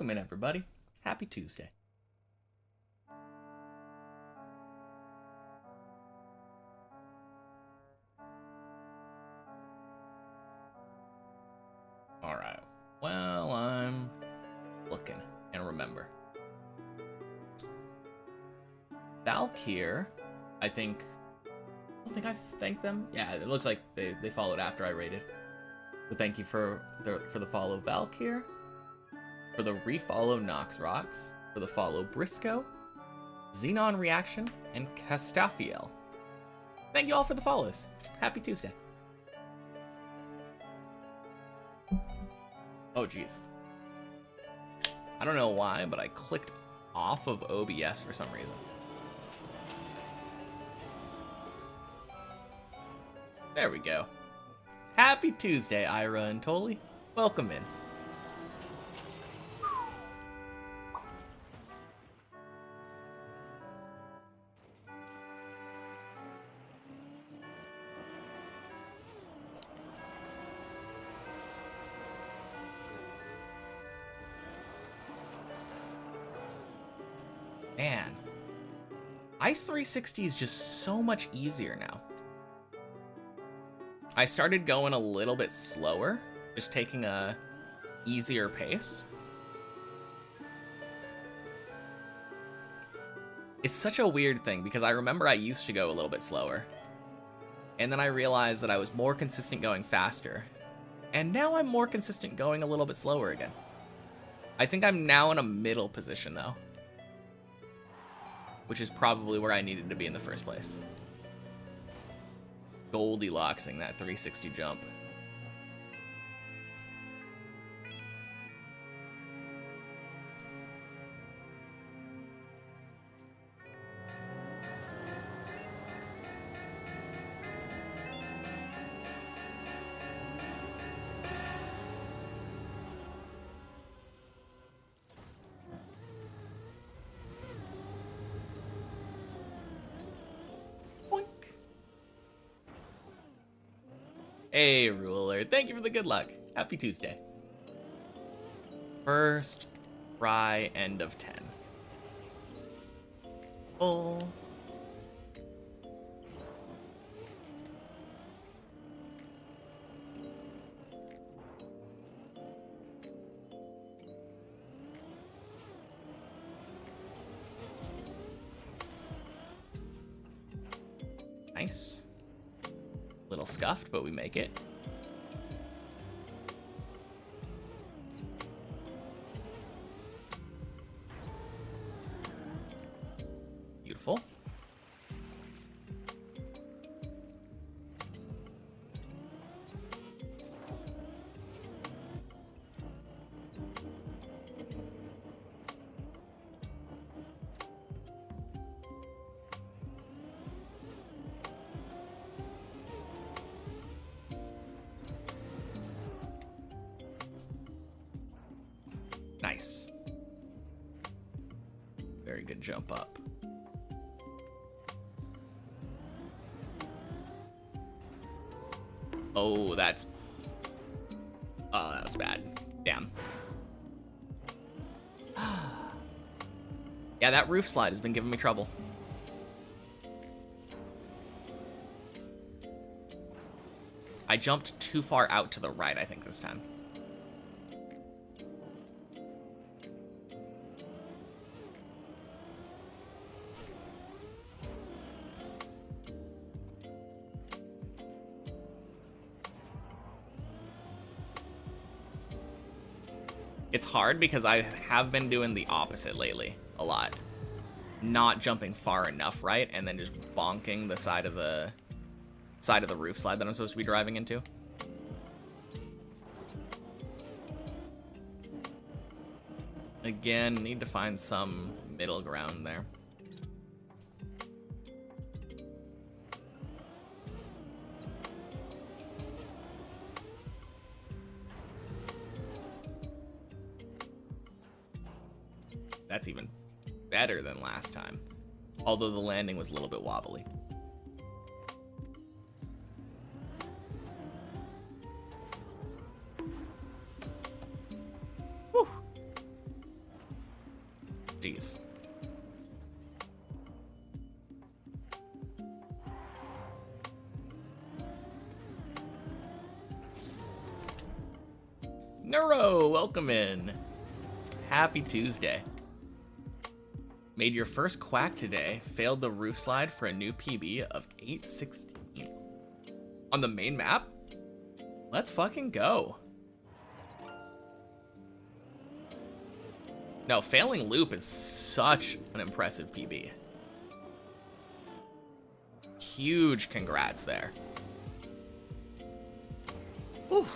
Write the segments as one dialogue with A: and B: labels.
A: Welcome in, everybody. Happy Tuesday. Alright. Well, I'm looking. And remember. Valkyr, I don't think I've thanked them. Yeah, it looks like they followed after I raided. So thank you for the follow, Valkyr. For the refollow, Nox Rocks. For the follow, Briscoe. Xenon Reaction. And Castafiel. Thank you all for the follows. Happy Tuesday. Oh, jeez. I don't know why, but I clicked off of OBS for some reason. There we go. Happy Tuesday, Ira and Toli. Welcome in. Man, Ice 360 is just so much easier now. I started going a little bit slower, just taking a easier pace. It's such a weird thing because I remember I used to go a little bit slower. And then I realized that I was more consistent going faster. And now I'm more consistent going a little bit slower again. I think I'm now in a middle position though. Which is probably where I needed to be in the first place. Goldilocksing that 360 jump. Hey, Ruler. Thank you for the good luck. Happy Tuesday. First try, end of 10. Oh. Nice. Little scuffed, but we make it. Beautiful. Nice. Very good jump up. Oh, that was bad. Damn. Yeah, that roof slide has been giving me trouble. I jumped too far out to the right, I think, this time. It's hard because I have been doing the opposite lately a lot. Not jumping far enough right and then just bonking the side of the roof slide that I'm supposed to be driving into. Again, need to find some middle ground there. That's even better than last time, although the landing was a little bit wobbly. Whew. Jeez. Neuro, welcome in. Happy Tuesday. Made your first quack today. Failed the roof slide for a new PB of 816. On the main map? Let's fucking go. No, failing loop is such an impressive PB. Huge congrats there. Whew.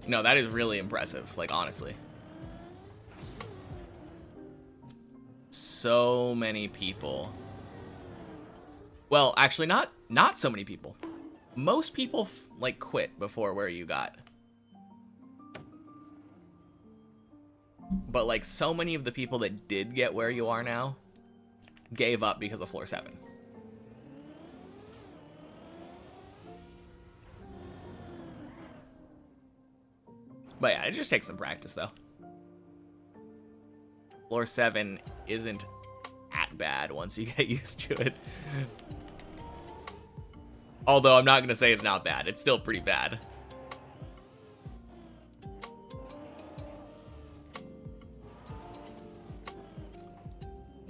A: No, that is really impressive, like, honestly. So many people. Well, actually, not so many people. Most people, like, quit before where you got. But, like, so many of the people that did get where you are now gave up because of floor 7. But yeah, it just takes some practice, though. Floor 7 isn't that bad once you get used to it. Although I'm not going to say it's not bad. It's still pretty bad.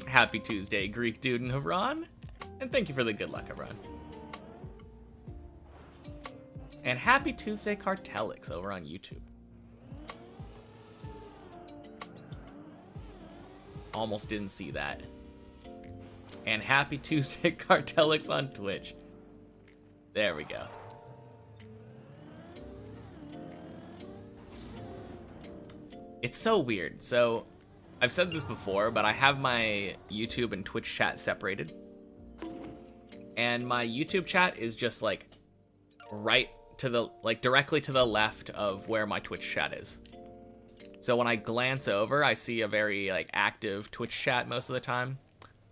A: Happy Tuesday, Greek dude and Havron. And thank you for the good luck, Havron. And happy Tuesday, Cartelix, over on YouTube. Almost didn't see that. And happy Tuesday, Cartelix on Twitch. There we go. It's so weird. So, I've said this before, but I have my YouTube and Twitch chat separated. And my YouTube chat is just like right to the, like directly to the left of where my Twitch chat is. So when I glance over, I see a very like active Twitch chat most of the time.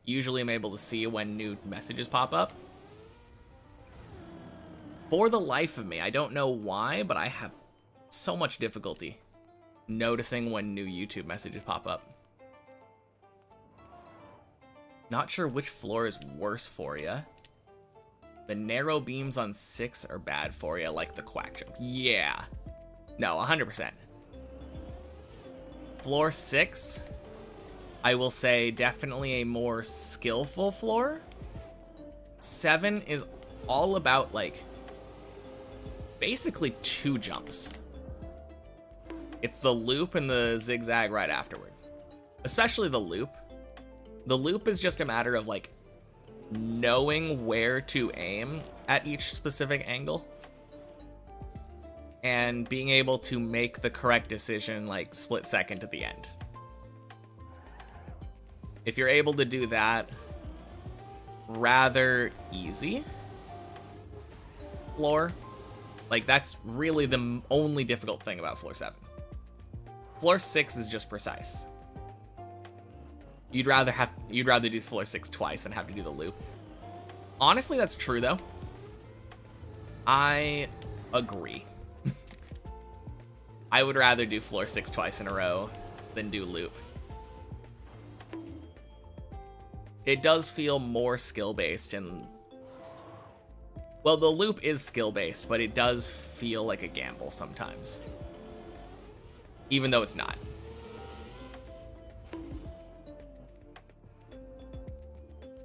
A: Usually I'm able to see when new messages pop up. For the life of me, I don't know why, but I have so much difficulty noticing when new YouTube messages pop up. Not sure which floor is worse for you. The narrow beams on 6 are bad for you, like the quack jump. Yeah. No, 100%. Floor 6, I will say definitely a more skillful floor. 7 is all about, like, basically 2 jumps. It's the loop and the zigzag right afterward. Especially the loop. The loop is just a matter of, like, knowing where to aim at each specific angle. And being able to make the correct decision, like, split second at the end. If you're able to do that, rather easy floor. Like, that's really the only difficult thing about floor 7. Floor 6 is just precise. You'd rather do floor 6 twice and have to do the loop. Honestly, that's true, though. I agree. I would rather do floor 6 twice in a row than do loop. It does feel more skill-based and... Well, the loop is skill-based, but it does feel like a gamble sometimes. Even though it's not.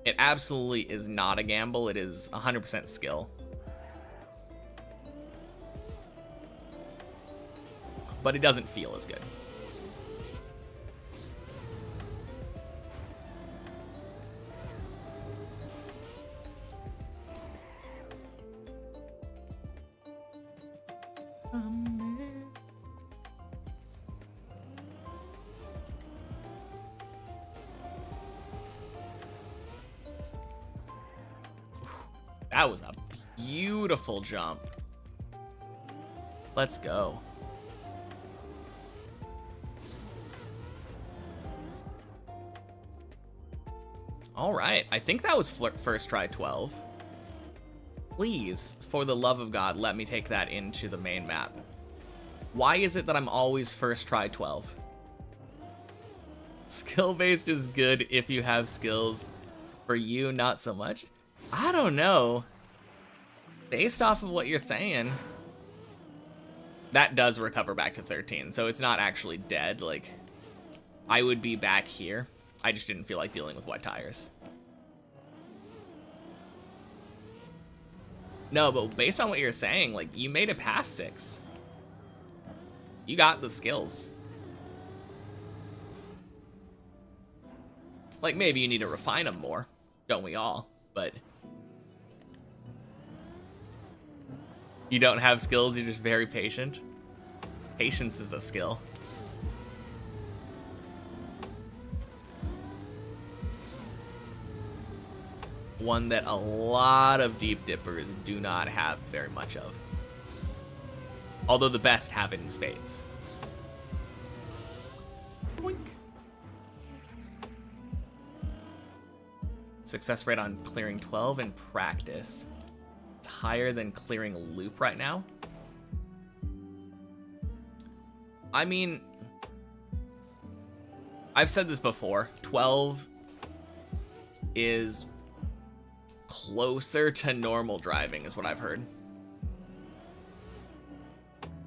A: It absolutely is not a gamble. It is 100% skill. But it doesn't feel as good. That was a beautiful jump. Let's go. All right, I think that was first try 12. Please, for the love of God, let me take that into the main map. Why is it that I'm always first try 12? Skill-based is good if you have skills. For you, not so much. I don't know. Based off of what you're saying, that does recover back to 13, so it's not actually dead. Like, I would be back here. I just didn't feel like dealing with wet tires. No, but based on what you're saying, like, you made it past 6. You got the skills. Like, maybe you need to refine them more. Don't we all? But you don't have skills, you're just very patient. Patience is a skill. One that a lot of deep dippers do not have very much of. Although the best have it in spades. Boink. Success rate on clearing 12 in practice. It's higher than clearing a loop right now. I mean, I've said this before. 12 is closer to normal driving is what I've heard.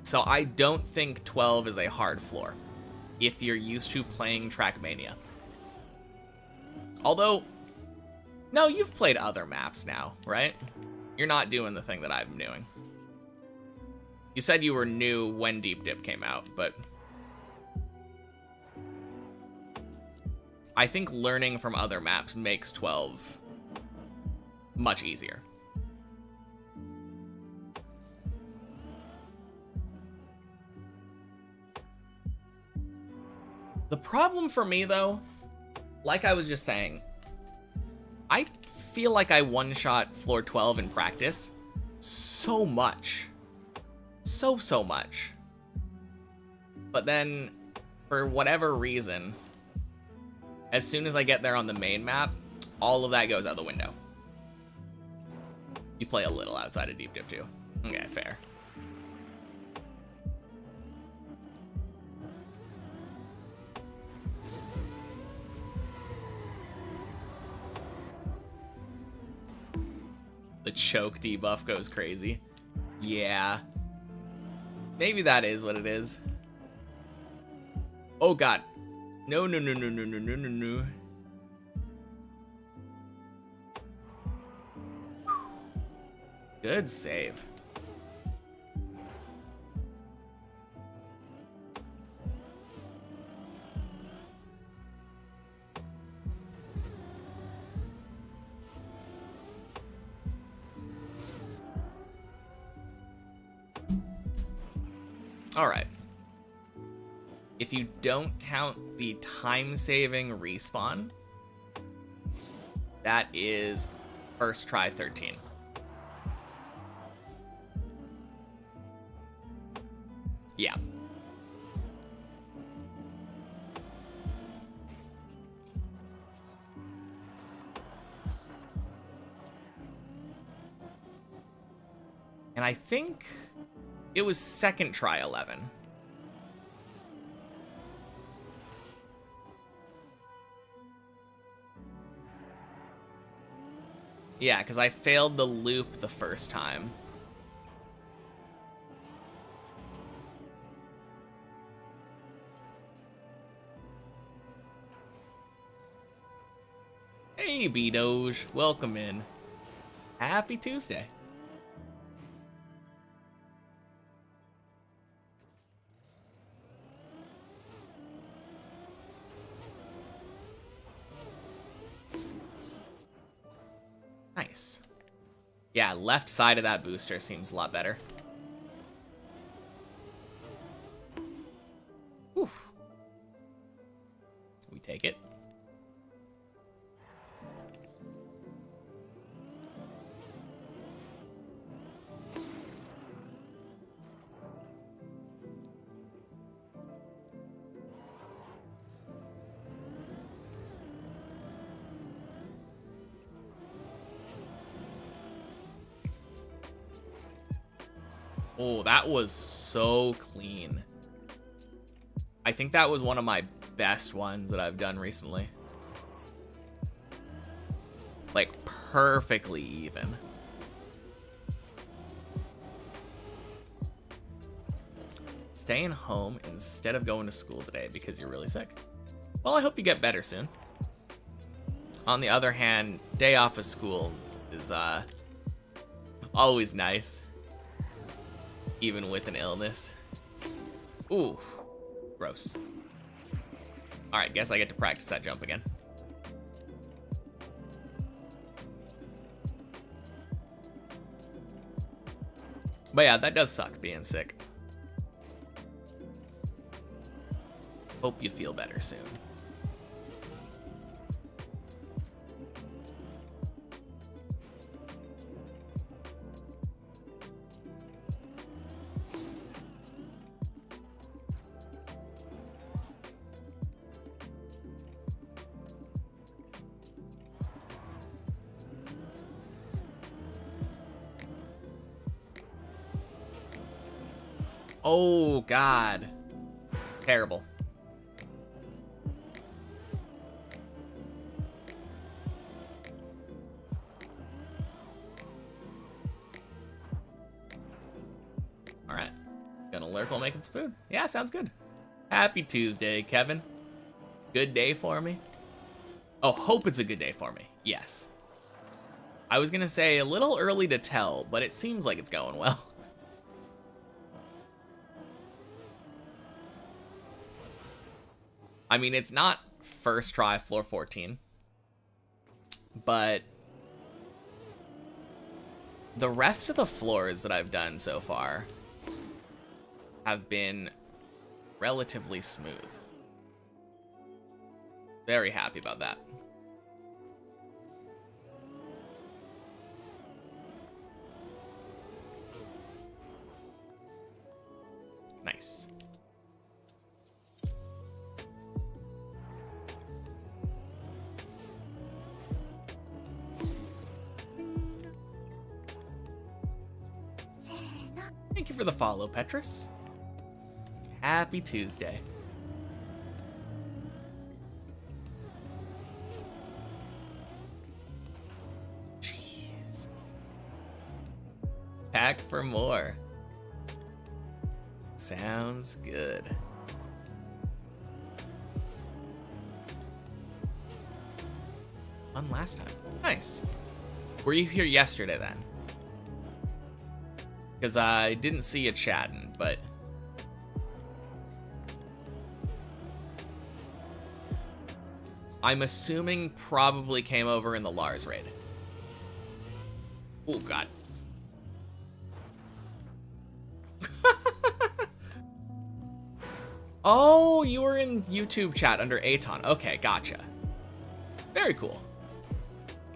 A: So I don't think 12 is a hard floor if you're used to playing Trackmania. Although, no, you've played other maps now, right? You're not doing the thing that I'm doing. You said you were new when Deep Dip came out, but I think learning from other maps makes 12 much easier. The problem for me, though, like I was just saying, I feel like I one-shot floor 12 in practice so much. So much. But then, for whatever reason, as soon as I get there on the main map, all of that goes out the window. You play a little outside of Deep Dip too. Okay, fair. The choke debuff goes crazy. Yeah. Maybe that is what it is. Oh god. No. Good save. All right. If you don't count the time-saving respawn, that is first try 13. Yeah. And I think it was second try 11. Yeah, because I failed the loop the first time. Hey, B-Doge. Welcome in. Happy Tuesday. Nice. Yeah, left side of that booster seems a lot better. Whew. We take it. Oh, that was so clean. I think that was one of my best ones that I've done recently. Like, perfectly even. Staying home instead of going to school today because you're really sick. Well, I hope you get better soon. On the other hand, day off of school is always nice, even with an illness. Ooh, gross. All right, guess I get to practice that jump again. But yeah, that does suck being sick. Hope you feel better soon. Oh, God. Terrible. All right. Gonna lurk while making some food. Yeah, sounds good. Happy Tuesday, Kevin. Good day for me? Oh, hope it's a good day for me. Yes. I was gonna say a little early to tell, but it seems like it's going well. I mean, it's not first try floor 14, but the rest of the floors that I've done so far have been relatively smooth. Very happy about that. Nice. Thank you for the follow, Petrus. Happy Tuesday. Jeez. Pack for more. Sounds good. One last time. Nice. Were you here yesterday then? Because I didn't see you chatting, but I'm assuming probably came over in the Lars raid. Oh, God. Oh, you were in YouTube chat under Aton. Okay, gotcha. Very cool.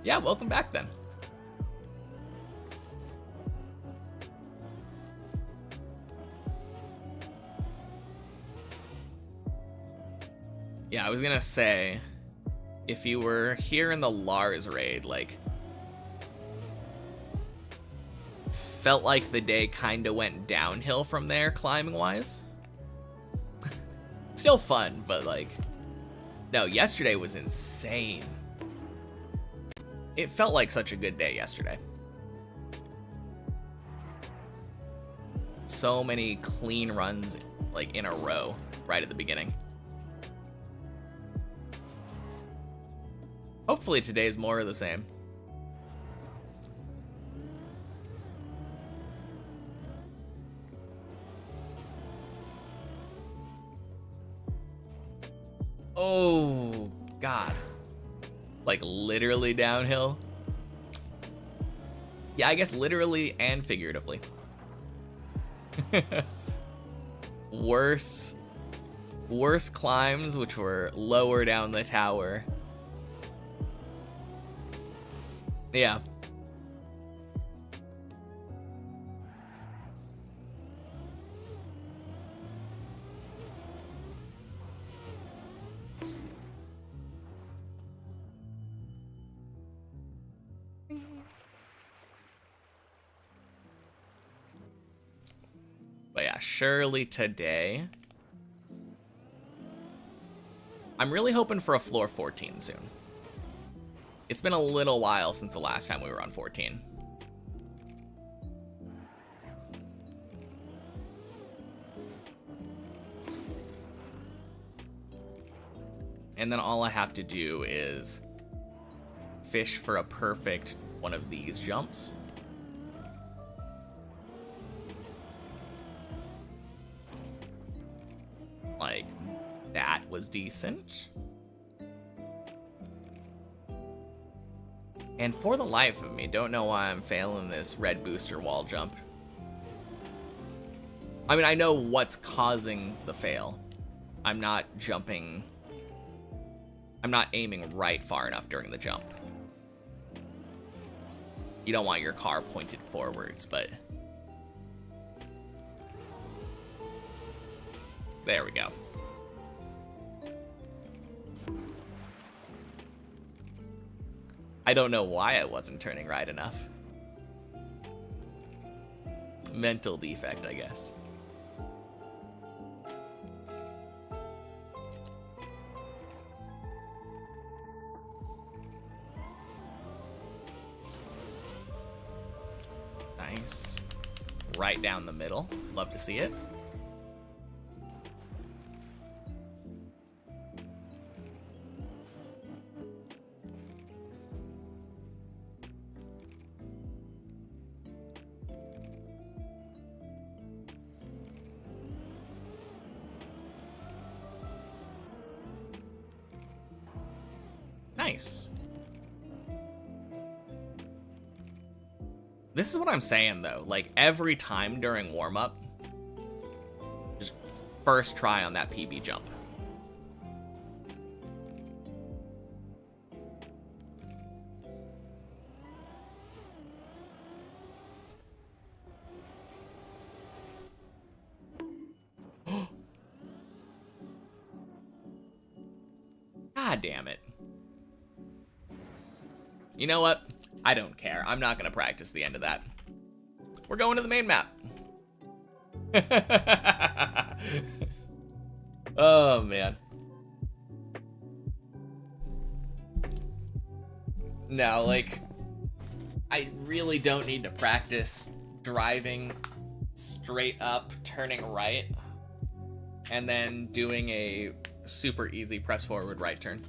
A: Yeah, welcome back then. Yeah, I was gonna say, if you were here in the Lars raid, like, felt like the day kinda went downhill from there, climbing-wise. Still fun, but like, no, yesterday was insane. It felt like such a good day yesterday. So many clean runs, like, in a row, right at the beginning. Hopefully today's more of the same. Oh, God. Like, literally downhill? Yeah, I guess literally and figuratively. Worse climbs, which were lower down the tower. Yeah. But yeah, surely today. I'm really hoping for a floor 14 soon. It's been a little while since the last time we were on 14. And then all I have to do is fish for a perfect one of these jumps. Like, that was decent. And for the life of me, don't know why I'm failing this red booster wall jump. I mean, I know what's causing the fail. I'm not jumping. I'm not aiming right far enough during the jump. You don't want your car pointed forwards, but there we go. I don't know why I wasn't turning right enough. Mental defect, I guess. Nice. Right down the middle. Love to see it. Nice. This is what I'm saying, though. Like, every time during warm-up, just first try on that PB jump. God damn it. You know what? I don't care. I'm not going to practice the end of that. We're going to the main map. Oh, man. No, like, I really don't need to practice driving straight up, turning right, and then doing a super easy press forward right turn.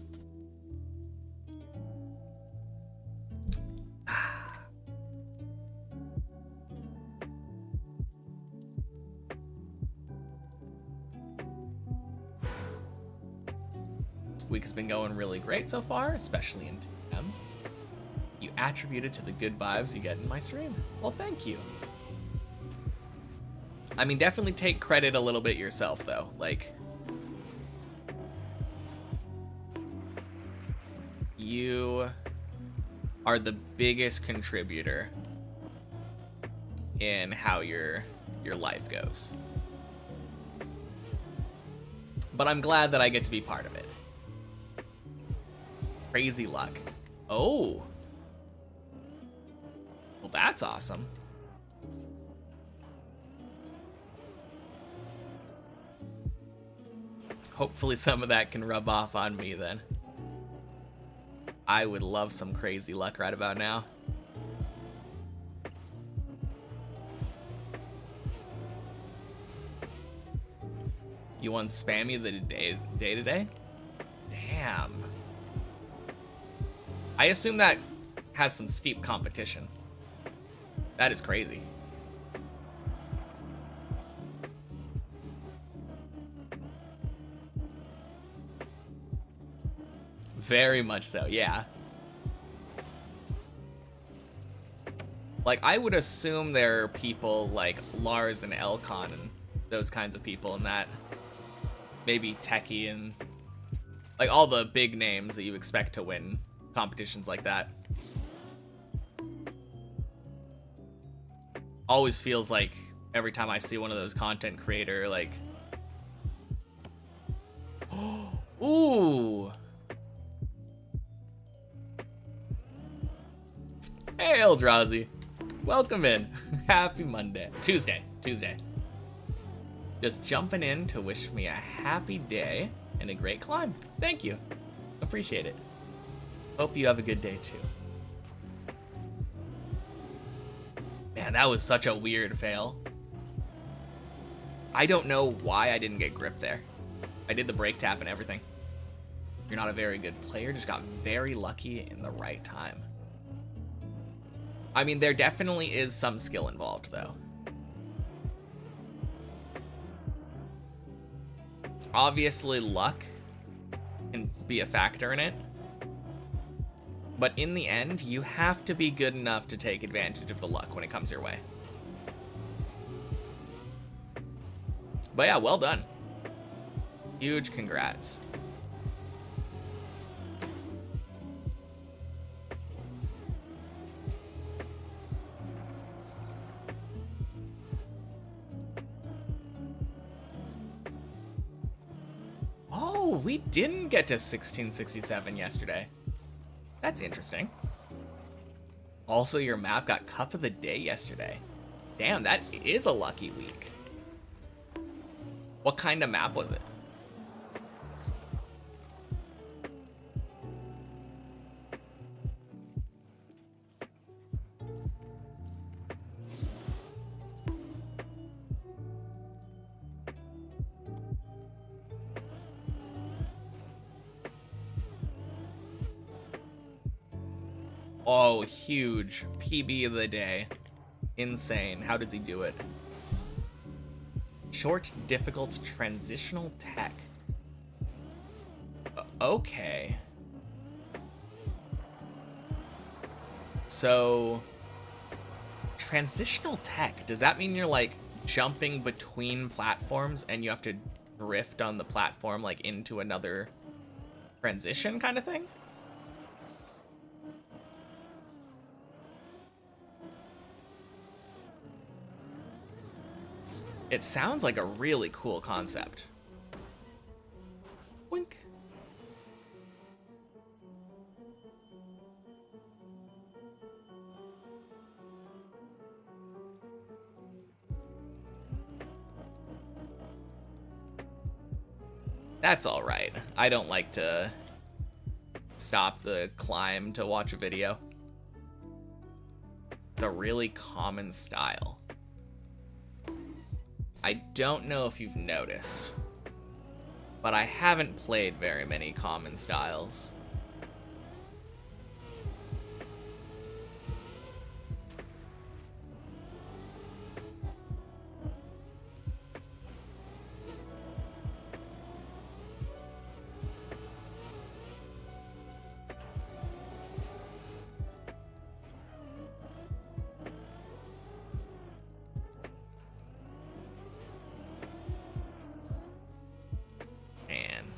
A: Week has been going really great so far, especially in TM. You attributed to the good vibes you get in my stream. Well, thank you. I mean, definitely take credit a little bit yourself, though. Like, you are the biggest contributor in how your life goes. But I'm glad that I get to be part of it. Crazy luck. Oh. Well, that's awesome. Hopefully some of that can rub off on me then. I would love some crazy luck right about now. You won Spammy the day today? Damn. I assume that has some steep competition. That is crazy. Very much so, yeah. Like, I would assume there are people like Lars and Elcon and those kinds of people in that. Maybe Techie and like all the big names that you expect to win competitions like that. Always feels like every time I see one of those content creator, like, ooh. Hey, Eldrazi. Welcome in. Happy Monday. Tuesday. Just jumping in to wish me a happy day and a great climb. Thank you. Appreciate it. Hope you have a good day too. Man, that was such a weird fail. I don't know why I didn't get grip there. I did the brake tap and everything. You're not a very good player, just got very lucky in the right time. I mean, there definitely is some skill involved, though. Obviously, luck can be a factor in it. But in the end, you have to be good enough to take advantage of the luck when it comes your way. But yeah, well done. Huge congrats. Oh, we didn't get to 1667 yesterday. That's interesting. Also, your map got Cup of the Day yesterday. Damn, that is a lucky week. What kind of map was it? Oh, huge. PB of the day. Insane. How does he do it? Short, difficult, transitional tech. Okay. So, transitional tech, does that mean you're like jumping between platforms and you have to drift on the platform like into another transition kind of thing? It sounds like a really cool concept. Wink. That's all right. I don't like to stop the climb to watch a video. It's a really common style. I don't know if you've noticed, but I haven't played very many common styles.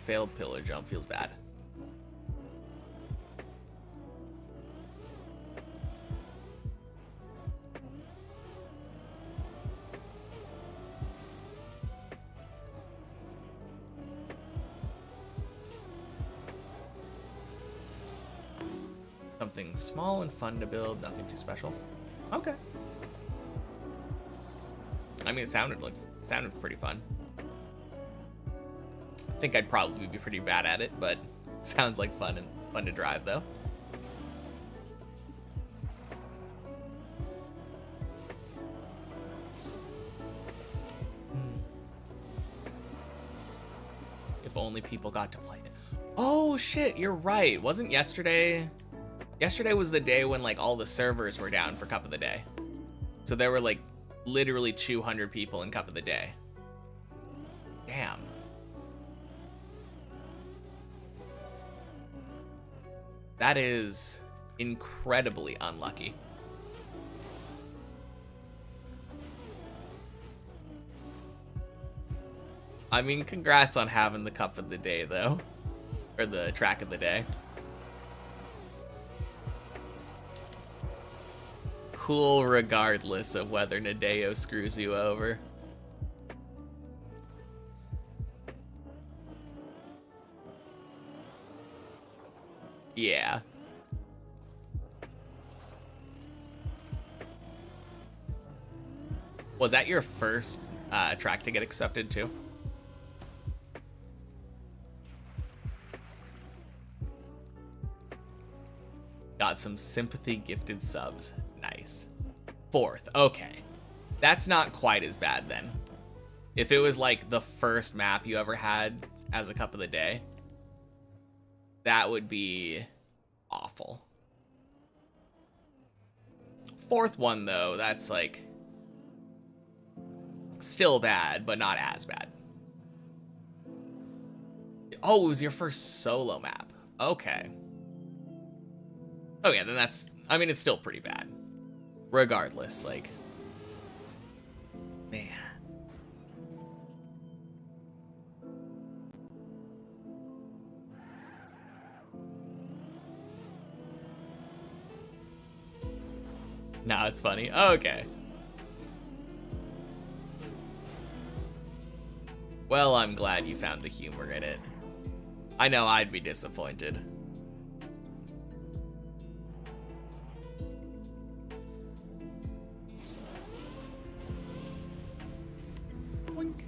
A: Failed pillar jump feels bad. Something small and fun to build, nothing too special. Okay. I mean, it sounded pretty fun. I think I'd probably be pretty bad at it, but sounds like fun to drive though. If only people got to play it. Oh shit, you're right. Wasn't yesterday? Yesterday was the day when like all the servers were down for Cup of the Day. So there were like literally 200 people in Cup of the Day. Damn. That is incredibly unlucky. I mean, congrats on having the Cup of the Day, though. Or the track of the day. Cool regardless of whether Nadeo screws you over. Yeah. Was that your first track to get accepted too. Got some sympathy gifted subs. Nice. 4th. Okay. That's not quite as bad then. If it was like the first map you ever had as a cup of the day, that would be awful. 4th one though, that's like still bad, but not as bad. Oh, it was your first solo map. Okay. Oh yeah, then that's, I mean, it's still pretty bad. Regardless, like, man. Nah, it's funny. Okay. Well, I'm glad you found the humor in it. I know I'd be disappointed. Boink.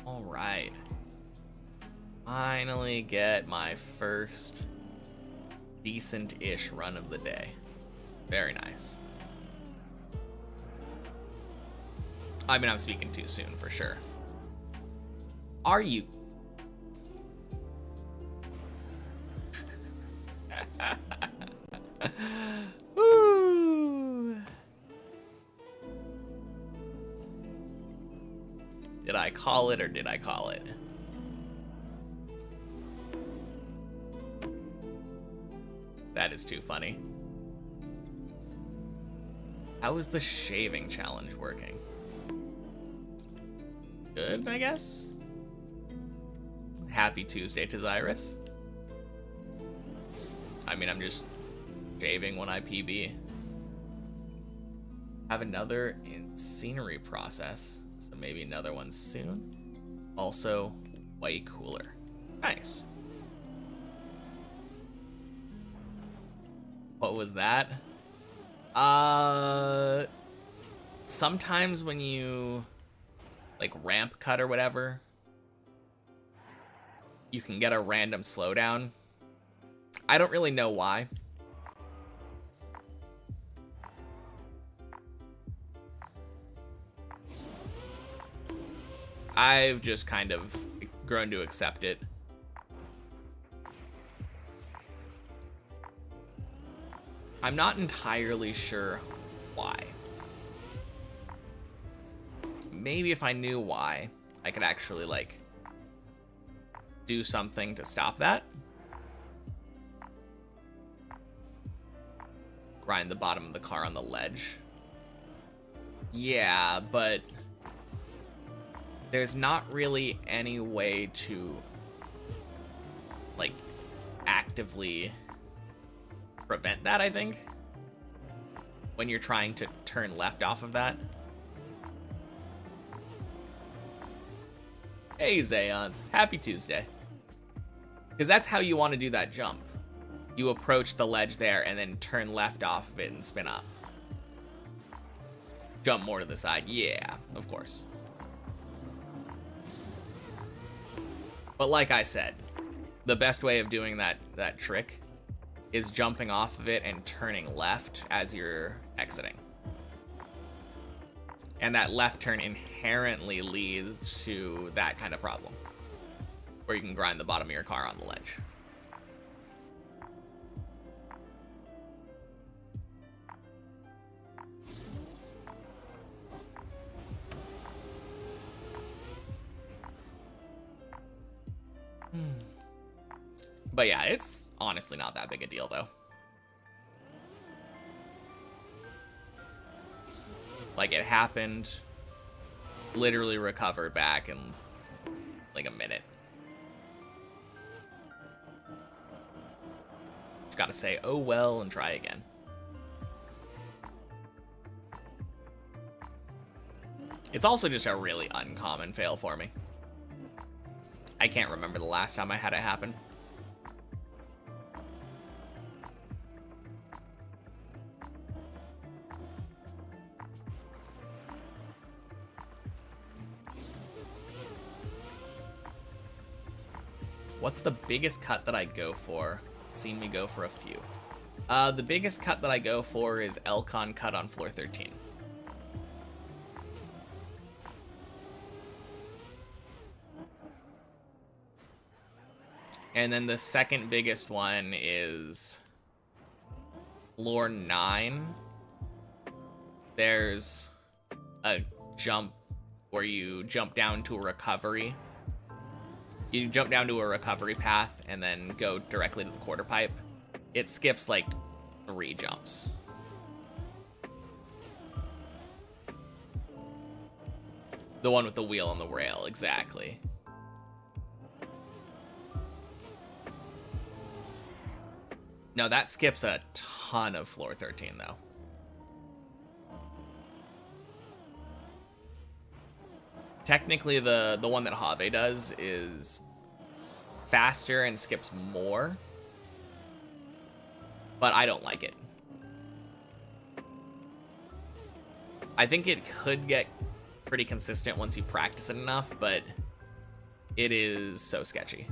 A: All right. Finally get my first decent-ish run of the day. Very nice. I mean, I'm speaking too soon for sure. Are you? Ooh. Did I call it or did I call it? That is too funny. How is the shaving challenge working? Good, I guess. Happy Tuesday to Zyrus. I mean, I'm just shaving when I PB. Have another in scenery process, so maybe another one soon. Also, way cooler. Nice. What was that? Sometimes when you like ramp cut or whatever, you can get a random slowdown. I don't really know why. I've just kind of grown to accept it. I'm not entirely sure why. Maybe if I knew why, I could actually, like, do something to stop that. Grind the bottom of the car on the ledge. Yeah, but there's not really any way to, like, actively prevent that, I think, when you're trying to turn left off of that. Hey, Zayons. Happy Tuesday. Because that's how you want to do that jump. You approach the ledge there and then turn left off of it and spin up. Jump more to the side. Yeah, of course. But like I said, the best way of doing that trick is jumping off of it and turning left as you're exiting. And that left turn inherently leads to that kind of problem, where you can grind the bottom of your car on the ledge. But yeah, it's honestly not that big a deal, though. Like, it happened, literally recovered back in, like, a minute. Just gotta say, oh well, and try again. It's also just a really uncommon fail for me. I can't remember the last time I had it happen. What's the biggest cut that I go for? Seen me go for a few. The biggest cut that I go for is Elcon cut on floor 13. And then the second biggest one is floor 9. There's a jump where you jump down to a recovery. You jump down to a recovery path and then go directly to the quarter pipe. It skips like 3 jumps. The one with the wheel and the rail, exactly. No, that skips a ton of floor 13 though. Technically, the one that Have does is faster and skips more, but I don't like it. I think it could get pretty consistent once you practice it enough, but it is so sketchy.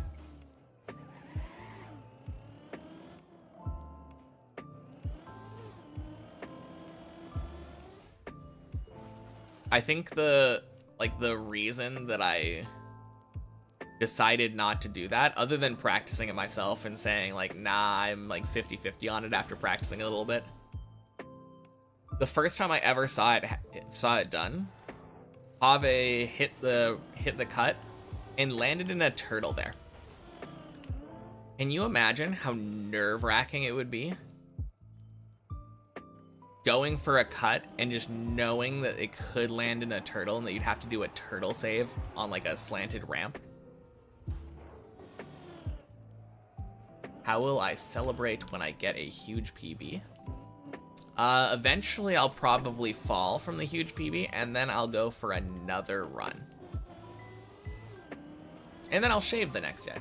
A: I think the reason that I decided not to do that, other than practicing it myself and saying like, nah, I'm like 50-50 on it after practicing a little bit. The first time I ever saw it done, Have hit the cut and landed in a turtle there. Can you imagine how nerve-wracking it would be? Going for a cut and just knowing that it could land in a turtle and that you'd have to do a turtle save on like a slanted ramp. How will I celebrate when I get a huge PB? Eventually I'll probably fall from the huge PB and then I'll go for another run. And then I'll shave the next day.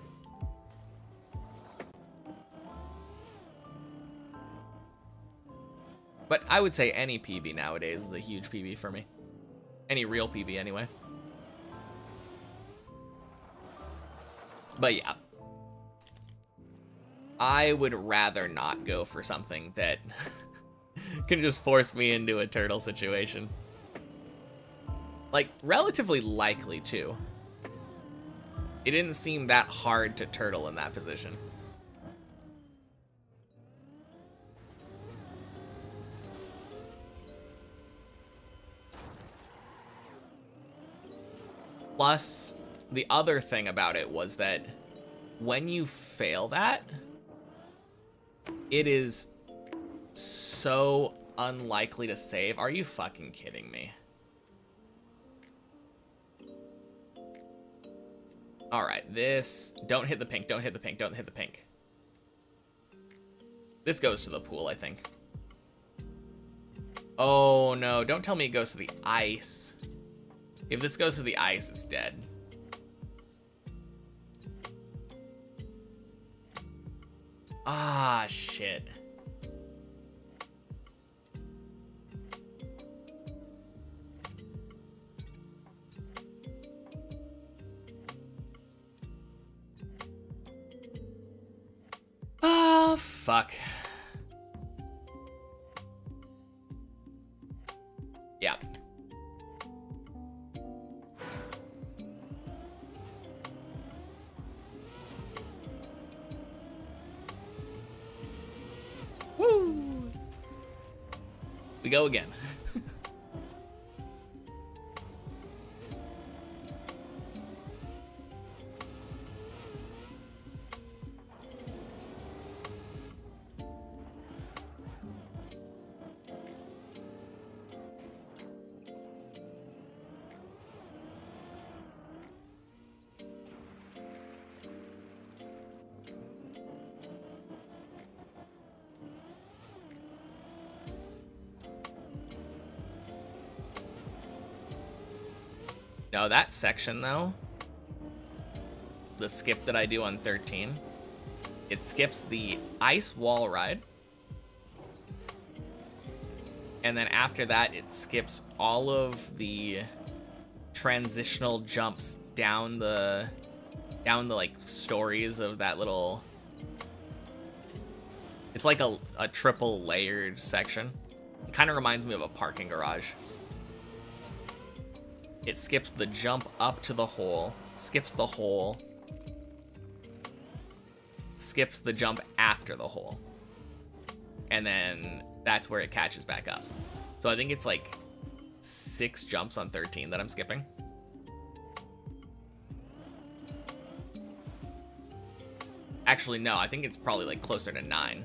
A: But I would say any PB nowadays is a huge PB for me. Any real PB anyway. But yeah. I would rather not go for something that can just force me into a turtle situation. Like, relatively likely too. It didn't seem that hard to turtle in that position. Plus, the other thing about it was that when you fail that, it is so unlikely to save. Are you fucking kidding me? Alright, this... Don't hit the pink, don't hit the pink, don't hit the pink. This goes to the pool, I think. Oh no, don't tell me it goes to the ice. If this goes to the ice, it's dead. Ah, shit. Ah, fuck. Yeah. Woo! We go again. No, that section though, the skip that I do on 13, it skips the ice wall ride. And then after that, it skips all of the transitional jumps down the like stories of that little, it's like a triple layered section. It kind of reminds me of a parking garage. It skips the jump up to the hole, skips the hole, skips the jump after the hole, and then that's where it catches back up. So I think it's like 6 jumps on 13 that I'm skipping. Actually, no, I think it's probably like closer to 9.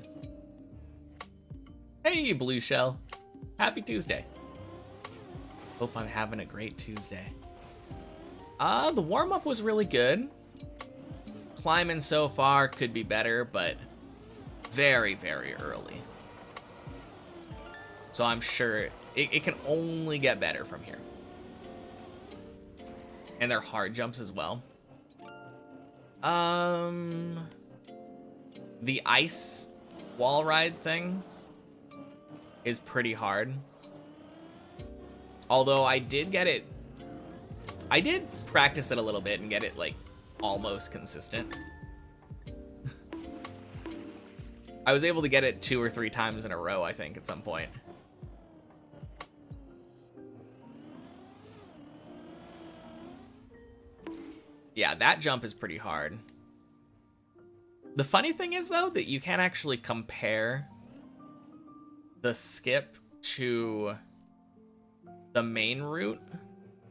A: Hey, Blue Shell. Happy Tuesday. Hope I'm having a great Tuesday. The warm-up was really good. Climbing so far could be better, but very, very early. So I'm sure it can only get better from here. And they're hard jumps as well. The ice wall ride thing is pretty hard. Although I did practice it a little bit and get it like almost consistent. I was able to get it 2 or 3 times in a row, I think, at some point. Yeah, that jump is pretty hard. The funny thing is, though, that you can't actually compare the skip to the main route.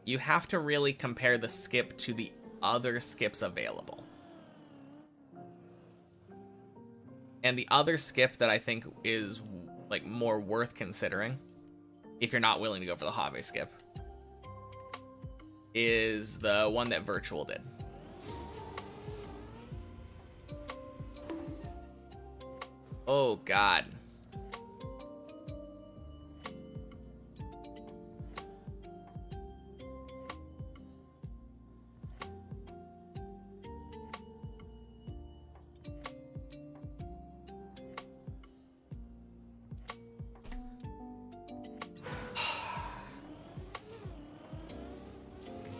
A: You have to really compare the skip to the other skips available. And the other skip that I think is like more worth considering, if you're not willing to go for the Have skip, is the one that Virtual did. Oh God.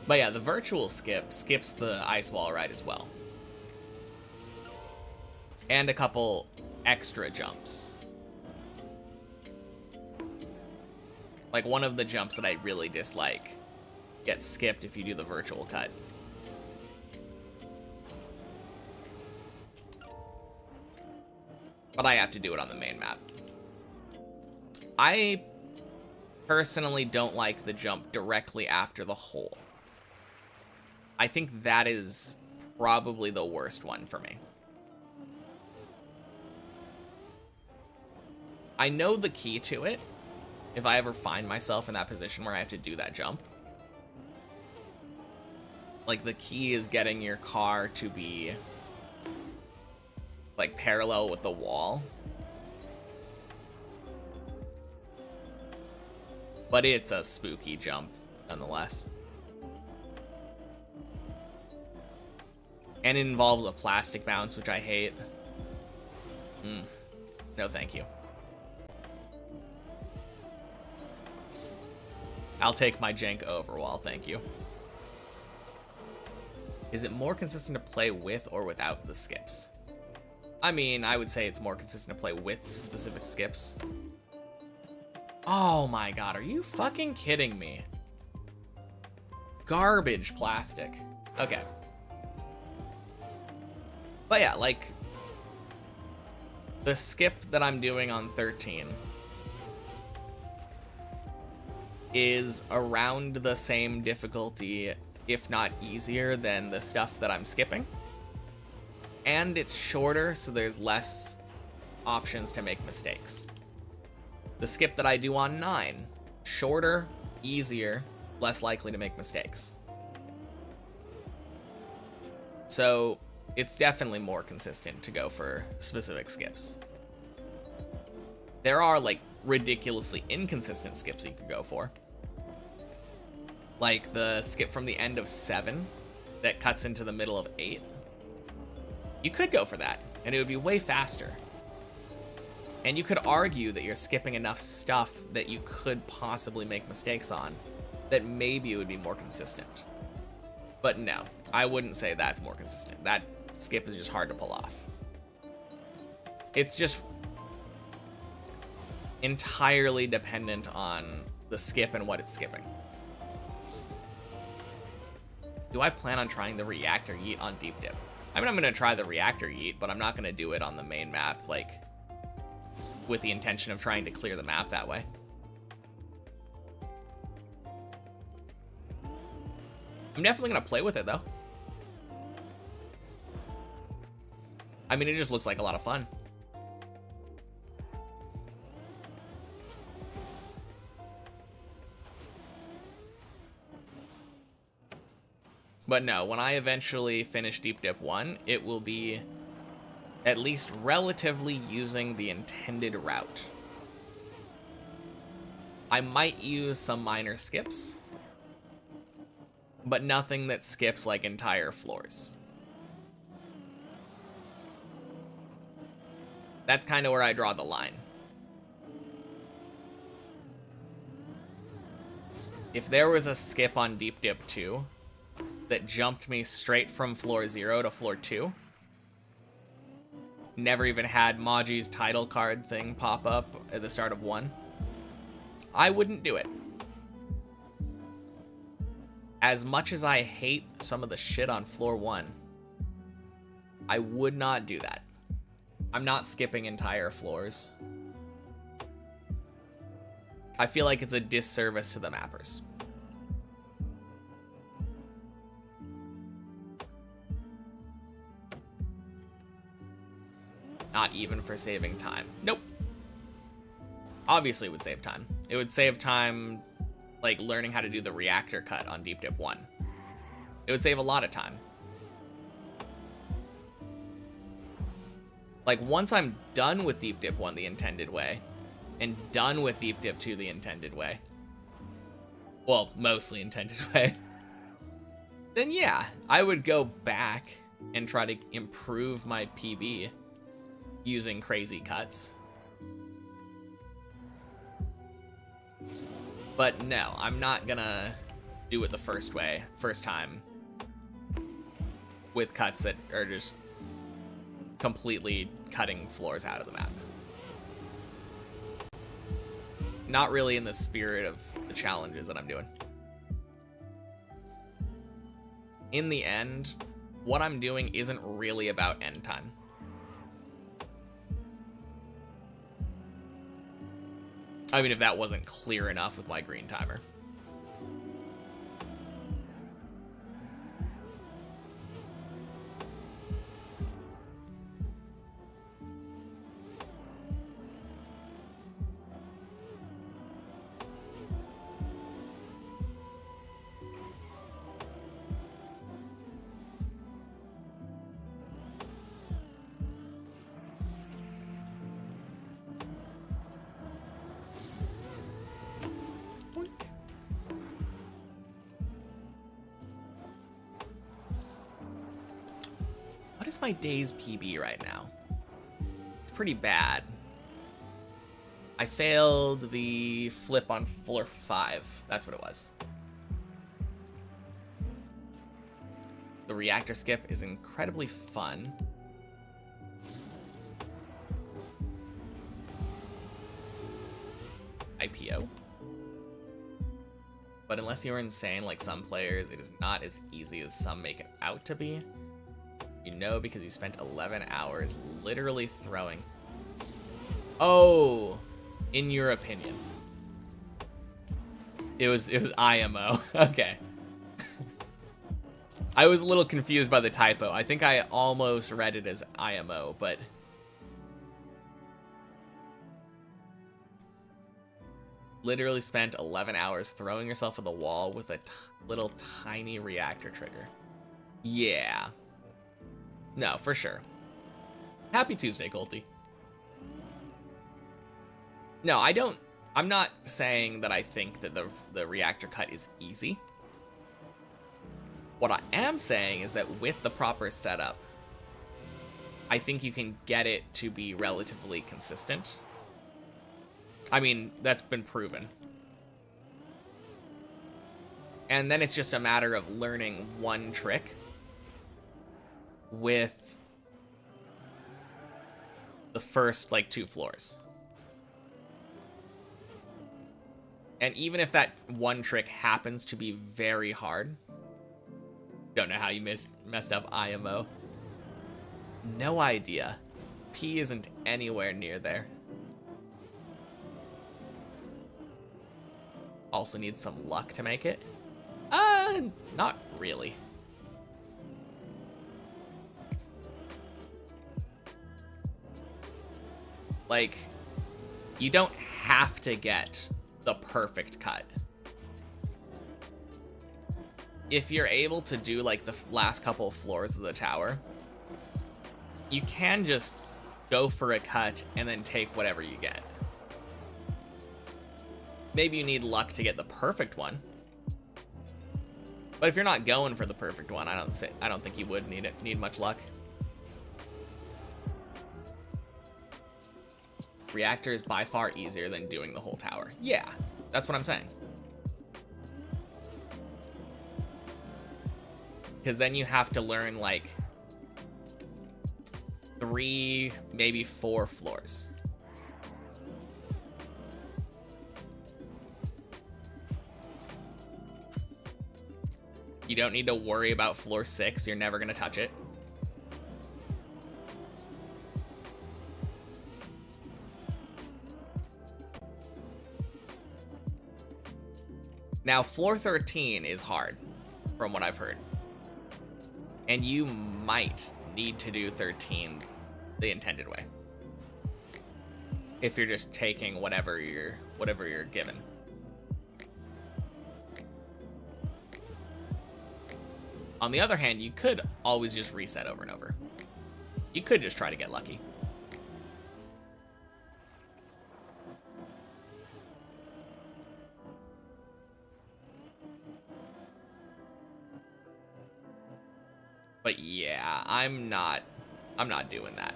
A: But yeah, the Virtual skip skips the ice wall ride as well. And a couple extra jumps. Like one of the jumps that I really dislike gets skipped if you do the Virtual cut. But I have to do it on the main map. I personally don't like the jump directly after the hole. I think that is probably the worst one for me. I know the key to it if I ever find myself in that position where I have to do that jump. Like, the key is getting your car to be like parallel with the wall. But it's a spooky jump nonetheless. And it involves a plastic bounce, which I hate. No, thank you. I'll take my jank overwall, thank you. Is it more consistent to play with or without the skips? I mean, I would say it's more consistent to play with specific skips. Oh my God, are you fucking kidding me? Garbage plastic. Okay. But yeah, like, the skip that I'm doing on 13 is around the same difficulty, if not easier, than the stuff that I'm skipping. And it's shorter, so there's less options to make mistakes. The skip that I do on 9, shorter, easier, less likely to make mistakes. So it's definitely more consistent to go for specific skips. There are like ridiculously inconsistent skips you could go for. like the skip from the end of 7 that cuts into the middle of 8, you could go for that, and it would be way faster. And you could argue that you're skipping enough stuff that you could possibly make mistakes on, that maybe it would be more consistent. But no, I wouldn't say that's more consistent. That skip is just hard to pull off. It's just entirely dependent on the skip and what it's skipping. Do I plan on trying the reactor yeet on deep dip? I mean, I'm gonna try the reactor yeet, but I'm not gonna do it on the main map, like, with the intention of trying to clear the map that way. I'm definitely gonna play with it, though. I mean, it just looks like a lot of fun. But no, when I eventually finish Deep Dip 1, it will be at least relatively using the intended route. I might use some minor skips, but nothing that skips like entire floors. That's kind of where I draw the line. If there was a skip on Deep Dip 2 that jumped me straight from floor 0 to floor 2, never even had Maji's title card thing pop up at the start of 1, I wouldn't do it. As much as I hate some of the shit on floor 1, I would not do that. I'm not skipping entire floors. I feel like it's a disservice to the mappers. Not even for saving time. Nope. Obviously it would save time. It would save time, like, learning how to do the reactor cut on Deep Dip 1. It would save a lot of time. Like, once I'm done with Deep Dip 1 the intended way, and done with Deep Dip 2 the intended way, well, mostly intended way, then yeah, I would go back and try to improve my PB using crazy cuts. But no, I'm not gonna do it the first time, with cuts that are just completely cutting floors out of the map. Not really in the spirit of the challenges that I'm doing. In the end, what I'm doing isn't really about end time. I mean, if that wasn't clear enough with my green timer. What is my day's PB right now? It's pretty bad. I failed the flip on floor 5. That's what it was. The reactor skip is incredibly fun. IPO. But unless you're insane like some players, it is not as easy as some make it out to be. You know, because you spent 11 hours literally throwing. Oh, in your opinion. It was IMO. Okay. I was a little confused by the typo. I think I almost read it as IMO, but literally spent 11 hours throwing yourself at the wall with a little tiny reactor trigger. Yeah. No, for sure. Happy Tuesday, Colty. No, I'm not saying that I think that the reactor cut is easy. What I am saying is that with the proper setup, I think you can get it to be relatively consistent. I mean, that's been proven. And then it's just a matter of learning one trick with the first, like, 2 floors. And even if that one trick happens to be very hard, don't know how you messed up IMO. No idea. P isn't anywhere near there. Also needs some luck to make it. Not really. Like, you don't have to get the perfect cut. If you're able to do, like, the last couple of floors of the tower, you can just go for a cut and then take whatever you get. Maybe you need luck to get the perfect one. But if you're not going for the perfect one, I don't think you would need much luck. Reactor is by far easier than doing the whole tower. Yeah, that's what I'm saying. Because then you have to learn, like, 3, maybe 4 floors. You don't need to worry about floor 6. You're never going to touch it. Now, floor 13 is hard, from what I've heard. And you might need to do 13 the intended way. If you're just taking whatever you're given. On the other hand, you could always just reset over and over. You could just try to get lucky. But yeah, I'm not doing that.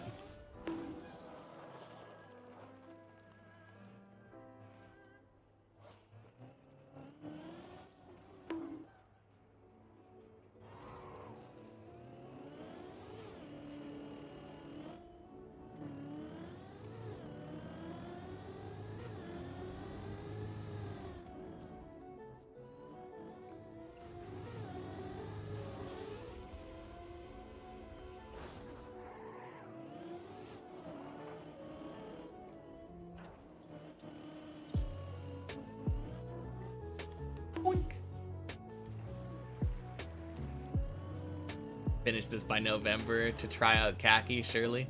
A: Finish this by November to try out khaki, surely?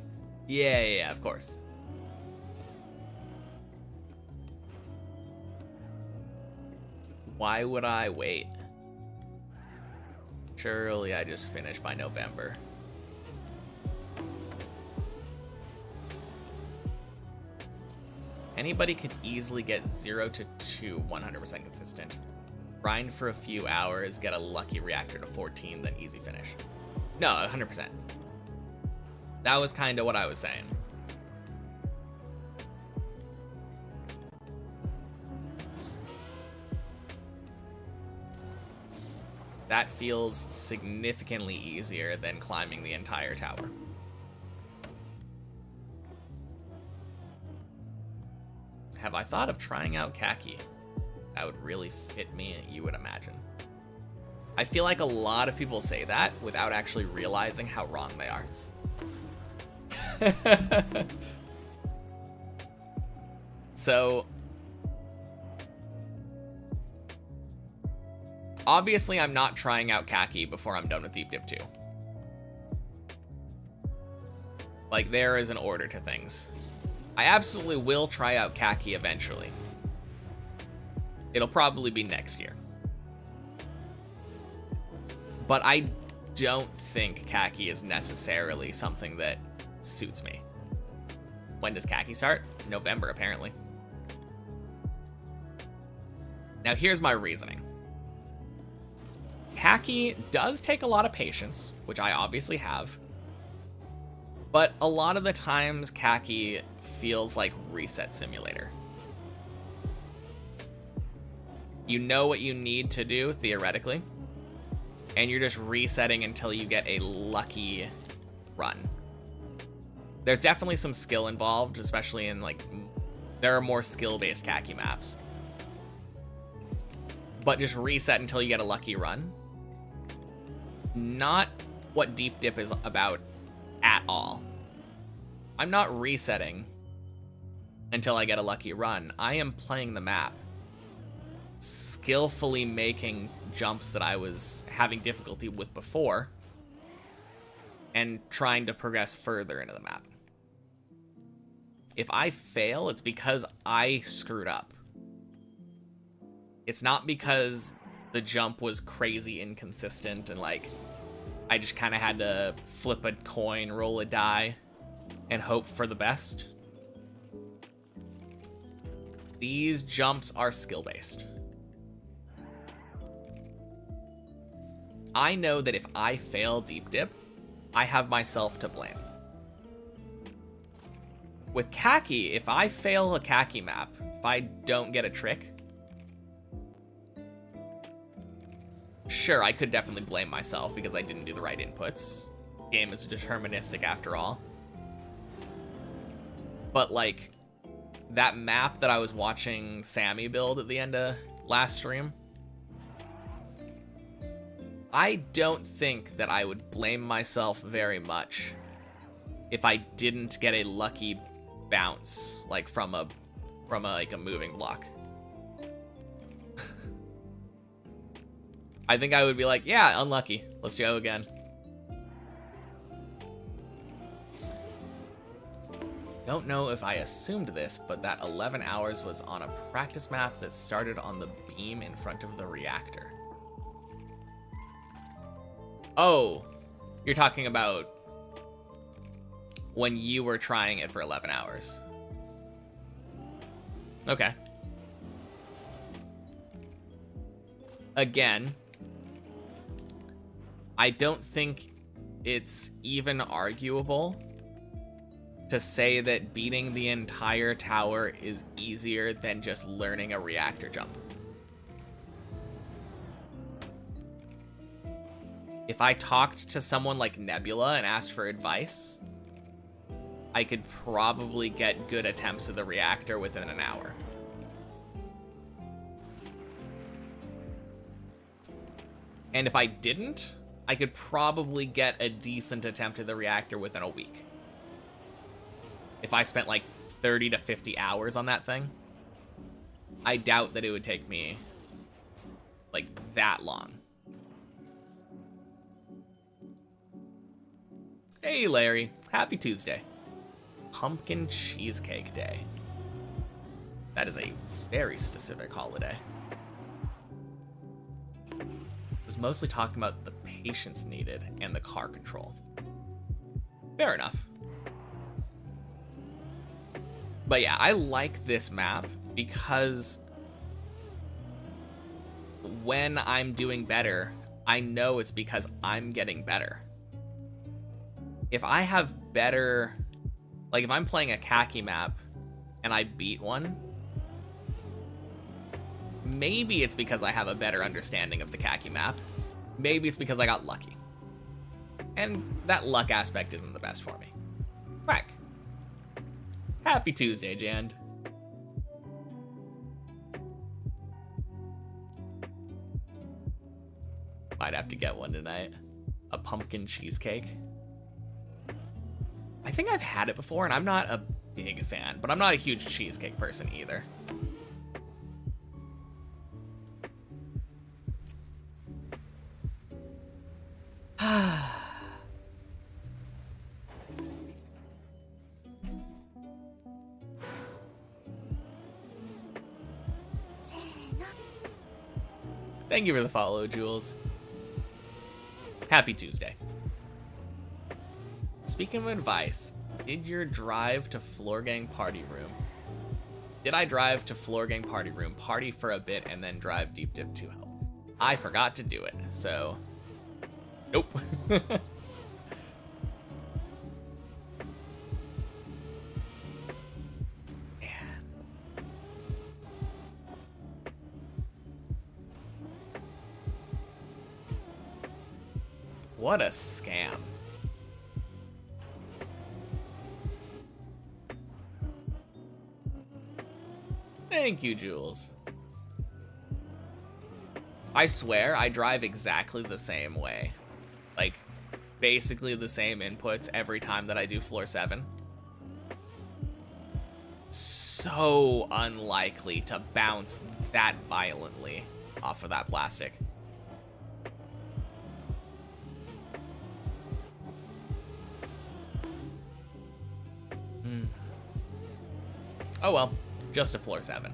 A: Yeah, of course. Why would I wait? Surely I just finish by November. Anybody could easily get 0 to 2 100% consistent. Grind for a few hours, get a lucky reactor to 14, then easy finish. No, 100%. That was kind of what I was saying. That feels significantly easier than climbing the entire tower. Have I thought of trying out khaki? That would really fit me, you would imagine. I feel like a lot of people say that without actually realizing how wrong they are. So, obviously I'm not trying out khaki before I'm done with Deep Dip 2. Like, there is an order to things. I absolutely will try out khaki eventually. It'll probably be next year. But I don't think khaki is necessarily something that suits me. When does khaki start? November, apparently. Now, here's my reasoning. Khaki does take a lot of patience, which I obviously have. But a lot of the times, Khaki feels like Reset Simulator. You know what you need to do, theoretically, and you're just resetting until you get a lucky run. There's definitely some skill involved, especially in, like, there are more skill-based Khaki maps. But just reset until you get a lucky run. Not what Deep Dip is about at all. I'm not resetting until I get a lucky run. I am playing the map, skillfully making jumps that I was having difficulty with before, and trying to progress further into the map. If I fail, it's because I screwed up. It's not because the jump was crazy inconsistent and, like, I just kind of had to flip a coin, roll a die, and hope for the best. These jumps are skill-based. I know that if I fail Deep Dip, I have myself to blame. With Khaki, if I fail a Khaki map, if I don't get a trick, sure, I could definitely blame myself because I didn't do the right inputs. Game is deterministic after all. But, like, that map that I was watching Sammy build at the end of last stream, I don't think that I would blame myself very much if I didn't get a lucky bounce, like, from a moving block. I think I would be like, yeah, unlucky. Let's go again. Don't know if I assumed this, but that 11 hours was on a practice map that started on the beam in front of the reactor. Oh, you're talking about when you were trying it for 11 hours. Okay. Again, I don't think it's even arguable to say that beating the entire tower is easier than just learning a reactor jump. If I talked to someone like Nebula and asked for advice, I could probably get good attempts of the reactor within an hour. And if I didn't, I could probably get a decent attempt at the reactor within a week. If I spent like 30 to 50 hours on that thing, I doubt that it would take me like that long. Hey Larry, happy Tuesday. Pumpkin Cheesecake Day. That is a very specific holiday. I was mostly talking about the patience needed and the car control. Fair enough. But yeah, I like this map because when I'm doing better, I know it's because I'm getting better. If I have better, like if I'm playing a Khaki map and I beat one, maybe it's because I have a better understanding of the Khaki map. Maybe it's because I got lucky. And that luck aspect isn't the best for me. Quack. Happy Tuesday, Jand. Might have to get one tonight. A pumpkin cheesecake. I think I've had it before, and I'm not a big fan, but I'm not a huge cheesecake person either. Thank you for the follow, Jules. Happy Tuesday. Speaking of advice, did your drive to Floor Gang Party Room? Did I drive to Floor Gang Party Room, party for a bit, and then drive Deep Dip to help? I forgot to do it, so Nope. What a scam. Thank you, Jules. I swear I drive exactly the same way. Like, basically the same inputs every time that I do floor 7. So unlikely to bounce that violently off of that plastic. Oh well, just a floor 7.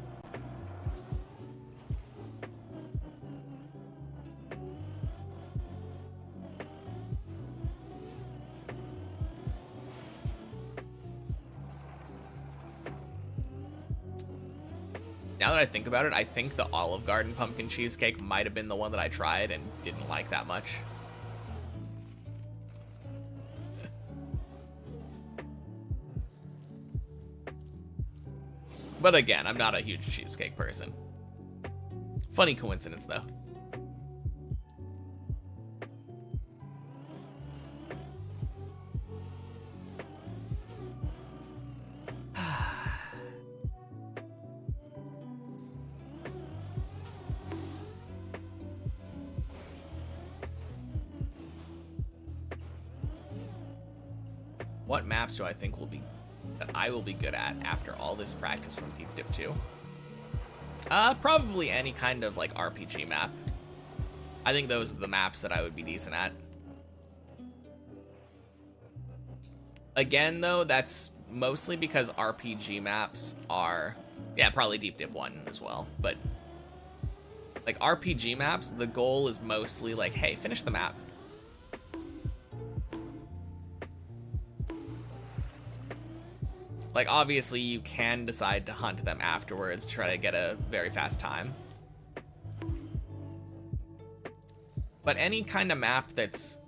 A: Now that I think about it, I think the Olive Garden pumpkin cheesecake might have been the one that I tried and didn't like that much. But again, I'm not a huge cheesecake person. Funny coincidence, though. What maps do I think that I will be good at after all this practice from Deep Dip 2? Probably any kind of like RPG map. I think those are the maps that I would be decent at. Again, though, that's mostly because RPG maps are, yeah, probably Deep Dip 1 as well, but like RPG maps, the goal is mostly like, hey, finish the map. Like, obviously, you can decide to hunt them afterwards, try to get a very fast time. But any kind of map that's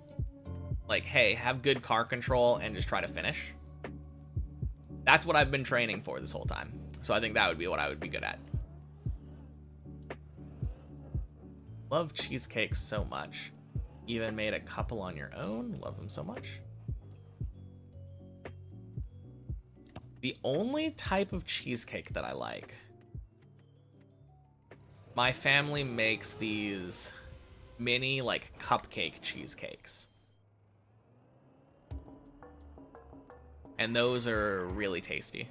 A: like, hey, have good car control and just try to finish. That's what I've been training for this whole time. So I think that would be what I would be good at. Love cheesecakes so much. Even made a couple on your own. Love them so much. The only type of cheesecake that I like, my family makes these mini, like, cupcake cheesecakes. And those are really tasty.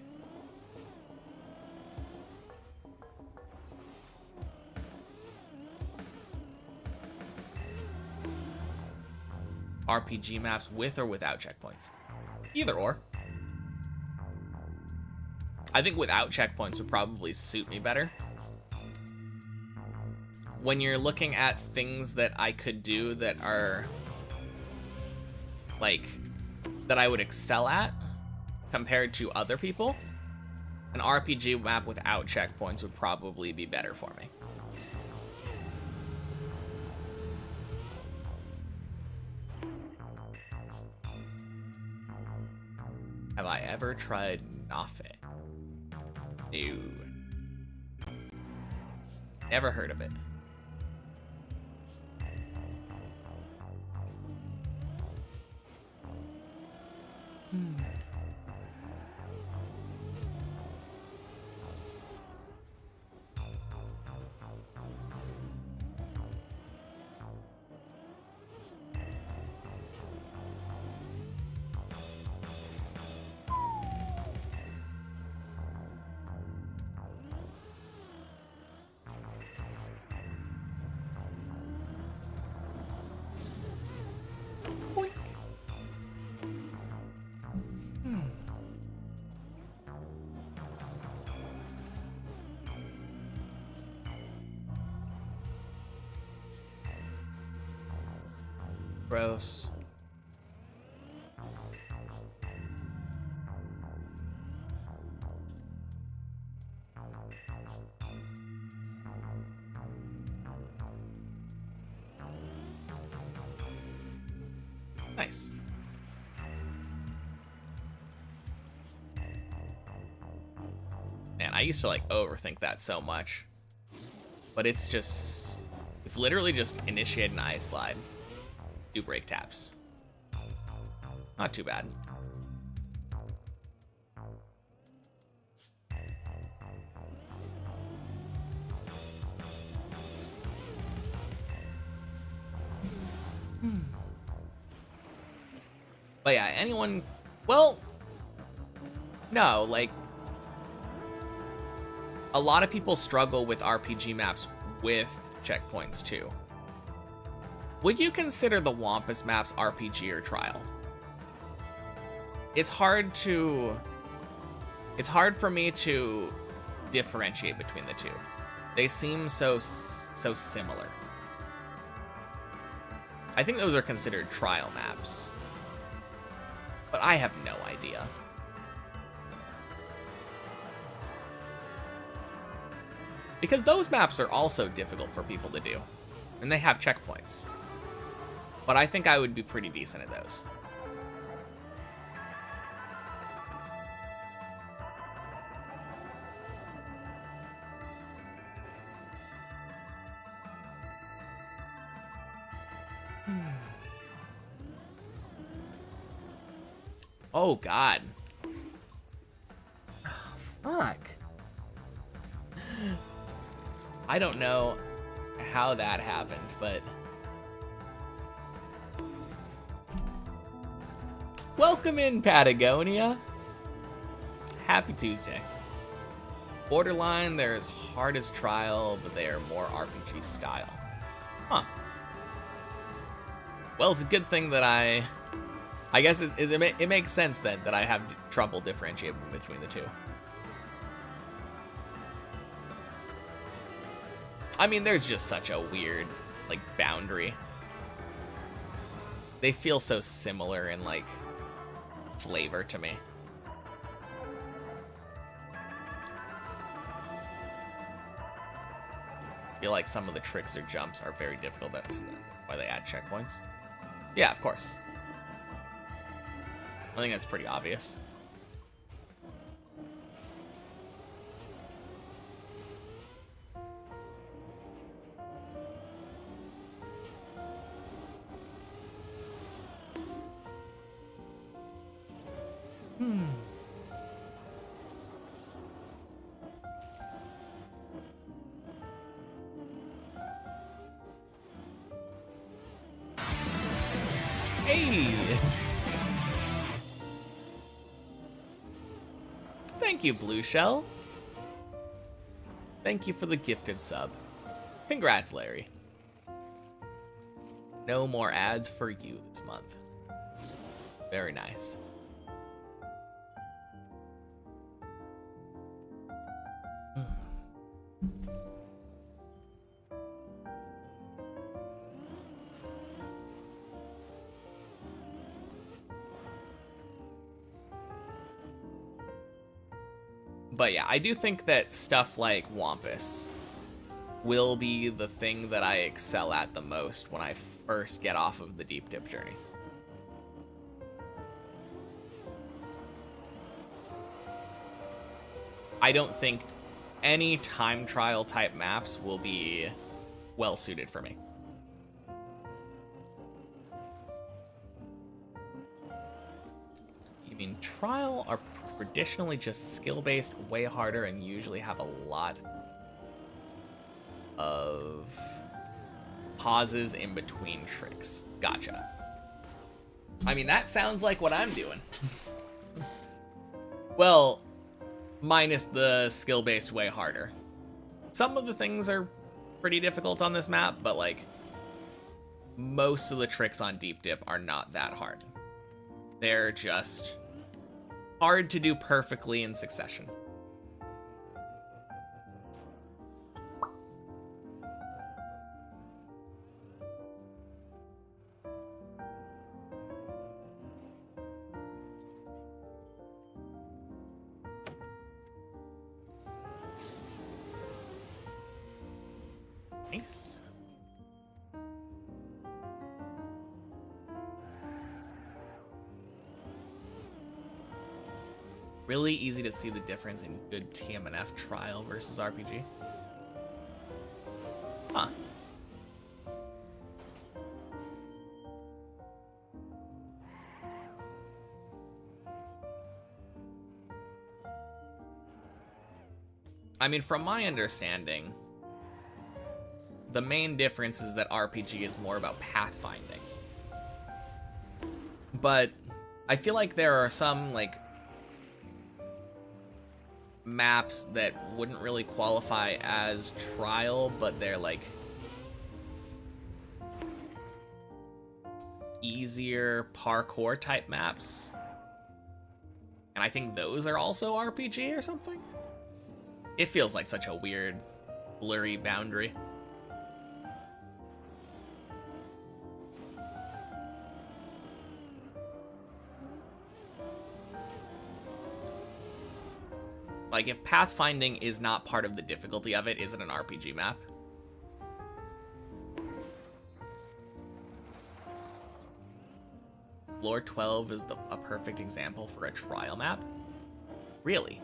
A: RPG maps with or without checkpoints? Either or. I think without checkpoints would probably suit me better. When you're looking at things that I could do that are, like, that I would excel at compared to other people, an RPG map without checkpoints would probably be better for me. Have I ever tried Nafe? No. Never heard of it. Gross. Nice. Man, I used to like overthink that so much. But it's just... It's literally just initiate an ice slide. Do break taps. Not too bad. But yeah, anyone... Well... No, like... A lot of people struggle with RPG maps with checkpoints too. Would you consider the Wampus maps RPG or Trial? It's hard to... It's hard for me to differentiate between the two. They seem so similar. I think those are considered Trial maps. But I have no idea. Because those maps are also difficult for people to do. And they have checkpoints. But I think I would do pretty decent at those. Oh, God. Fuck. I don't know how that happened, but... Welcome in, Patagonia. Happy Tuesday. Borderline, they're as hard as Trial, but they are more RPG style. Huh. Well, it's a good thing that I guess it makes sense then that I have trouble differentiating between the two. I mean, there's just such a weird, like, boundary. They feel so similar in, like, flavor to me. I feel like some of the tricks or jumps are very difficult. That's why they add checkpoints. Yeah, of course. I think that's pretty obvious. Hey! Thank you, Blue Shell. Thank you for the gifted sub. Congrats, Larry. No more ads for you this month. Very nice. But yeah, I do think that stuff like Wampus will be the thing that I excel at the most when I first get off of the deep dip journey. I don't think any time trial type maps will be well suited for me. You mean trial are traditionally just skill-based, way harder, and usually have a lot of pauses in between tricks. Gotcha. I mean, that sounds like what I'm doing. Well, minus the skill-based way harder. Some of the things are pretty difficult on this map, but like most of the tricks on Deep Dip are not that hard. They're just hard to do perfectly in succession. Nice. Really easy to see the difference in good TMNF trial versus RPG. Huh. I mean, from my understanding, the main difference is that RPG is more about pathfinding. But I feel like there are some, like, maps that wouldn't really qualify as trial, but they're, like, easier parkour type maps. And I think those are also RPG or something? It feels like such a weird, blurry boundary. Like, if pathfinding is not part of the difficulty of it, is it an RPG map? Floor 12 is a perfect example for a trial map? Really?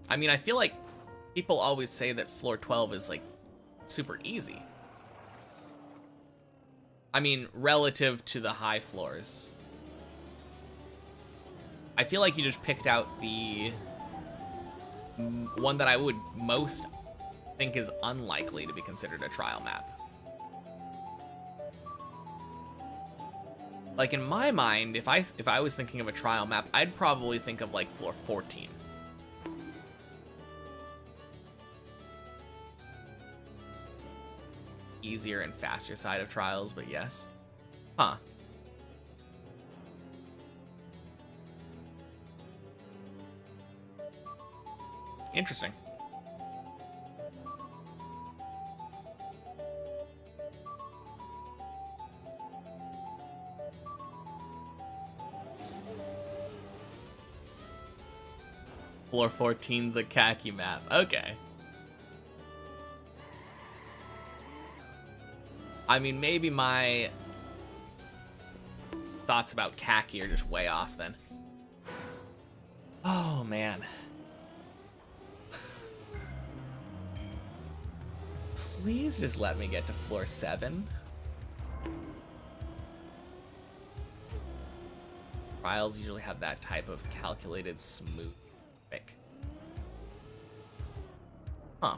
A: I mean, I feel like people always say that floor 12 is, like, super easy. I mean, relative to the high floors. I feel like you just picked out the one that I would most think is unlikely to be considered a trial map. Like, in my mind, if I was thinking of a trial map, I'd probably think of, like, floor 14. Easier and faster side of trials, but yes. Huh. Interesting. Floor 14's a khaki map. Okay. I mean, maybe my thoughts about khaki are just way off then. Oh, man. Please just let me get to floor 7. Trials usually have that type of calculated smooth pick. Huh.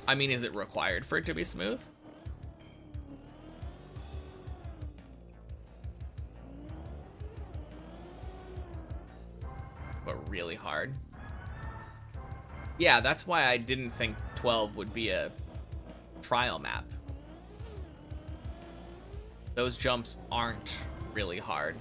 A: I mean, is it required for it to be smooth? But really hard. Yeah, that's why I didn't think 12 would be a trial map. Those jumps aren't really hard.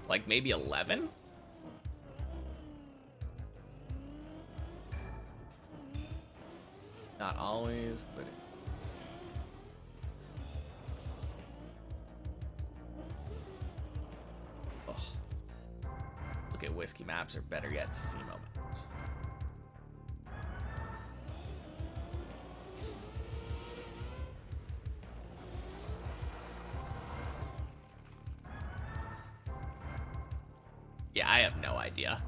A: Like maybe 11? Not always, but look at whiskey maps, or better yet, SEMO maps. Yeah, I have no idea.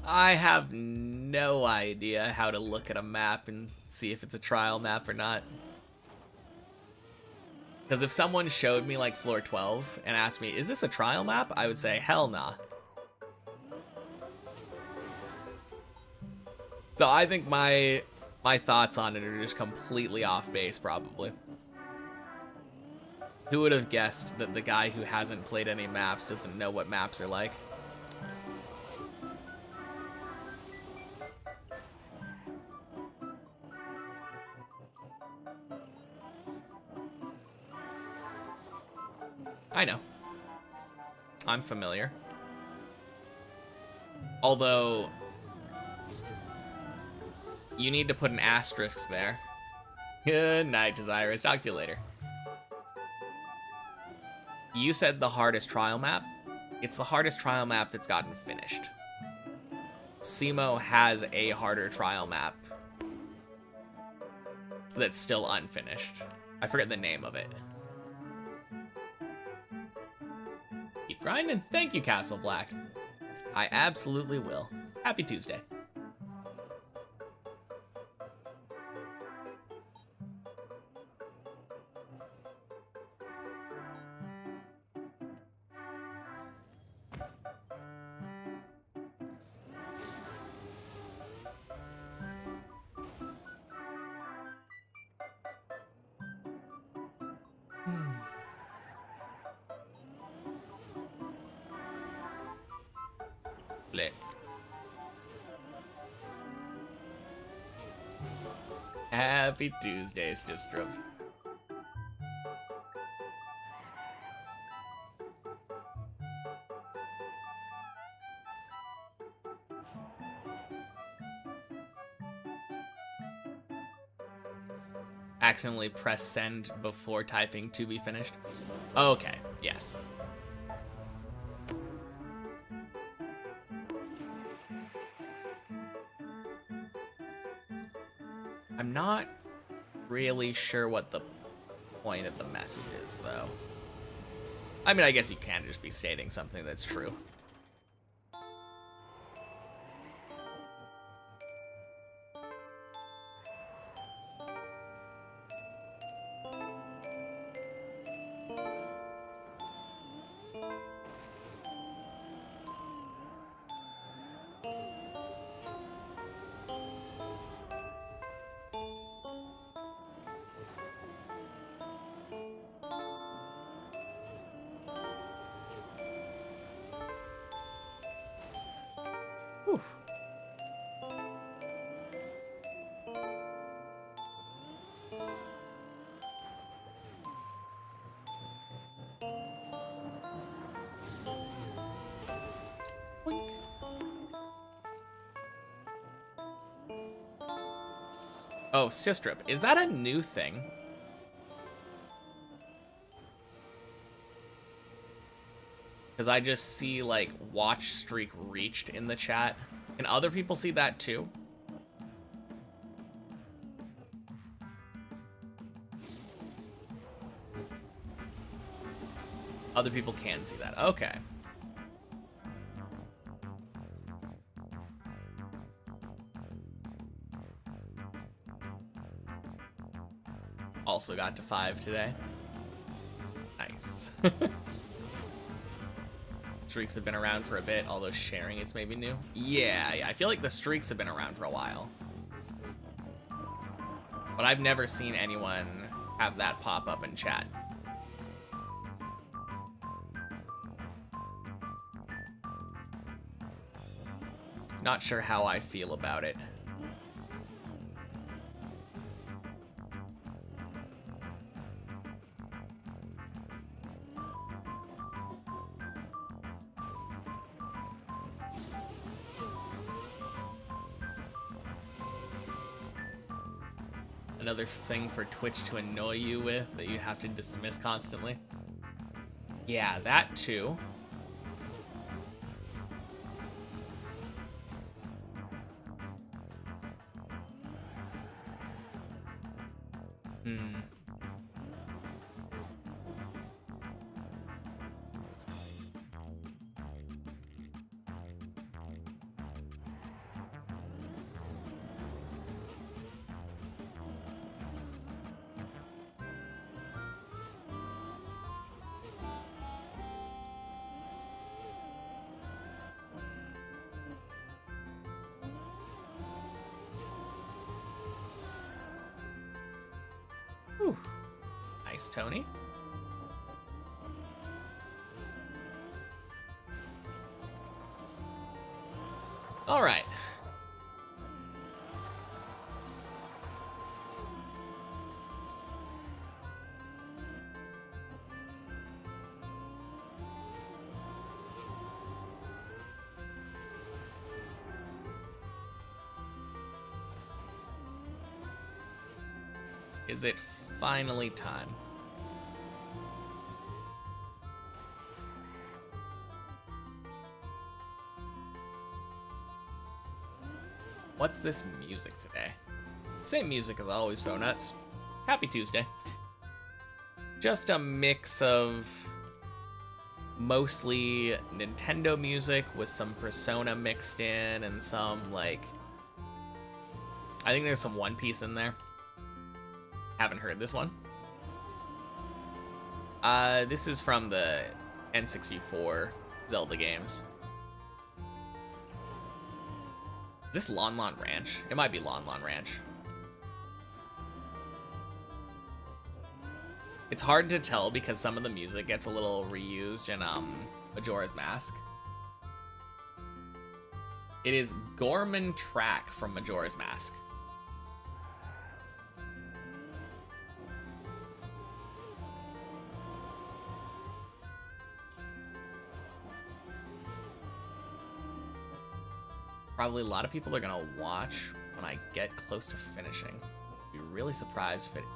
A: I have no idea how to look at a map and see if it's a trial map or not. Because if someone showed me like floor 12 and asked me, is this a trial map? I would say, hell nah. So I think my thoughts on it are just completely off base, probably. Who would have guessed that the guy who hasn't played any maps doesn't know what maps are like? I'm familiar. Although, you need to put an asterisk there. Good night, Desirous. Talk to you later. You said the hardest trial map. It's the hardest trial map that's gotten finished. Simo has a harder trial map that's still unfinished. I forget the name of it. Keep grinding. Thank you, Castle Black. I absolutely will. Happy Tuesday. Lit. Happy Tuesday, Stistrop. Accidentally press send before typing to be finished. Okay, yes. I'm not really sure what the point of the message is, though. I mean, I guess you can just be stating something that's true. Whew. Boink. Oh, Sistrip, is that a new thing? Because I just see, like, watch streak reached in the chat. Can other people see that too? Other people can see that. Okay. Also got to 5 today. Nice. Streaks have been around for a bit, although sharing it's maybe new. Yeah, I feel like the streaks have been around for a while. But I've never seen anyone have that pop up in chat. Not sure how I feel about it. Another thing for Twitch to annoy you with that you have to dismiss constantly. Yeah, that too. Whew. Nice, Tony. All right. Is it finally time? What's this music today? Same music as always, Nuts. Happy Tuesday. Just a mix of mostly Nintendo music with some Persona mixed in and some, like, I think there's some One Piece in there. Haven't heard this one. This is from the N64 Zelda games. Is this Lon Lon Ranch? It might be Lon Lon Ranch. It's hard to tell because some of the music gets a little reused in Majora's Mask. It is Gorman Track from Majora's Mask. Probably a lot of people are gonna watch when I get close to finishing. Be really surprised if it's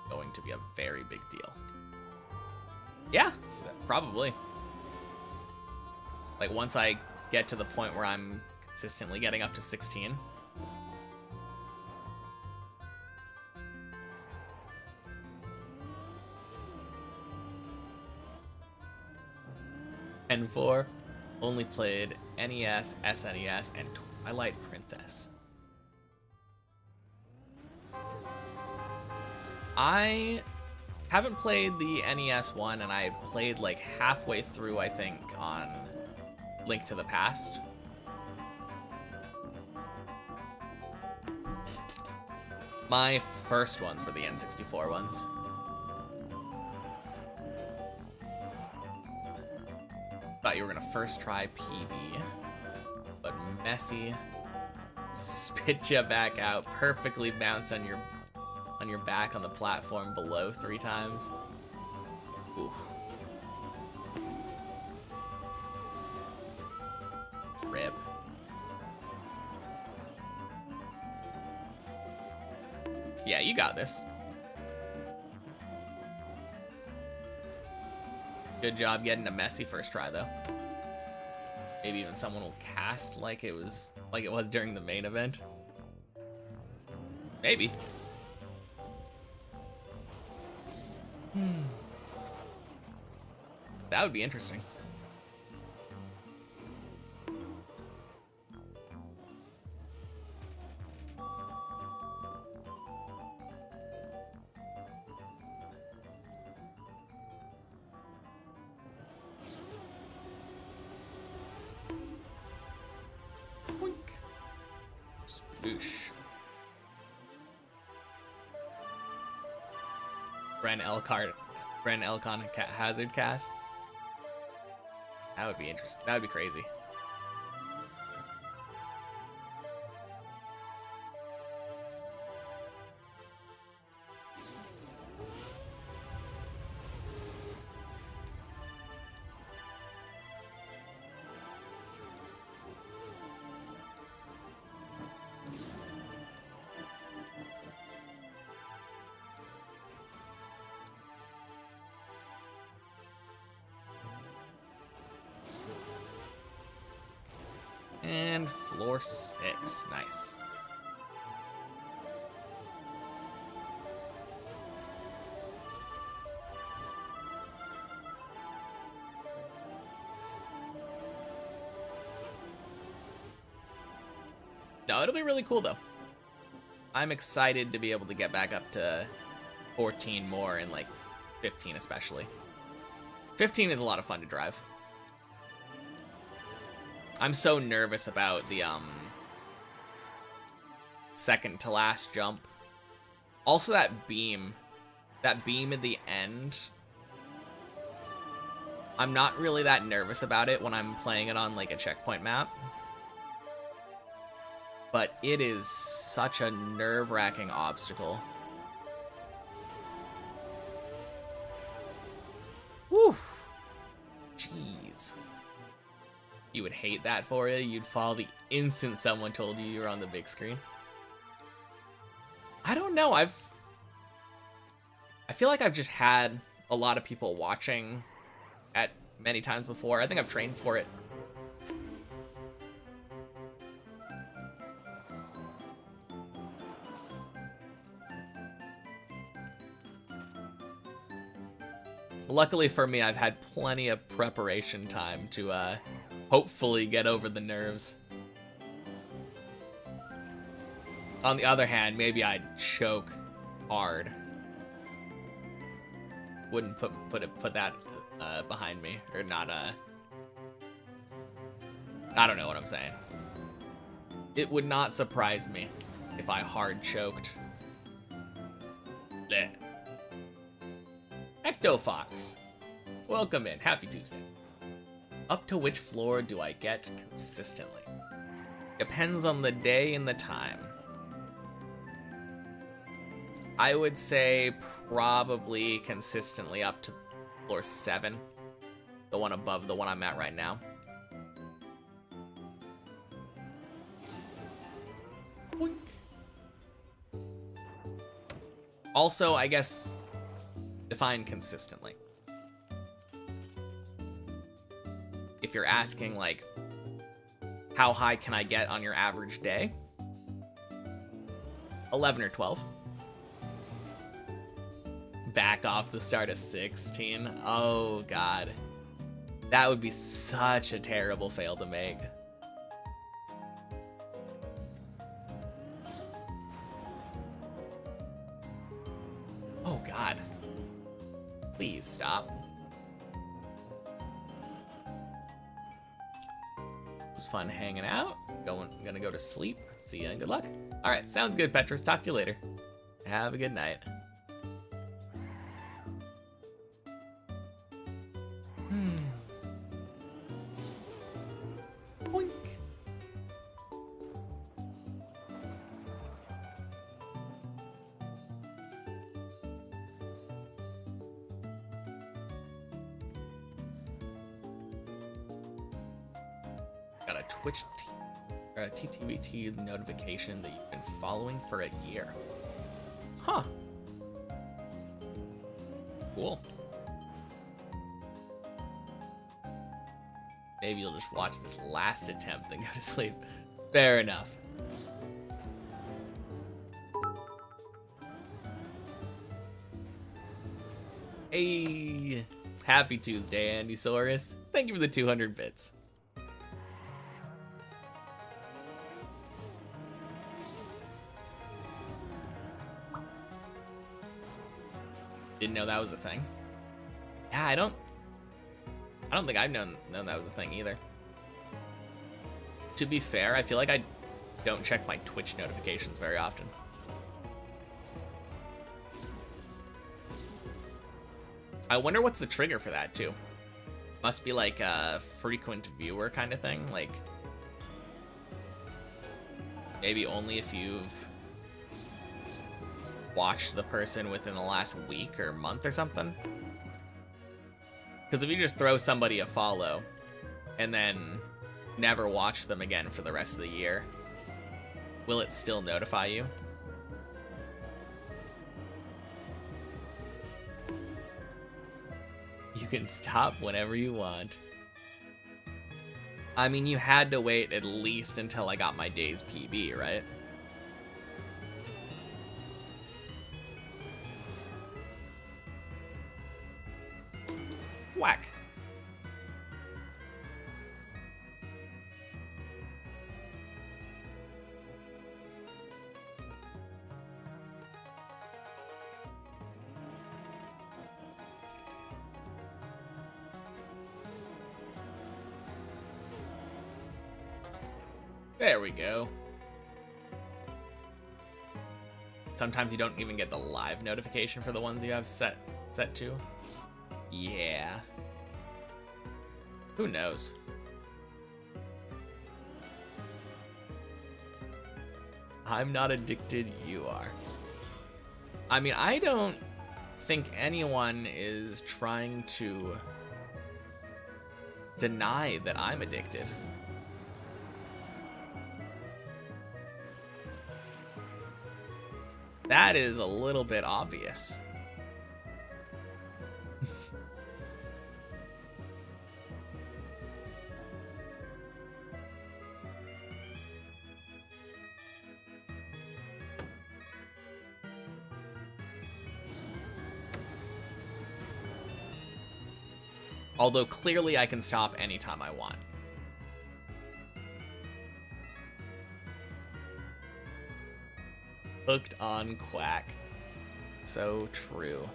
A: going to be a very big deal. Yeah, probably. Like once I get to the point where I'm consistently getting up to 16. And 4 only played NES, SNES, and Twilight Princess. I haven't played the NES one, and I played like halfway through, I think, on Link to the Past. My first ones were the N64 ones. Thought you were gonna first try PB, but Messy spit you back out, perfectly bounced on your back on the platform below 3 times. Ooh. Rip. Yeah, you got this. Good job getting a messy first try, though. Maybe even someone will cast like it was during the main event. Maybe. That would be interesting. Sploosh. Bren Elcon Hazard cast. That would be interesting. That would be crazy. And floor 6. Nice. No, it'll be really cool, though. I'm excited to be able to get back up to 14 more and, like, 15 especially. 15 is a lot of fun to drive. I'm so nervous about the second to last jump. Also that beam at the end. I'm not really that nervous about it when I'm playing it on like a checkpoint map. But it is such a nerve-wracking obstacle. Whew. Jeez. You would hate that for you. You'd fall the instant someone told you were on the big screen. I don't know. I feel like I've just had a lot of people watching at many times before. I think I've trained for it. Luckily for me, I've had plenty of preparation time to hopefully get over the nerves. On the other hand, maybe I'd choke hard. Wouldn't put that behind me, or not. I don't know what I'm saying. It would not surprise me if I hard choked. Blech. Ectofox, welcome in. Happy Tuesday. Up to which floor do I get consistently? Depends on the day and the time. I would say probably consistently up to floor 7. The one above the one I'm at right now. Boink. Also, I guess, define consistently. If you're asking, like, how high can I get on your average day? 11 or 12. Back off the start of 16. Oh, God. That would be such a terrible fail to make. Oh, God. Please stop. It was fun hanging out. Gonna go to sleep. See ya and good luck. All right, sounds good, Petrus. Talk to you later. Have a good night. Boink. Got a Twitch TTVT notification that you've been following for a year. Huh. Cool. Maybe you'll just watch this last attempt and go to sleep. Fair enough. Hey, happy Tuesday, Andy Saurus. Thank you for the 200 bits. Didn't know that was a thing. Yeah, I don't think I've known that was a thing either. To be fair, I feel like I don't check my Twitch notifications very often. I wonder what's the trigger for that too. Must be like a frequent viewer kind of thing, like maybe only if you've watched the person within the last week or month or something. Because if you just throw somebody a follow and then never watch them again for the rest of the year, will it still notify you? You can stop whenever you want. I mean, you had to wait at least until I got my day's PB, right? Whack. There we go. Sometimes you don't even get the live notification for the ones you have set to. Yeah. Who knows? I'm not addicted, you are. I mean, I don't think anyone is trying to deny that I'm addicted. That is a little bit obvious. Although clearly I can stop anytime I want. Hooked on Quack. So true.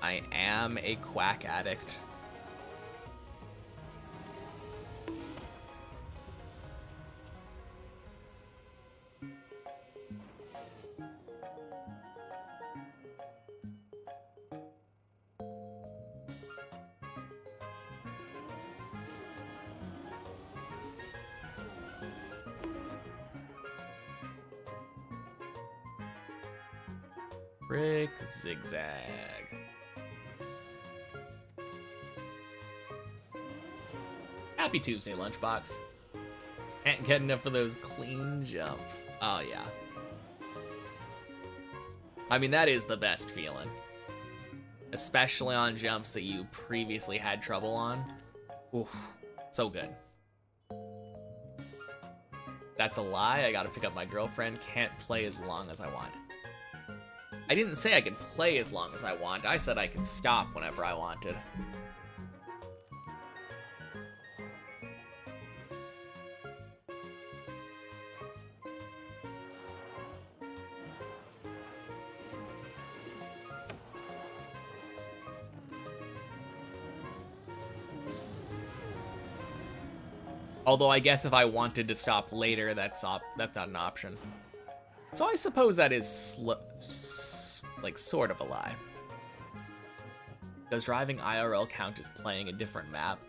A: I am a Quack addict. Brick zigzag. Happy Tuesday, Lunchbox. Can't get enough of those clean jumps. Oh, yeah. I mean, that is the best feeling. Especially on jumps that you previously had trouble on. Oof, so good. That's a lie. I gotta pick up my girlfriend. Can't play as long as I want. I didn't say I could play as long as I want. I said I could stop whenever I wanted. Although I guess if I wanted to stop later, that's not an option. So I suppose that is like sort of a lie. Does driving IRL count as playing a different map?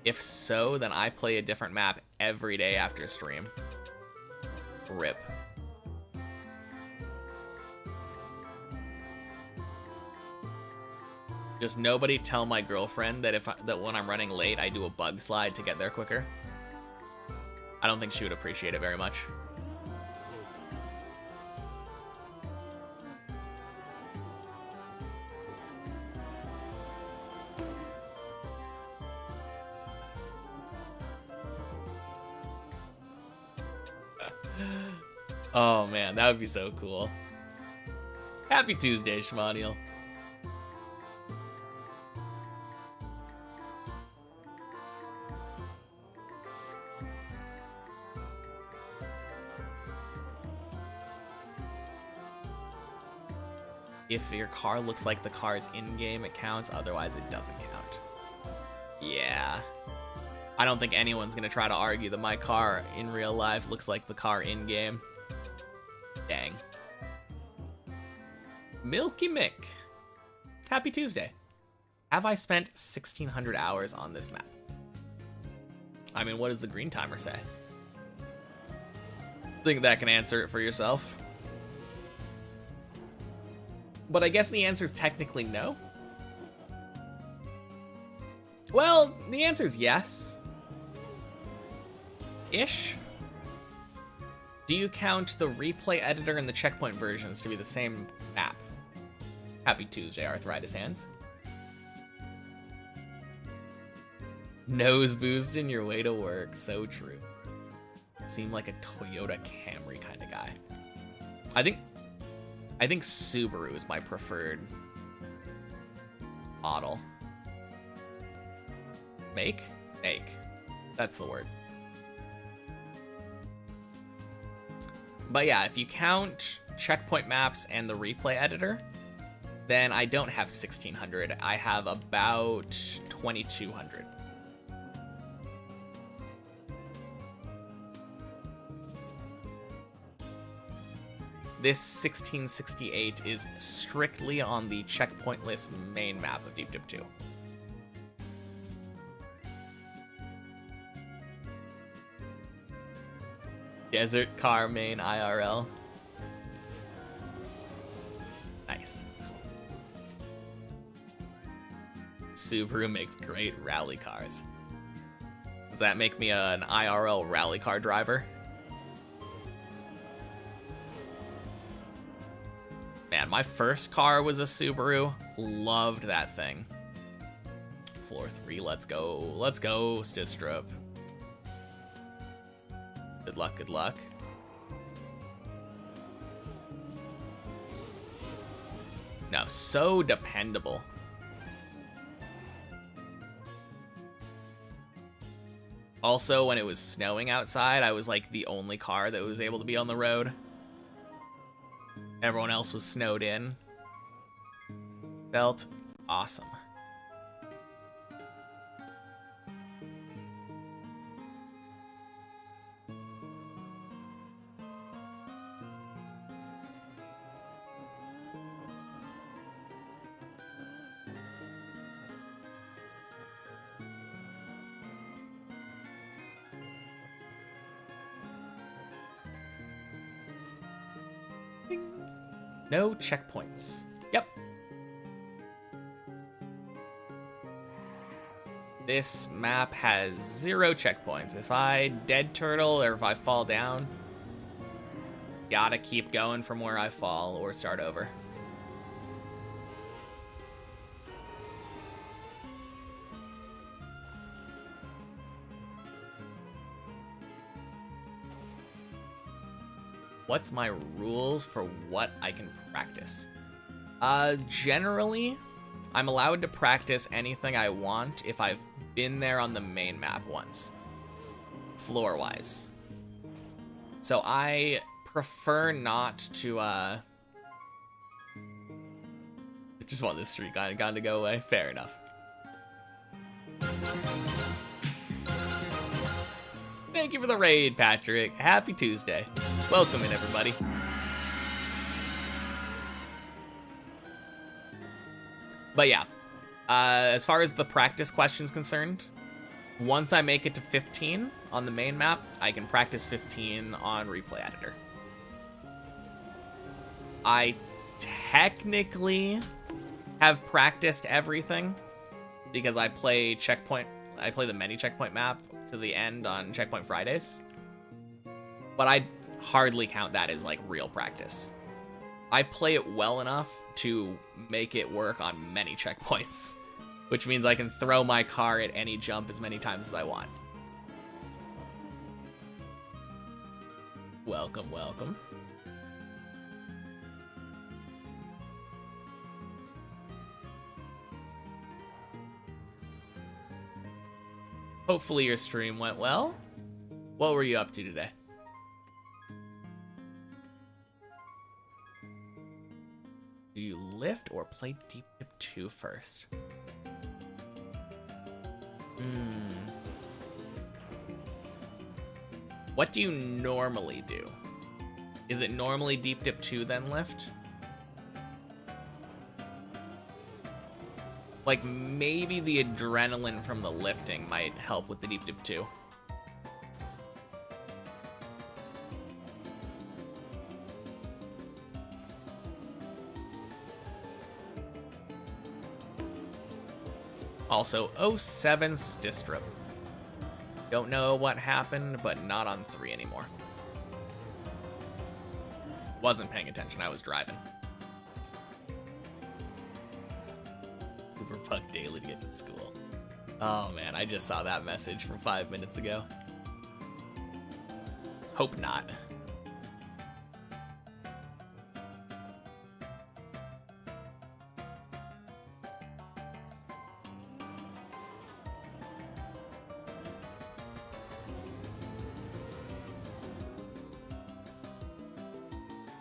A: If so, then I play a different map every day after stream. RIP. Just nobody tell my girlfriend that that when I'm running late, I do a bug slide to get there quicker. I don't think she would appreciate it very much. Oh man, that would be so cool. Happy Tuesday, Shmaniel. If your car looks like the car's in-game, it counts. Otherwise, it doesn't count. Yeah. I don't think anyone's gonna try to argue that my car in real life looks like the car in-game. Dang. Milky Mick. Happy Tuesday. Have I spent 1,600 hours on this map? I mean, what does the green timer say? Think that can answer it for yourself. But I guess the answer is technically no. Well, the answer is yes. Ish. Do you count the replay editor and the checkpoint versions to be the same map? Happy Tuesday, Arthritis Hands. Nose boosting your way to work. So true. Seem like a Toyota Camry kind of guy. I think Subaru is my preferred model. Make? That's the word. But yeah, if you count checkpoint maps and the replay editor, then I don't have 1,600. I have about 2,200. This 1668 is strictly on the checkpointless main map of Deep Dip 2. Desert car main IRL. Nice. Subaru makes great rally cars. Does that make me an IRL rally car driver? Man, my first car was a Subaru. Loved that thing. Floor 3, let's go. Let's go, Stistrup. Good luck, good luck. No, so dependable. Also, when it was snowing outside, I was like the only car that was able to be on the road. Everyone else was snowed in. Felt awesome. No checkpoints. Yep. This map has 0 checkpoints. If I dead turtle or if I fall down, gotta keep going from where I fall or start over. What's my rules for what I can practice? Generally, I'm allowed to practice anything I want if I've been there on the main map once, floor-wise. So I prefer not to, I just want this streak gun to go away. Fair enough. Thank you for the raid, Patrick. Happy Tuesday. Welcome in, everybody. But yeah, as far as the practice question's concerned, once I make it to 15 on the main map, I can practice 15 on Replay Editor. I technically have practiced everything because I play the many checkpoint map to the end on Checkpoint Fridays. But I hardly count that as like real practice. I play it well enough to make it work on many checkpoints, which means I can throw my car at any jump as many times as I want. Welcome, welcome. Hopefully your stream went well. What were you up to today? Do you lift or play Deep Dip 2 first? What do you normally do? Is it normally Deep Dip 2 then lift? Like, maybe the adrenaline from the lifting might help with the Deep Dip 2. Also, 07's Distrip. Don't know what happened, but not on 3 anymore. Wasn't paying attention, I was driving. Uber Puck daily to get to school. Oh man, I just saw that message from 5 minutes ago. Hope not.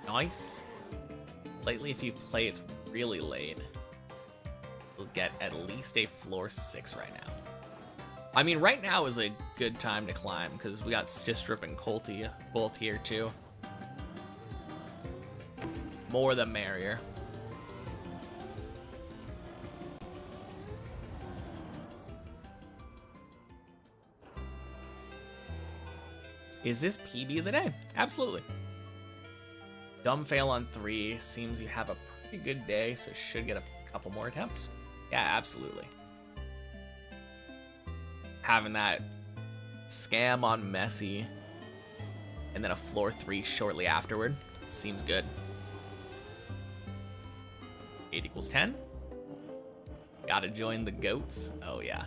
A: Nice. Lately, if you play it's really late, you'll get at least a floor 6 right now. I mean, right now is a good time to climb because we got Stistrip and Colty both here too. More the merrier. Is this PB of the day? Absolutely. Dumb fail on 3. Seems you have a pretty good day, so should get a couple more attempts. Yeah, absolutely. Having that scam on Messi and then a floor 3 shortly afterward seems good. 8 equals 10. Gotta join the goats. Oh yeah.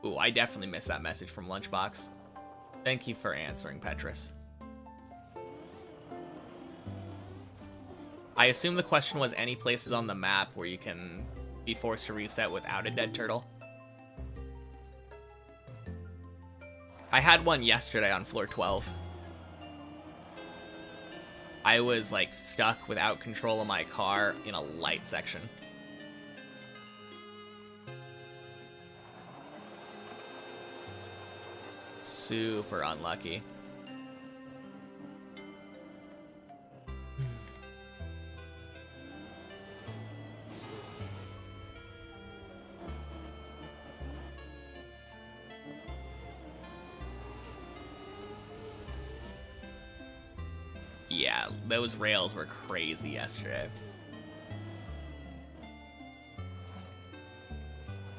A: Ooh, I definitely missed that message from Lunchbox. Thank you for answering, Petrus. I assume the question was any places on the map where you can be forced to reset without a dead turtle. I had one yesterday on floor 12. I was like stuck without control of my car in a light section. Super unlucky. Yeah, those rails were crazy yesterday.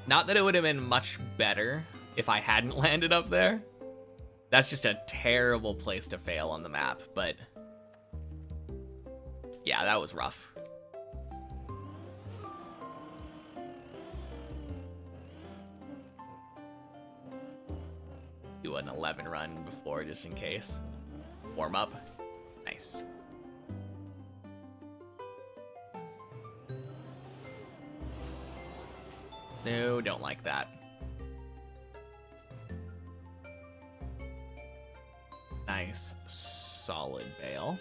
A: Not that it would have been much better if I hadn't landed up there. That's just a terrible place to fail on the map, but yeah, that was rough. Do an 11 run before just in case. Warm up. Nice. No, don't like that. Nice, solid bail.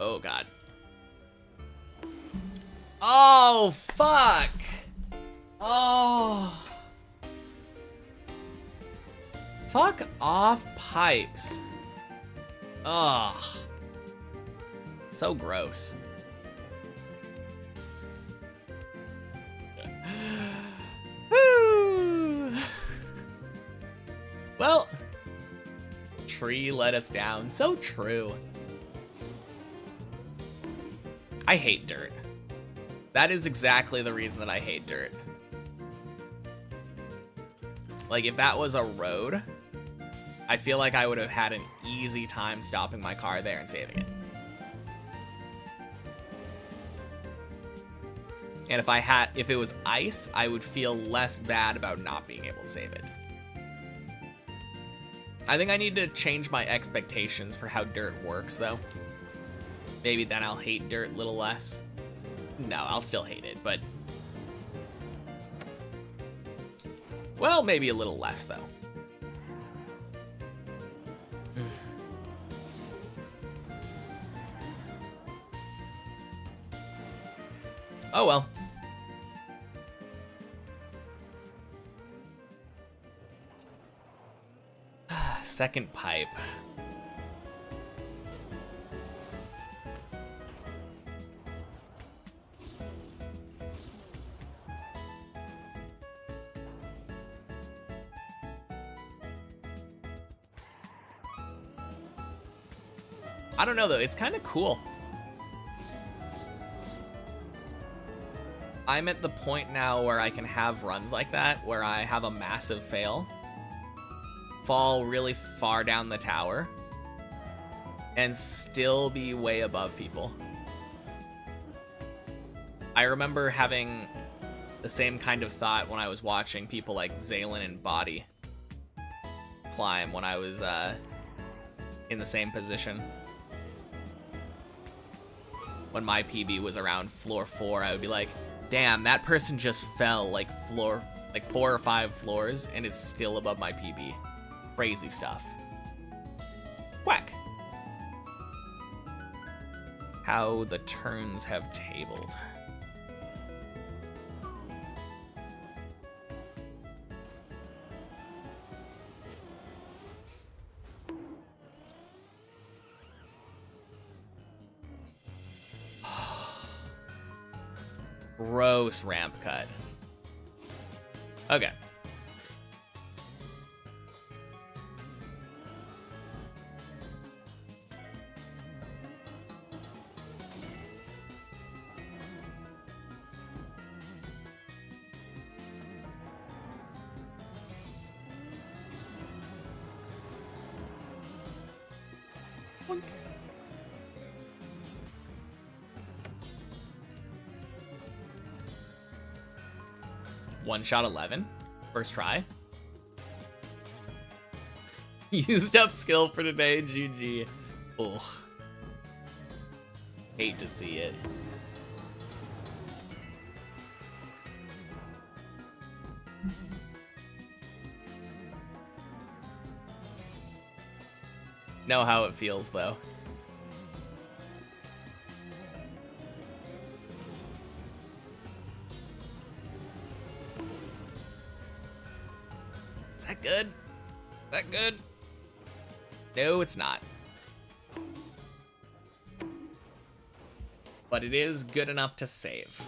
A: Oh, God. Oh, fuck. Oh. Fuck off, pipes. Ugh. So gross. Well, tree let us down. So true. I hate dirt. That is exactly the reason that I hate dirt. Like, if that was a road, I feel like I would have had an easy time stopping my car there and saving it. And if it was ice, I would feel less bad about not being able to save it. I think I need to change my expectations for how dirt works, though. Maybe then I'll hate dirt a little less. No, I'll still hate it, but... well, maybe a little less, though. Oh, well. Second pipe. I don't know, though. It's kind of cool. I'm at the point now where I can have runs like that, where I have a massive fail, fall really far down the tower, and still be way above people. I remember having the same kind of thought when I was watching people like Zaylin and Body climb when I was in the same position. When my PB was around floor 4, I would be like, damn, that person just fell like 4 or 5 floors and is still above my PB. Crazy stuff. Whack. How the turns have tabled. Gross ramp cut. Okay. Boink. One shot 11. First try. Used up skill for today. GG. Ugh. Hate to see it. Know how it feels though. Is that good? Is that good? No, it's not. But it is good enough to save.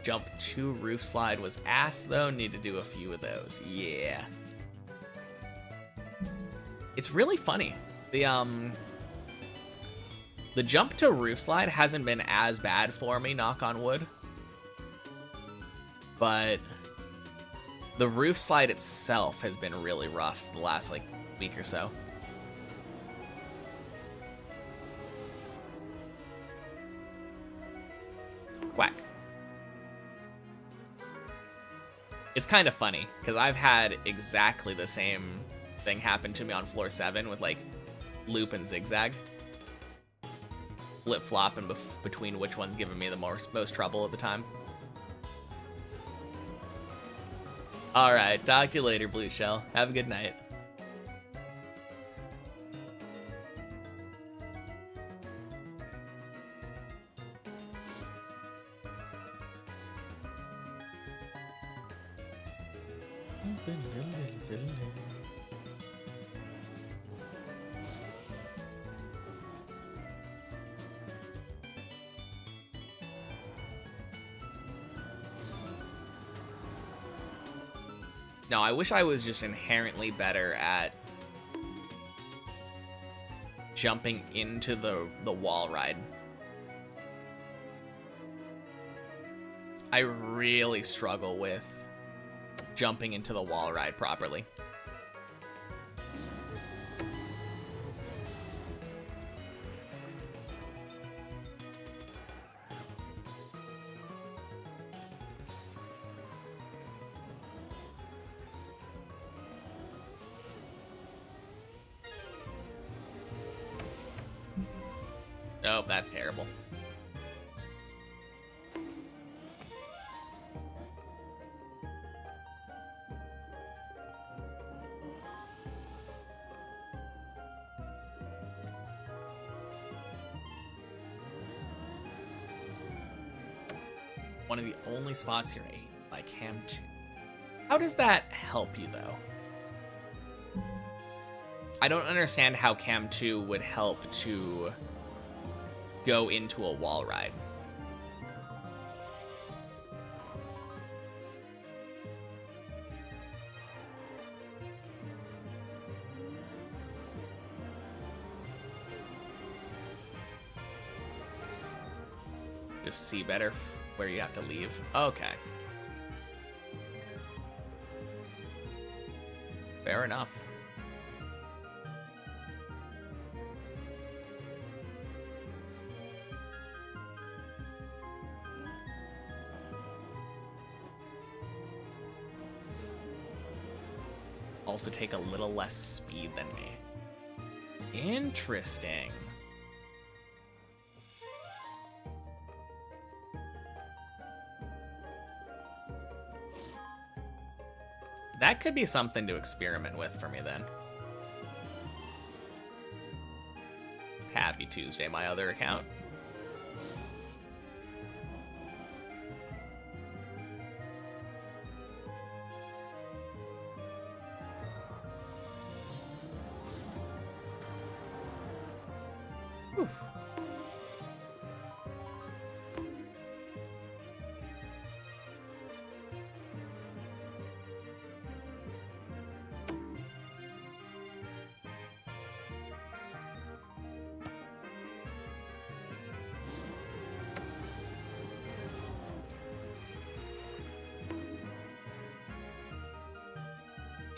A: Jump 2 roof slide was ass though. Need to do a few of those. Yeah. It's really funny. The jump to roof slide hasn't been as bad for me, knock on wood. But the roof slide itself has been really rough the last like week or so. Quack. It's kind of funny because I've had exactly the same thing happen to me on floor 7 with like loop and zigzag. Flip flop and between which one's giving me the most trouble at the time. Alright, talk to you later, Blue Shell. Have a good night. No, I wish I was just inherently better at jumping into the wall ride. I really struggle with jumping into the wall ride properly. Oh, that's terrible. One of the only spots you're 8 by Cam 2. How does that help you, though? I don't understand how Cam 2 would help to go into a wall ride. Just see better where you have to leave. Okay. Fair enough. Also take a little less speed than me. Interesting. That could be something to experiment with for me then. Happy Tuesday, my other account.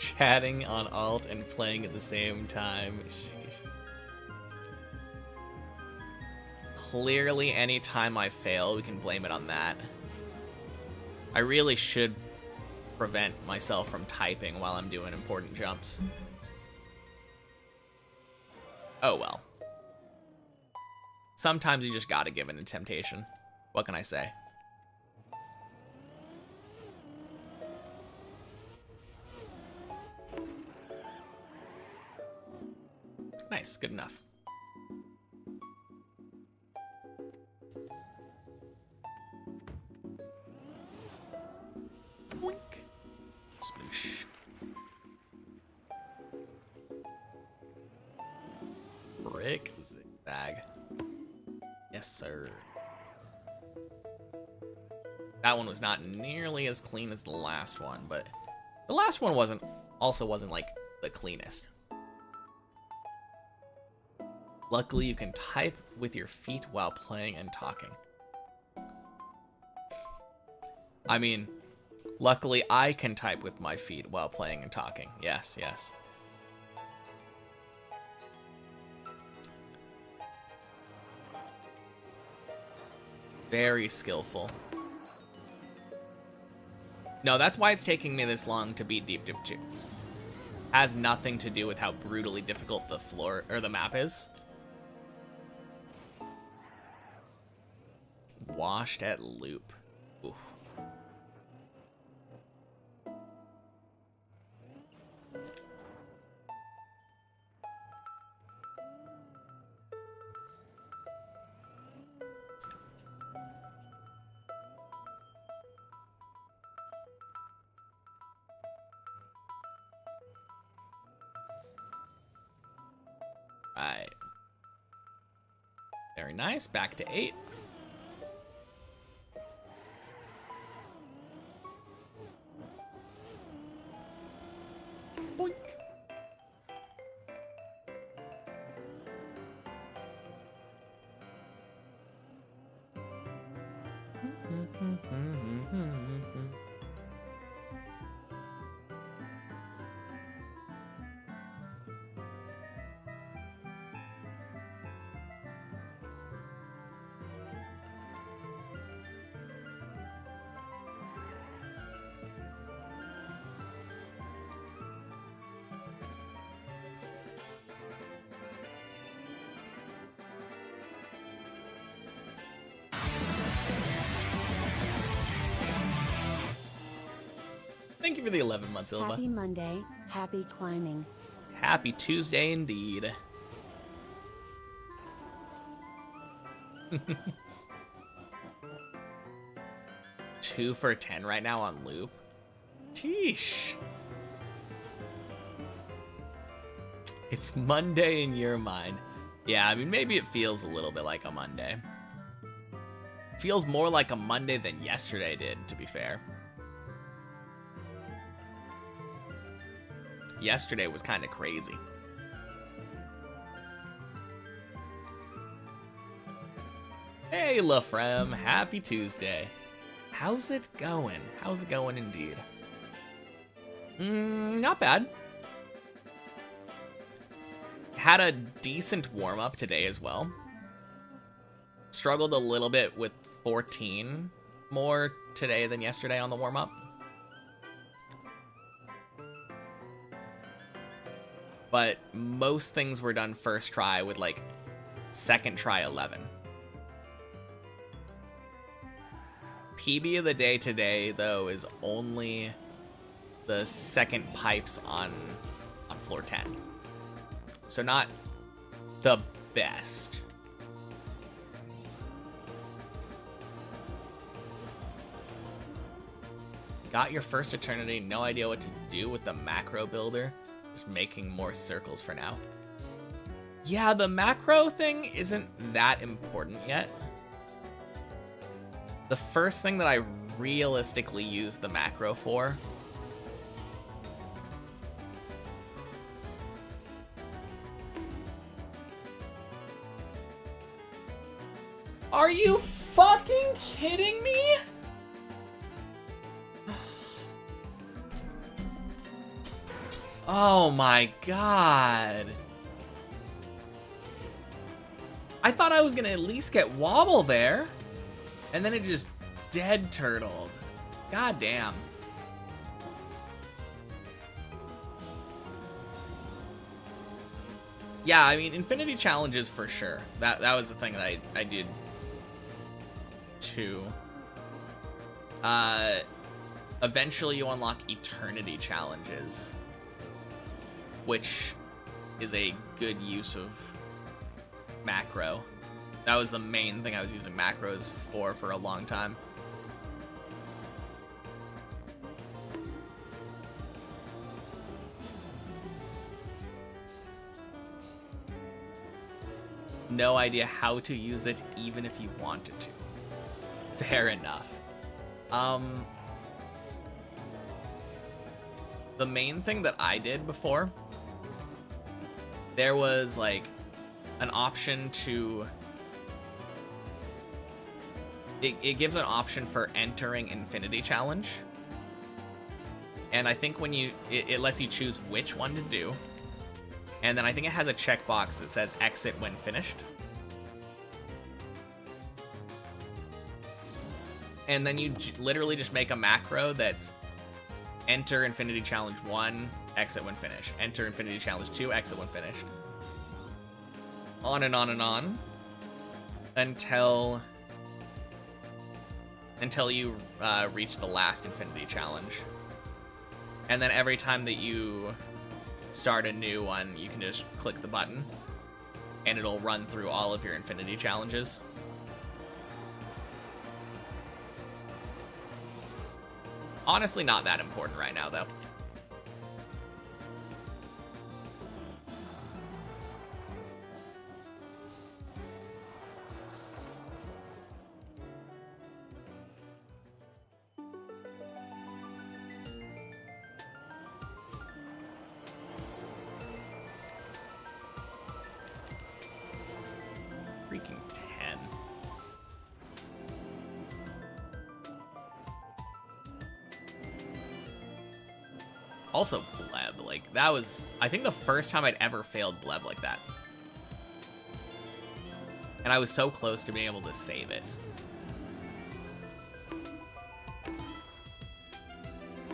A: Chatting on alt and playing at the same time. Sheesh. Clearly, anytime I fail, we can blame it on that. I really should prevent myself from typing while I'm doing important jumps. Oh well. Sometimes you just gotta give in to temptation. What can I say? Nice, good enough. Boink. Sploosh. Brick zigzag. Yes, sir. That one was not nearly as clean as the last one, but the last one wasn't like the cleanest. Luckily, you can type with your feet while playing and talking. I mean, luckily I can type with my feet while playing and talking. Yes, yes. Very skillful. No, that's why it's taking me this long to beat Deep Dip 2. Has nothing to do with how brutally difficult the floor or the map is. Washed at loop. Oof. Right. Very nice. Back to 8. Boink. Thank you for the 11 months, Silva.
B: Happy Monday, happy climbing.
A: Happy Tuesday indeed. Two for 10 right now on loop. Sheesh. It's Monday in your mind. Yeah, I mean, maybe it feels a little bit like a Monday. Feels more like a Monday than yesterday did, to be fair. Yesterday was kind of crazy. Hey, LaFrem, happy Tuesday. How's it going? How's it going indeed? Not bad. Had a decent warm-up today as well. Struggled a little bit with 14 more today than yesterday on the warm-up. But most things were done first try with, like, second try 11. PB of the day today, though, is only the second pipes on floor 10. So not the best. Got your first Eternity, no idea what to do with the macro builder. Just making more circles for now. Yeah, the macro thing isn't that important yet. The first thing that I realistically use the macro for Are you fucking kidding me? Oh my god. I thought I was gonna at least get wobble there. And then it just dead turtled. God damn. Yeah, I mean, infinity challenges for sure. That was the thing that I did too. Eventually you unlock eternity challenges, which is a good use of macro. That was the main thing I was using macros for a long time. No idea how to use it, even if you wanted to. Fair enough. The main thing that I did before, there was like an option to... It gives an option for entering Infinity Challenge. And I think when you... It lets you choose which one to do. And then I think it has a checkbox that says exit when finished. And then you literally just make a macro that's enter Infinity Challenge 1, exit when finished. Enter Infinity Challenge 2, exit when finished. On and on and on. Until you reach the last Infinity Challenge. And then every time that you start a new one, you can just click the button and it'll run through all of your Infinity Challenges. Honestly, not that important right now, though. Freaking 10. Also, Bleb, like, that was, I think, the first time I'd ever failed Bleb like that. And I was so close to being able to save it.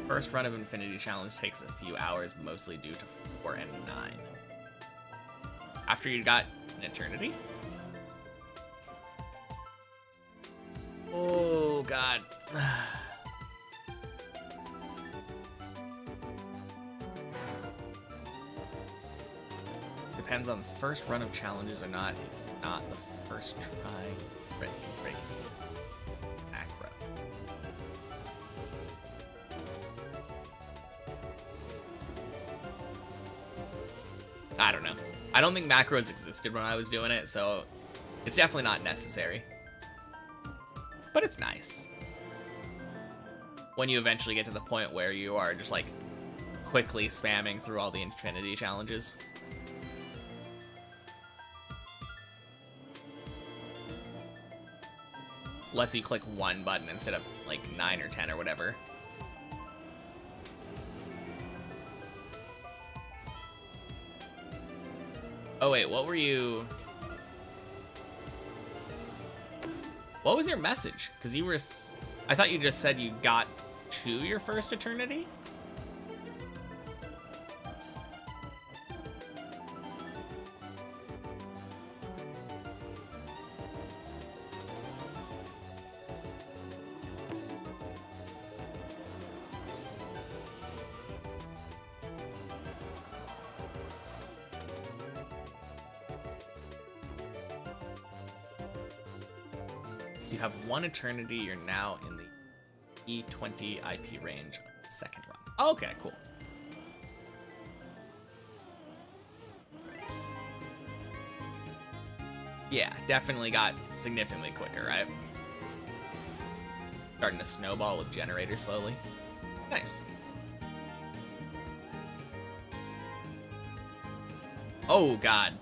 A: First run of Infinity Challenge takes a few hours, mostly due to 4 and 9. After you got an Eternity? Oh, God. Depends on the first run of challenges or not. If not, the first try. Break. Macro. I don't know. I don't think macros existed when I was doing it, so it's definitely not necessary. But it's nice. When you eventually get to the point where you are just like quickly spamming through all the Infinity challenges. Lets you click one button instead of like 9 or 10 or whatever. Oh wait, what were you... What was your message? Because you were... I thought you just said you got to your first Eternity? You have one Eternity, you're now in the E20 IP range of the second run. Okay, cool. Yeah, definitely got significantly quicker, right? Starting to snowball with generators slowly. Nice. Oh, God.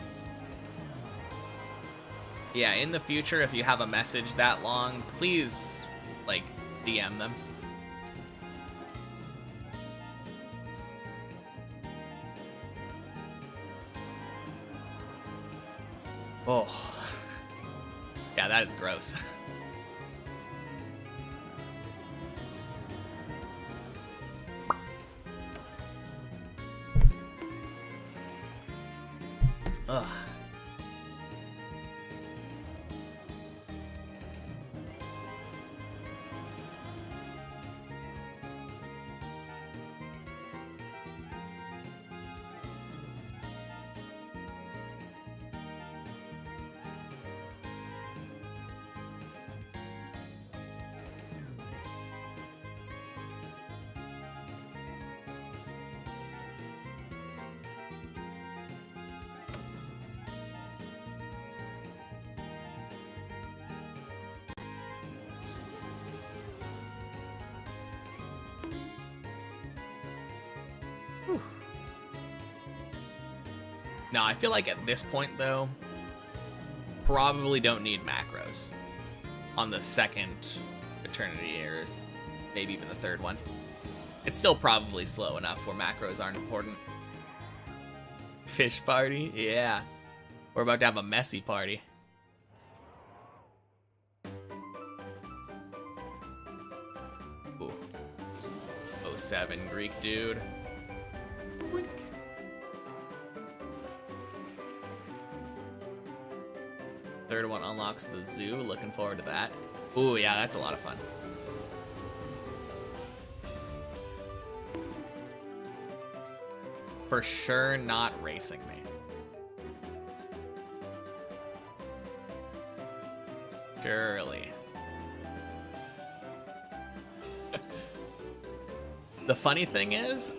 A: Yeah, in the future, if you have a message that long, please, like, DM them. Oh. Yeah, that is gross. Ugh. Now, I feel like at this point, though, probably don't need macros on the second Eternity, or maybe even the third one. It's still probably slow enough where macros aren't important. Fish party? Yeah. We're about to have a messy party. Ooh. 07 Greek dude. Wink. Third one unlocks the zoo. Looking forward to that. Ooh, yeah, that's a lot of fun. For sure not racing me. Surely. The funny thing is,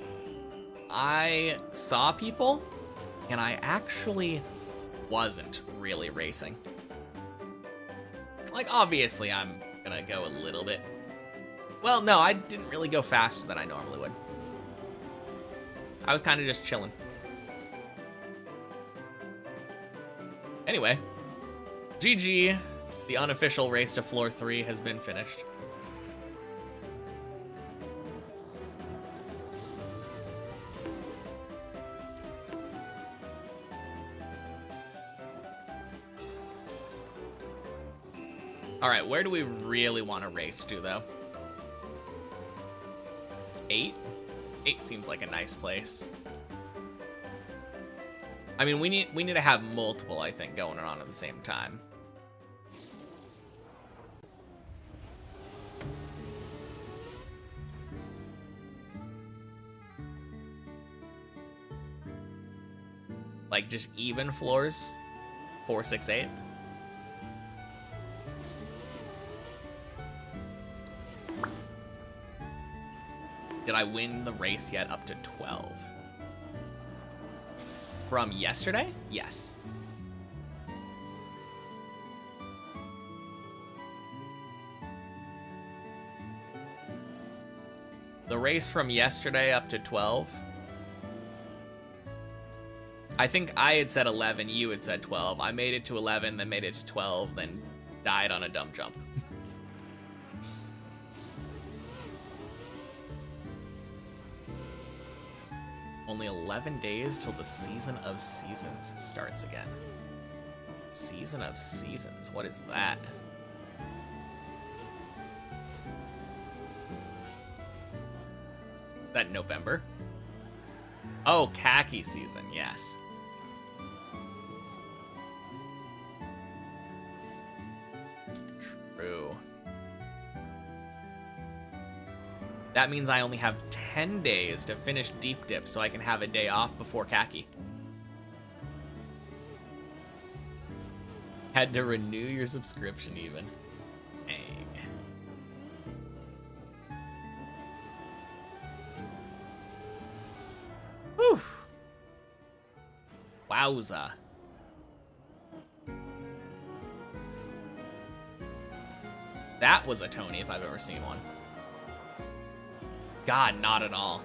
A: I saw people, and I actually wasn't really racing. Like, obviously, I'm gonna go a little bit. Well, no, I didn't really go faster than I normally would. I was kind of just chilling. Anyway, GG. The unofficial race to floor 3 has been finished. All right, where do we really want to race to, though? 8? 8 seems like a nice place. I mean, we need to have multiple, I think, going on at the same time. Like, just even floors? 4, 6, 8? Did I win the race yet up to 12? From yesterday? Yes. The race from yesterday up to 12? I think I had said 11, you had said 12. I made it to 11, then made it to 12, then died on a dumb jump. Only 11 days till the Season of Seasons starts again. Season of Seasons, what is that? Is that November? Oh, khaki season, yes. True. That means I only have 10 days to finish Deep Dip so I can have a day off before khaki. Had to renew your subscription even. Dang. Whew. Wowza. That was a Tony if I've ever seen one. God, not at all.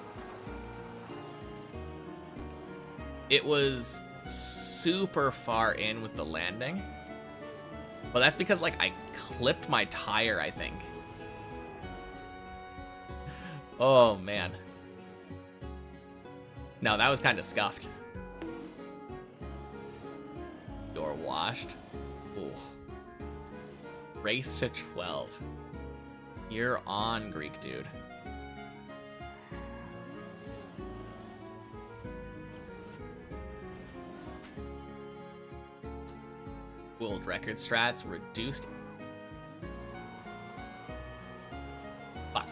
A: It was super far in with the landing. But that's because, like, I clipped my tire, I think. Oh, man. No, that was kind of scuffed. Door 1. washed. Ooh. Race to 12. You're on, Greek dude. World record strats reduced. Fuck.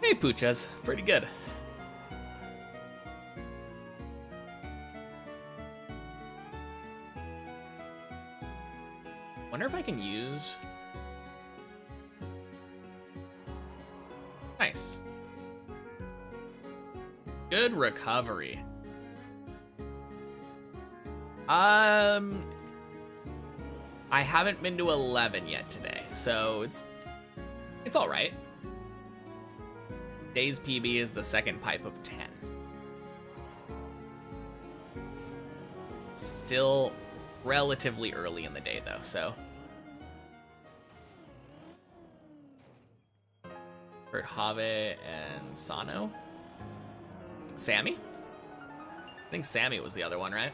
A: Hey, Puchas. Pretty good. Wonder if I can use... Nice. Good recovery. I haven't been to 11 yet today, so it's all right. Day's PB is the second pipe of 10. Still relatively early in the day, though, so. Heard Have and Sano. Sammy? I think Sammy was the other one, right?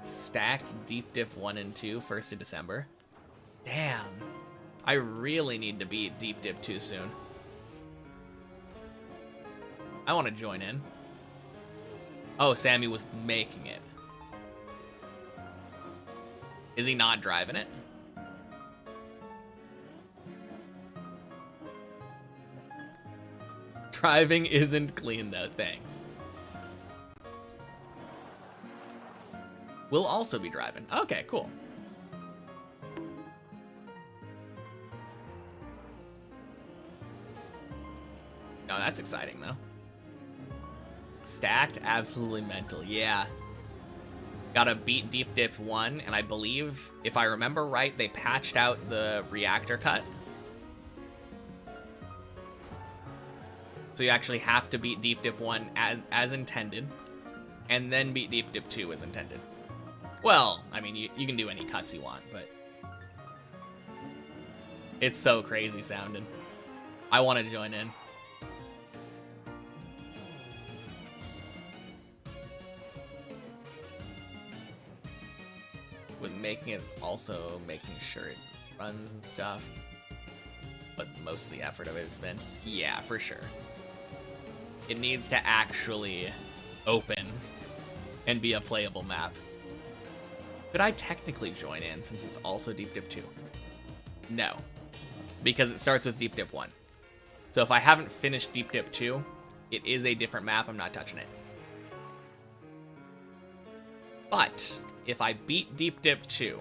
A: Stacked Deep Dip 1 and 2, 1st of December. Damn. I really need to beat Deep Dip 2 soon. I want to join in. Oh, Sammy was making it. Is he not driving it? Driving isn't clean though, thanks. We'll also be driving. Okay, cool. No, that's exciting though. Stacked, absolutely mental. Yeah. Gotta beat Deep Dip 1, and I believe, if I remember right, they patched out the reactor cut. So you actually have to beat Deep Dip 1 as intended, and then beat Deep Dip 2 as intended. Well, I mean, you can do any cuts you want, but it's so crazy sounding. I want to join in. With making it, also making sure it runs and stuff. But most of the effort of it has been, yeah, for sure. It needs to actually open and be a playable map. Could I technically join in since it's also Deep Dip 2? No, because it starts with Deep Dip 1. So if I haven't finished Deep Dip 2, it is a different map, I'm not touching it. But if I beat Deep Dip 2,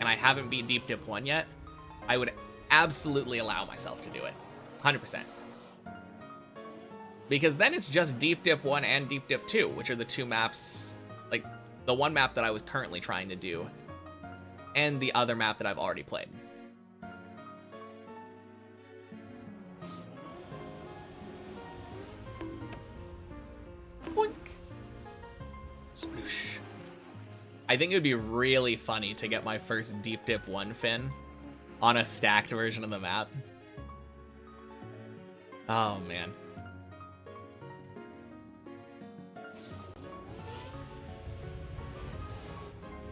A: and I haven't beat Deep Dip 1 yet, I would absolutely allow myself to do it. 100%. Because then it's just Deep Dip 1 and Deep Dip 2, which are the two maps, like, the one map that I was currently trying to do, and the other map that I've already played. Boink. Sploosh. I think it would be really funny to get my first Deep Dip 1 fin on a stacked version of the map. Oh, man.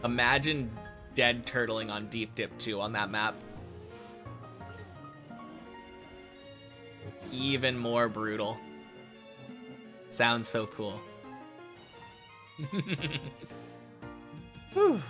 A: Imagine dead turtling on Deep Dip 2 on that map. Even more brutal. Sounds so cool. Whew.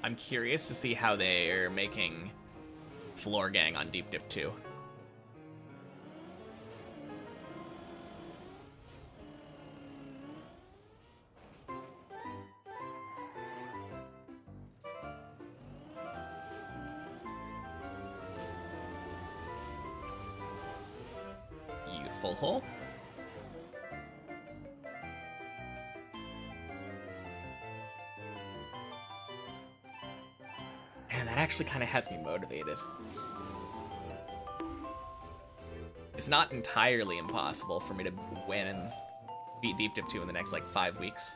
A: I'm curious to see how they're making Floor Gang on Deep Dip 2. Beautiful hole. actually kind of has me motivated. It's not entirely impossible for me to win and beat Deep Dip 2 in the next, like, 5 weeks.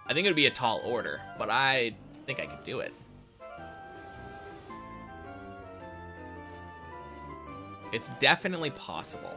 A: I think it would be a tall order, but I think I could do it. It's definitely possible.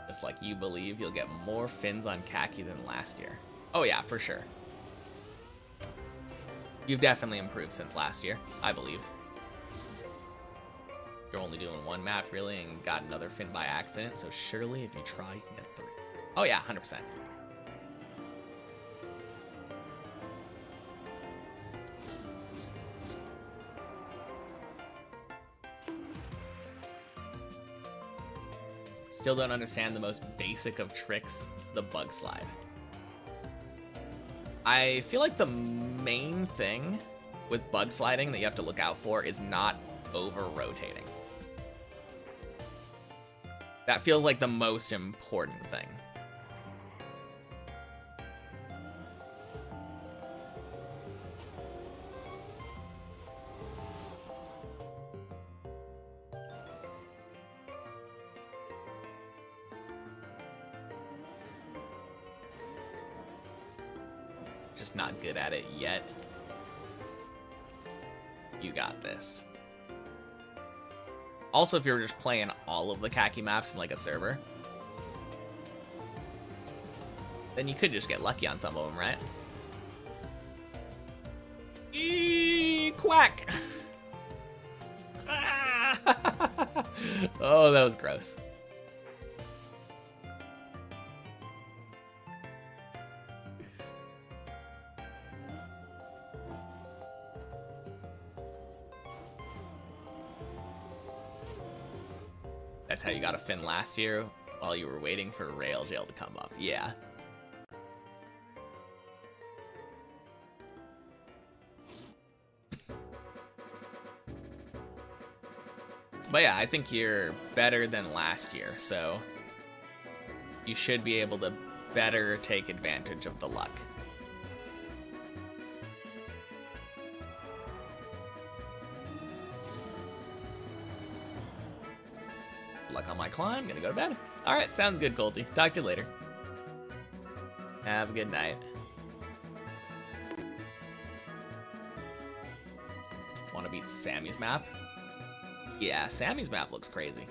A: Just like you believe you'll get more fins on khaki than last year. Oh yeah, for sure. You've definitely improved since last year, I believe. You're only doing one map, really, and got another fin by accident, so surely if you try, you can get 3. Oh yeah, 100%. Still don't understand the most basic of tricks, the bug slide. I feel like the main thing with bug sliding that you have to look out for is not over-rotating. That feels like the most important thing. Just not good at it yet. You got this. Also, if you're just playing all of the khaki maps in like a server, then you could just get lucky on some of them, right? Quack! Oh, that was gross. That's how you got a fin last year while you were waiting for rail jail to come up. Yeah. But yeah, I think you're better than last year, so you should be able to better take advantage of the luck. Luck on my climb, gonna go to bed. Alright, sounds good, Colty. Talk to you later. Have a good night. Wanna beat Sammy's map? Yeah, Sammy's map looks crazy.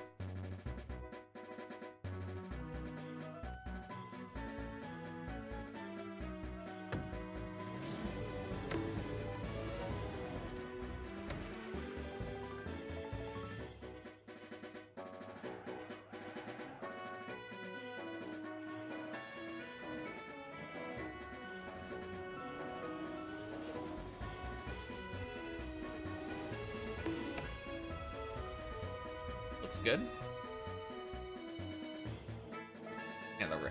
A: Looks good.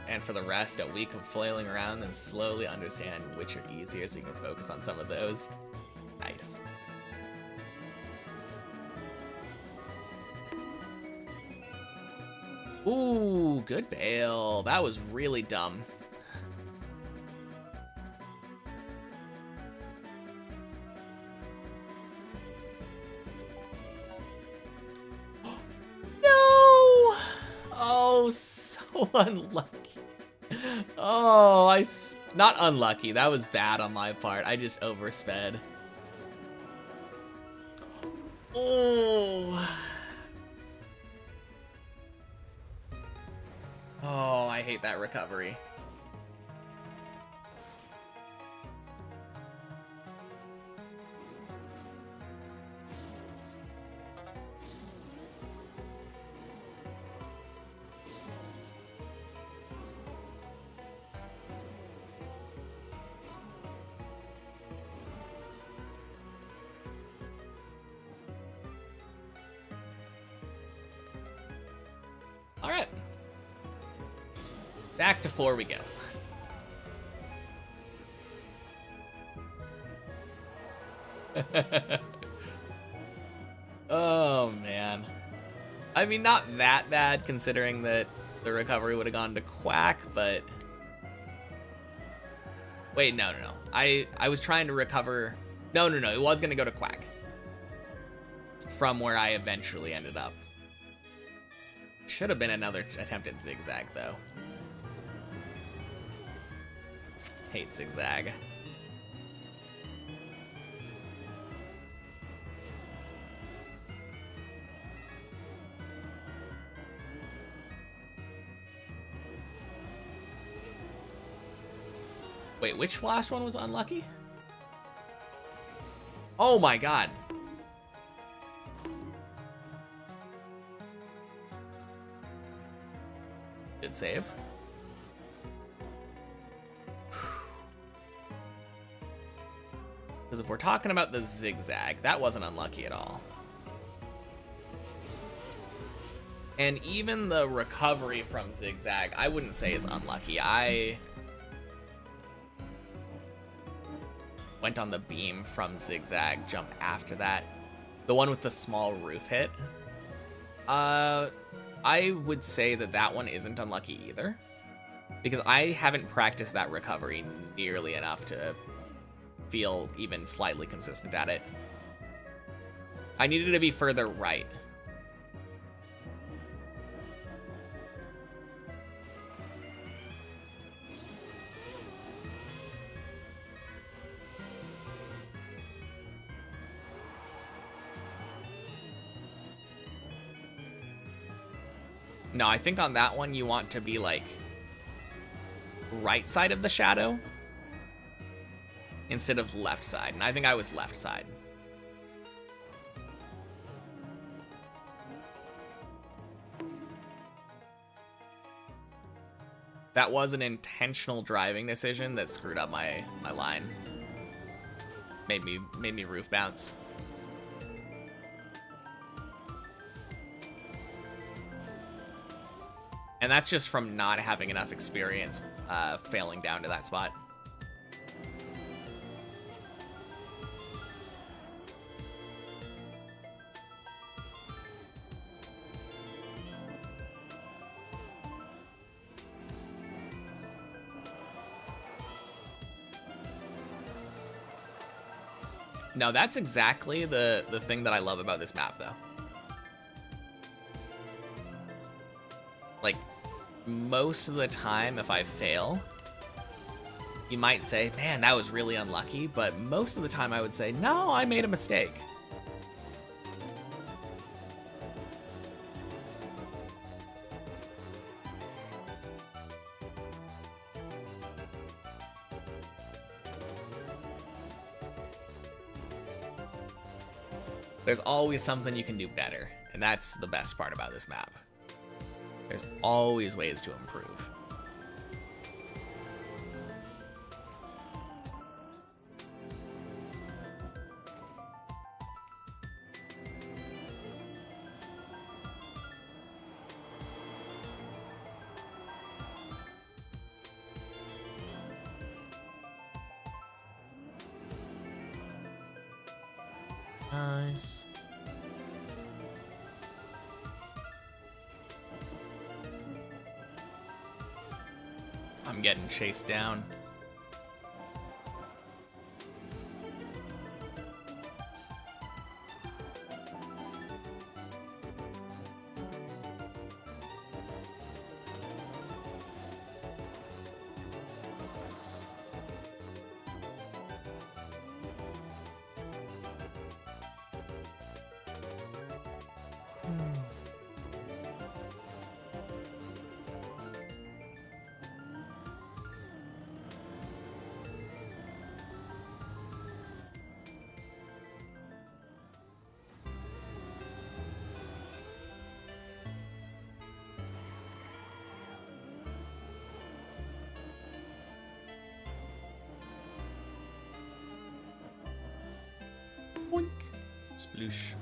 A: And for the rest, a week of flailing around and slowly understand which are easier so you can focus on some of those. Nice. Ooh, good bail. That was really dumb. So unlucky. Oh, not unlucky. That was bad on my part. I just oversped. Oh. Oh, I hate that recovery. Back to 4 we go. Oh, man. I mean, not that bad considering that the recovery would have gone to Quack, but... Wait, no. I was trying to recover... No, it was going to go to Quack. From where I eventually ended up. Should have been another attempt at Zigzag, though. Hate Zigzag. Wait, which last one was unlucky? Oh my god. Good save. Because if we're talking about the zigzag, that wasn't unlucky at all. And even the recovery from zigzag, I wouldn't say is unlucky. I went on the beam from zigzag, jump after that. The one with the small roof hit. I would say that that one isn't unlucky either. Because I haven't practiced that recovery nearly enough to feel even slightly consistent at it. I needed to be further right. No, I think on that one you want to be like right side of the shadow instead of left side. And I think I was left side. That was an intentional driving decision that screwed up my line. Made me roof bounce. And that's just from not having enough experience failing down to that spot. No, that's exactly the thing that I love about this map, though. Like, most of the time, if I fail, you might say, man, that was really unlucky, but most of the time I would say, no, I made a mistake. There's always something you can do better, and that's the best part about this map. There's always ways to improve. Nice. I'm getting chased down. Boink. Sploosh.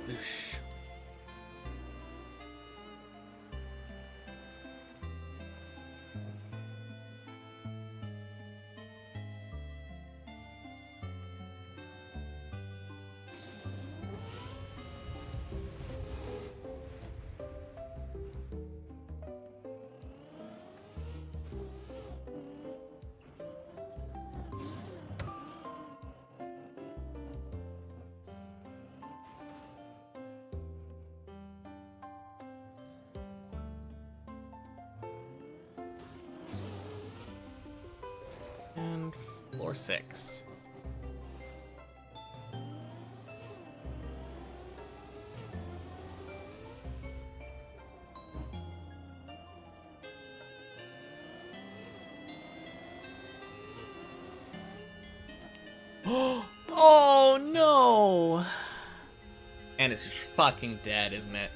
A: Oosh. And floor 6. Oh no! And it's fucking dead, isn't it?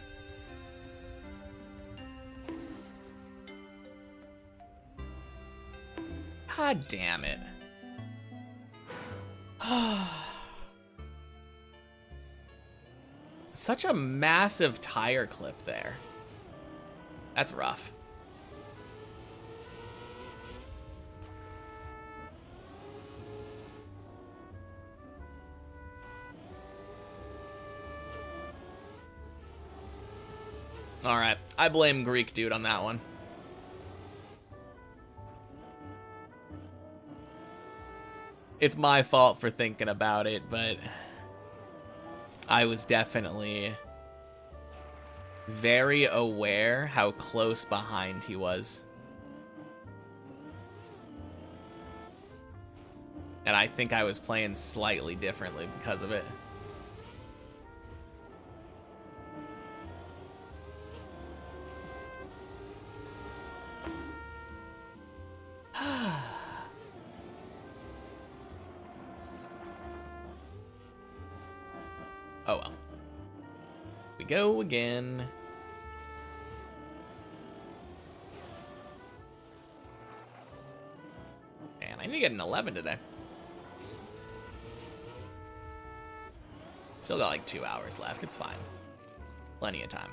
A: God damn it. Such a massive tire clip there. That's rough. Alright, I blame Greek dude on that one. It's my fault for thinking about it, but I was definitely very aware how close behind he was. And I think I was playing slightly differently because of it. Oh well. We go again. Man, I need to get an 11 today. Still got like 2 hours left. It's fine. Plenty of time.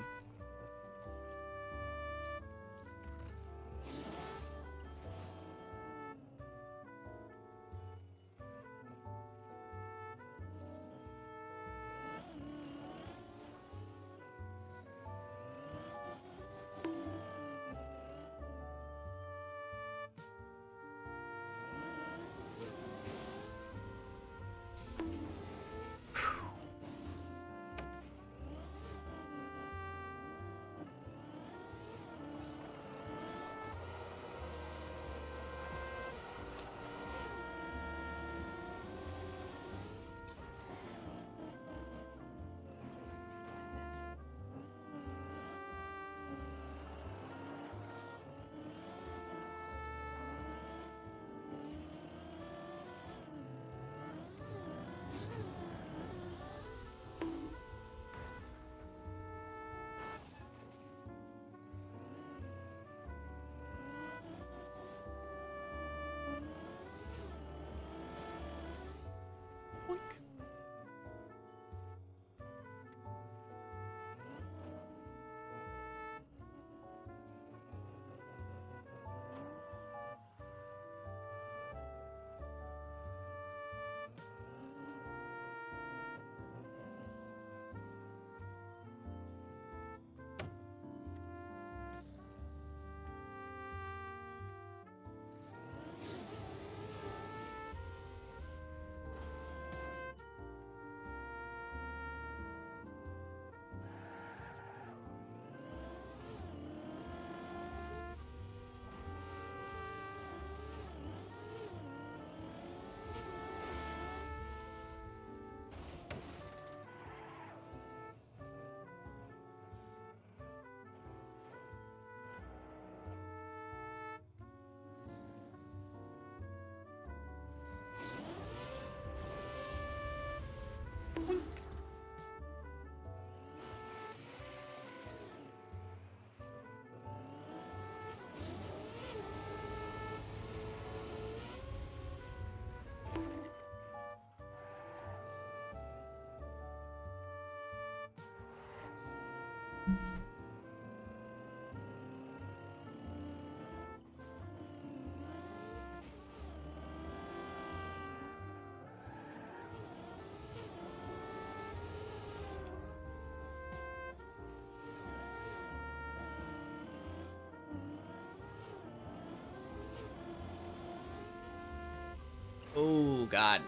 A: Oh, God.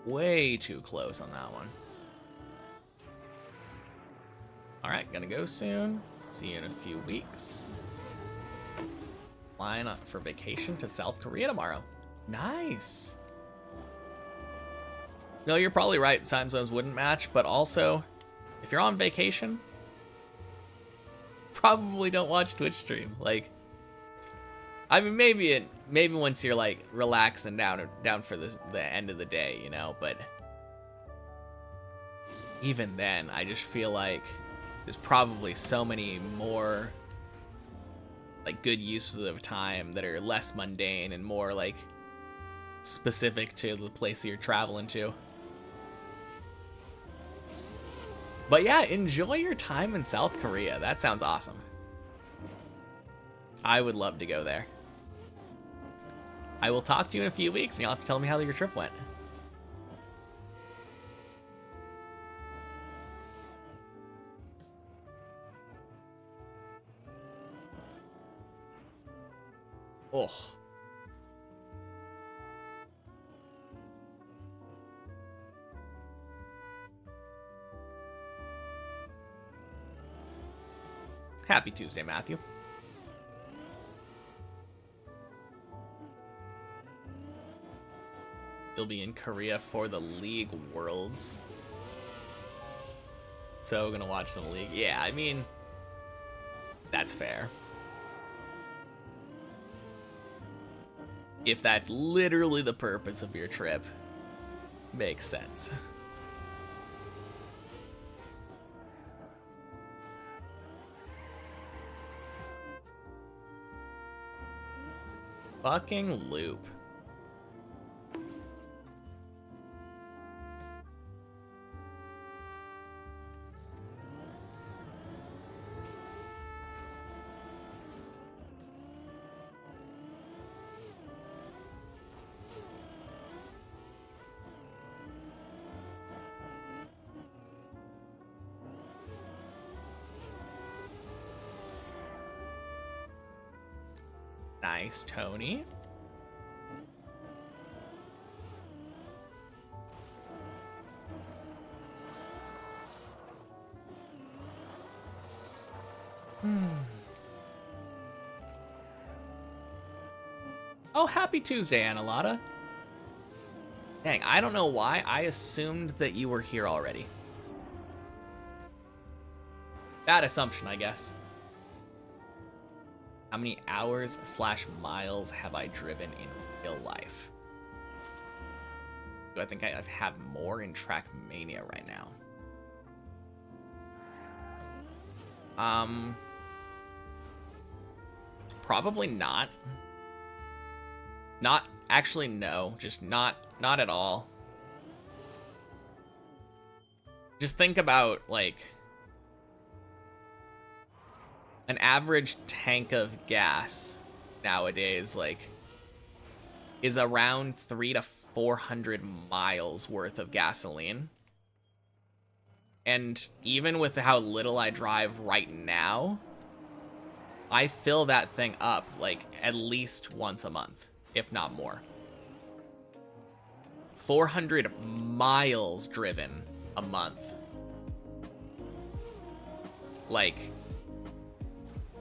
A: Way too close on that one. Alright, gonna go soon. See you in a few weeks. Flying up for vacation to South Korea tomorrow. Nice. No, you're probably right. Time zones wouldn't match, but also, if you're on vacation, probably don't watch Twitch stream. Like, I mean, maybe once you're like relaxing down for the end of the day, you know. But even then, I just feel like there's probably so many more like good uses of time that are less mundane and more like specific to the place you're traveling to. But yeah, enjoy your time in South Korea. That sounds awesome. I would love to go there. I will talk to you in a few weeks, and you'll have to tell me how your trip went. Oh. Happy Tuesday, Matthew. You'll be in Korea for the League Worlds. So gonna watch some League. Yeah, I mean, that's fair. If that's literally the purpose of your trip, makes sense. Fucking loop. Nice, Tony. Oh, happy Tuesday, Annalata. Dang, I don't know why. I assumed that you were here already. Bad assumption, I guess. How many hours / miles have I driven in real life? Do I think I have more in Trackmania right now? Probably not. Not actually, no, just not at all. Just think about like an average tank of gas nowadays, like, is around 300 to 400 miles worth of gasoline. And even with how little I drive right now, I fill that thing up like at least once a month, if not more. 400 miles driven a month. Like,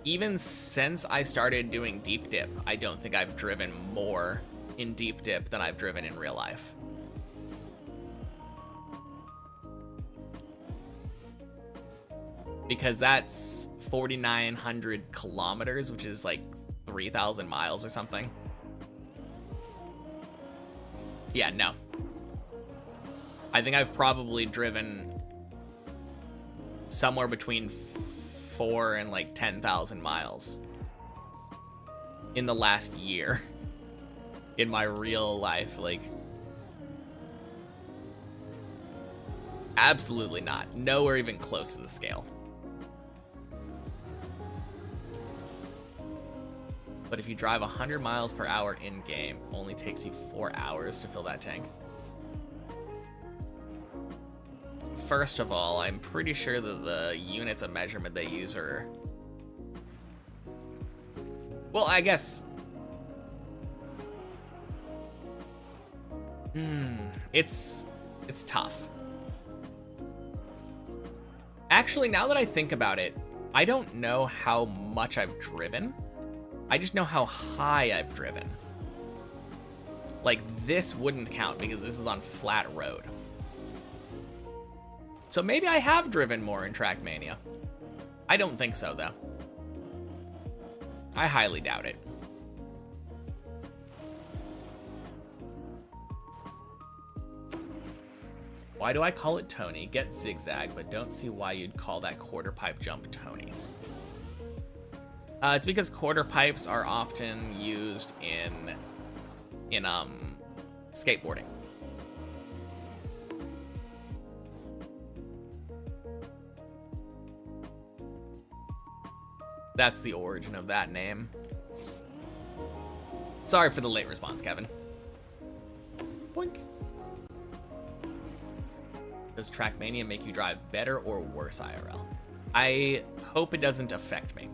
A: even since I started doing deep dip, I don't think I've driven more in deep dip than I've driven in real life. Because that's 4,900 kilometers, which is like 3,000 miles or something. Yeah, no. I think I've probably driven somewhere between 4 and like 10,000 miles in the last year in my real life. Like, absolutely not. Nowhere even close to the scale. But if you drive 100 miles per hour in game, only takes you 4 hours to fill that tank. First of all, I'm pretty sure that the units of measurement they use are Well, I guess... It's tough. Actually, now that I think about it, I don't know how much I've driven. I just know how high I've driven. Like, this wouldn't count because this is on flat road. So maybe I have driven more in Trackmania. I don't think so, though. I highly doubt it. Why do I call it Tony? Get zigzag, but don't see why you'd call that quarter pipe jump Tony. It's because quarter pipes are often used in skateboarding. That's the origin of that name. Sorry for the late response, Kevin. Boink. Does Trackmania make you drive better or worse IRL? I hope it doesn't affect me.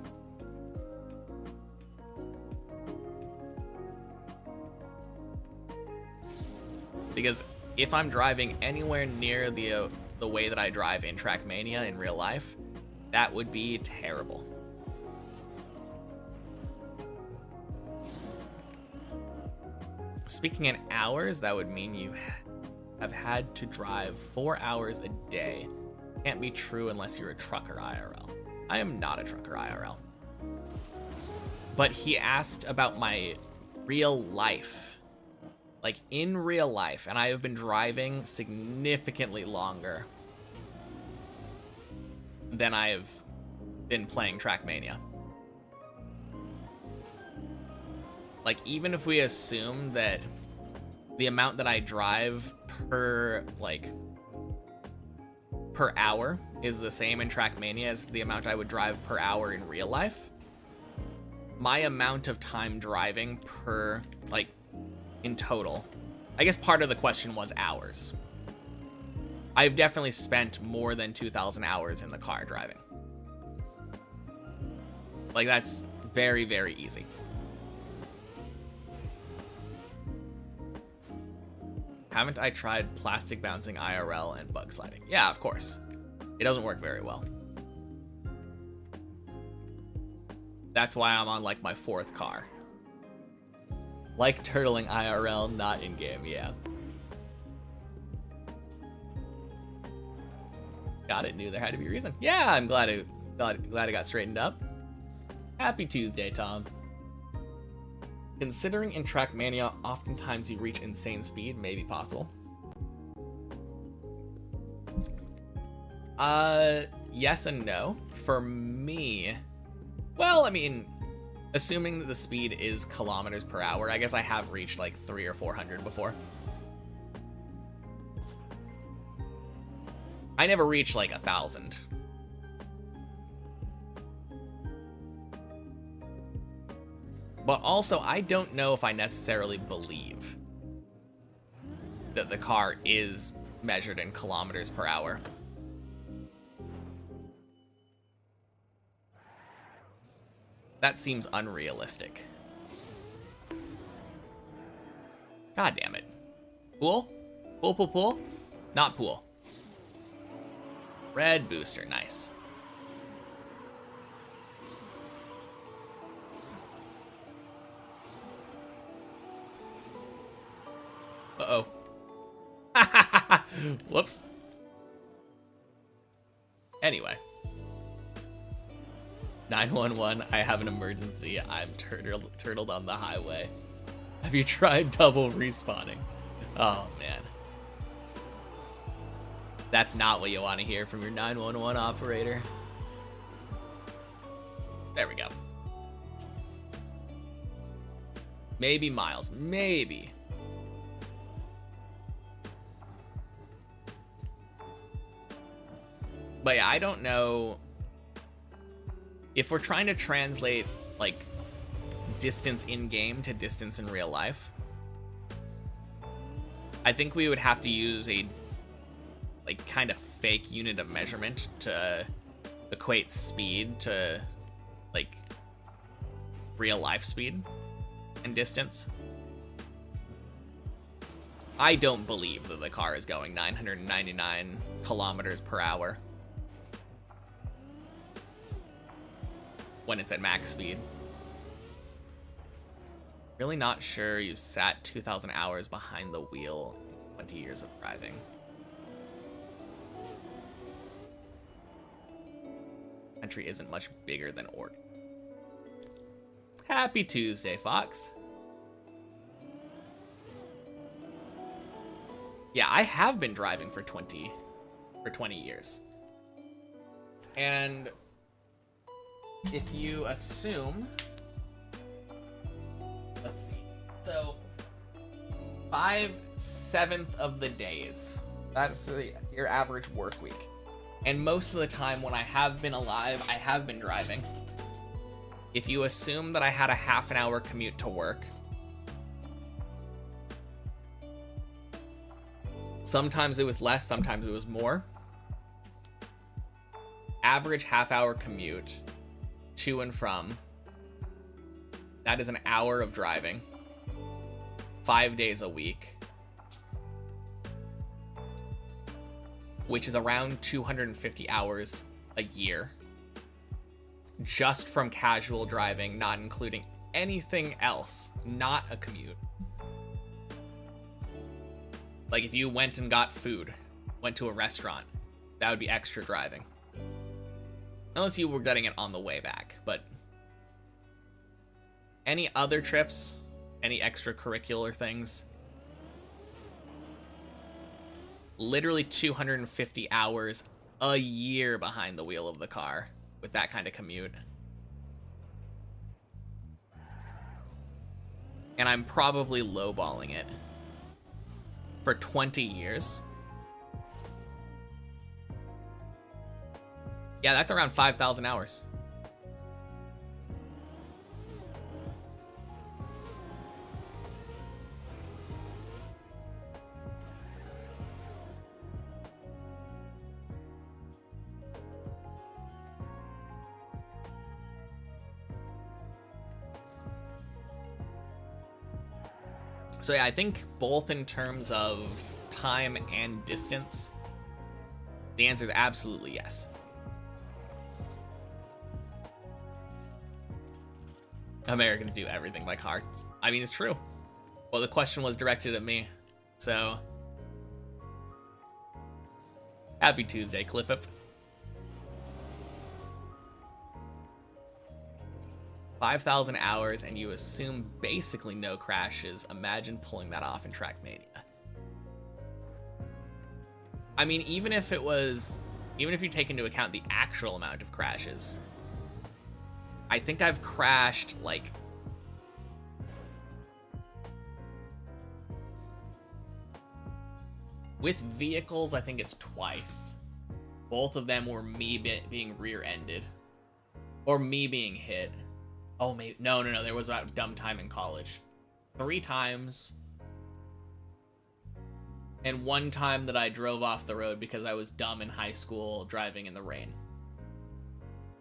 A: Because if I'm driving anywhere near the way that I drive in Trackmania in real life, that would be terrible. Speaking in hours, that would mean you have had to drive 4 hours a day. Can't be true unless you're a trucker IRL. I am not a trucker IRL. But he asked about my real life. Like, in real life, and I have been driving significantly longer than I have been playing Trackmania. Like, even if we assume that the amount that I drive per hour is the same in Trackmania as the amount I would drive per hour in real life, my amount of time driving per, like, in total, I guess part of the question was hours. I've definitely spent more than 2,000 hours in the car driving. Like, that's very, very easy. Haven't I tried plastic bouncing IRL and bug sliding? Yeah, of course. It doesn't work very well. That's why I'm on, like, my 4th car. Like turtling IRL, not in-game, yeah. Got it, knew there had to be a reason. Yeah, I'm glad it got straightened up. Happy Tuesday, Tom. Considering in Trackmania, oftentimes you reach insane speed, may be possible. Yes and no. For me, well, I mean, assuming that the speed is kilometers per hour, I guess I have reached like 300 or 400 before. I never reached like 1,000. But also, I don't know if I necessarily believe that the car is measured in kilometers per hour. That seems unrealistic. God damn it. Pool? Pool, pool, pool? Not pool. Red booster, nice. Uh-oh. Whoops. Anyway. 911, I have an emergency. I'm turtled on the highway. Have you tried double respawning? Oh, man. That's not what you want to hear from your 911 operator. There we go. Maybe Miles. Maybe. But yeah, I don't know if we're trying to translate like distance in game to distance in real life. I think we would have to use a like kind of fake unit of measurement to equate speed to like real life speed and distance. I don't believe that the car is going 999 kilometers per hour when it's at max speed. Really not sure you sat 2,000 hours behind the wheel in 20 years of driving. Country isn't much bigger than Oregon. Happy Tuesday, Fox. Yeah, I have been driving for 20 years. And if you assume, let's see, so 5/7 of the days, that's your average work week. And most of the time when I have been alive, I have been driving. If you assume that I had a half an hour commute to work, sometimes it was less, sometimes it was more. Average half-hour commute to and from. That is an hour of driving. 5 days a week. Which is around 250 hours a year. Just from casual driving, not including anything else, not a commute. Like if you went and got food, went to a restaurant, that would be extra driving. Unless you were getting it on the way back, but any other trips, any extracurricular things, literally 250 hours a year behind the wheel of the car with that kind of commute. And I'm probably lowballing it. For 20 years. Yeah, that's around 5,000 hours. So yeah, I think both in terms of time and distance, the answer is absolutely yes. Americans do everything by car. I mean, it's true. Well, the question was directed at me, so happy Tuesday, Cliffip. 5,000 hours and you assume basically no crashes. Imagine pulling that off in Trackmania. I mean, even if you take into account the actual amount of crashes, I think I've crashed like with vehicles, I think it's twice. Both of them were me being rear-ended or me being hit. Oh, maybe no. There was a dumb time in college. 3 times. And 1 time that I drove off the road because I was dumb in high school driving in the rain.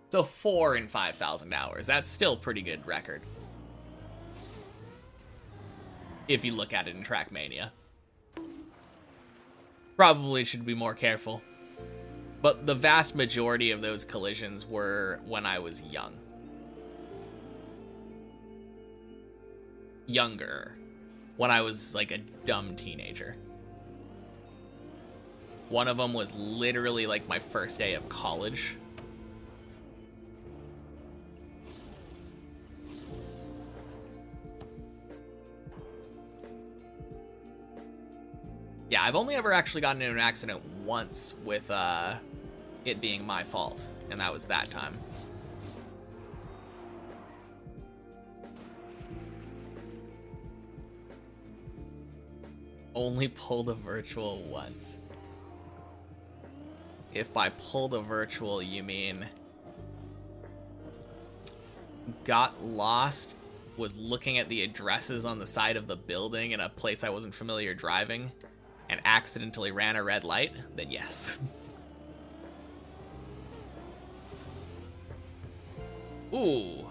A: So 4 in 5,000 hours. That's still a pretty good record. If you look at it in Trackmania. Probably should be more careful. But the vast majority of those collisions were when I was young. Younger. When I was like a dumb teenager. One of them was literally like my first day of college. Yeah, I've only ever actually gotten into an accident once with it being my fault, and that was that time. Only pulled a virtual once. If by pulled a virtual you mean got lost, was looking at the addresses on the side of the building in a place I wasn't familiar driving, and accidentally ran a red light, then yes. Ooh.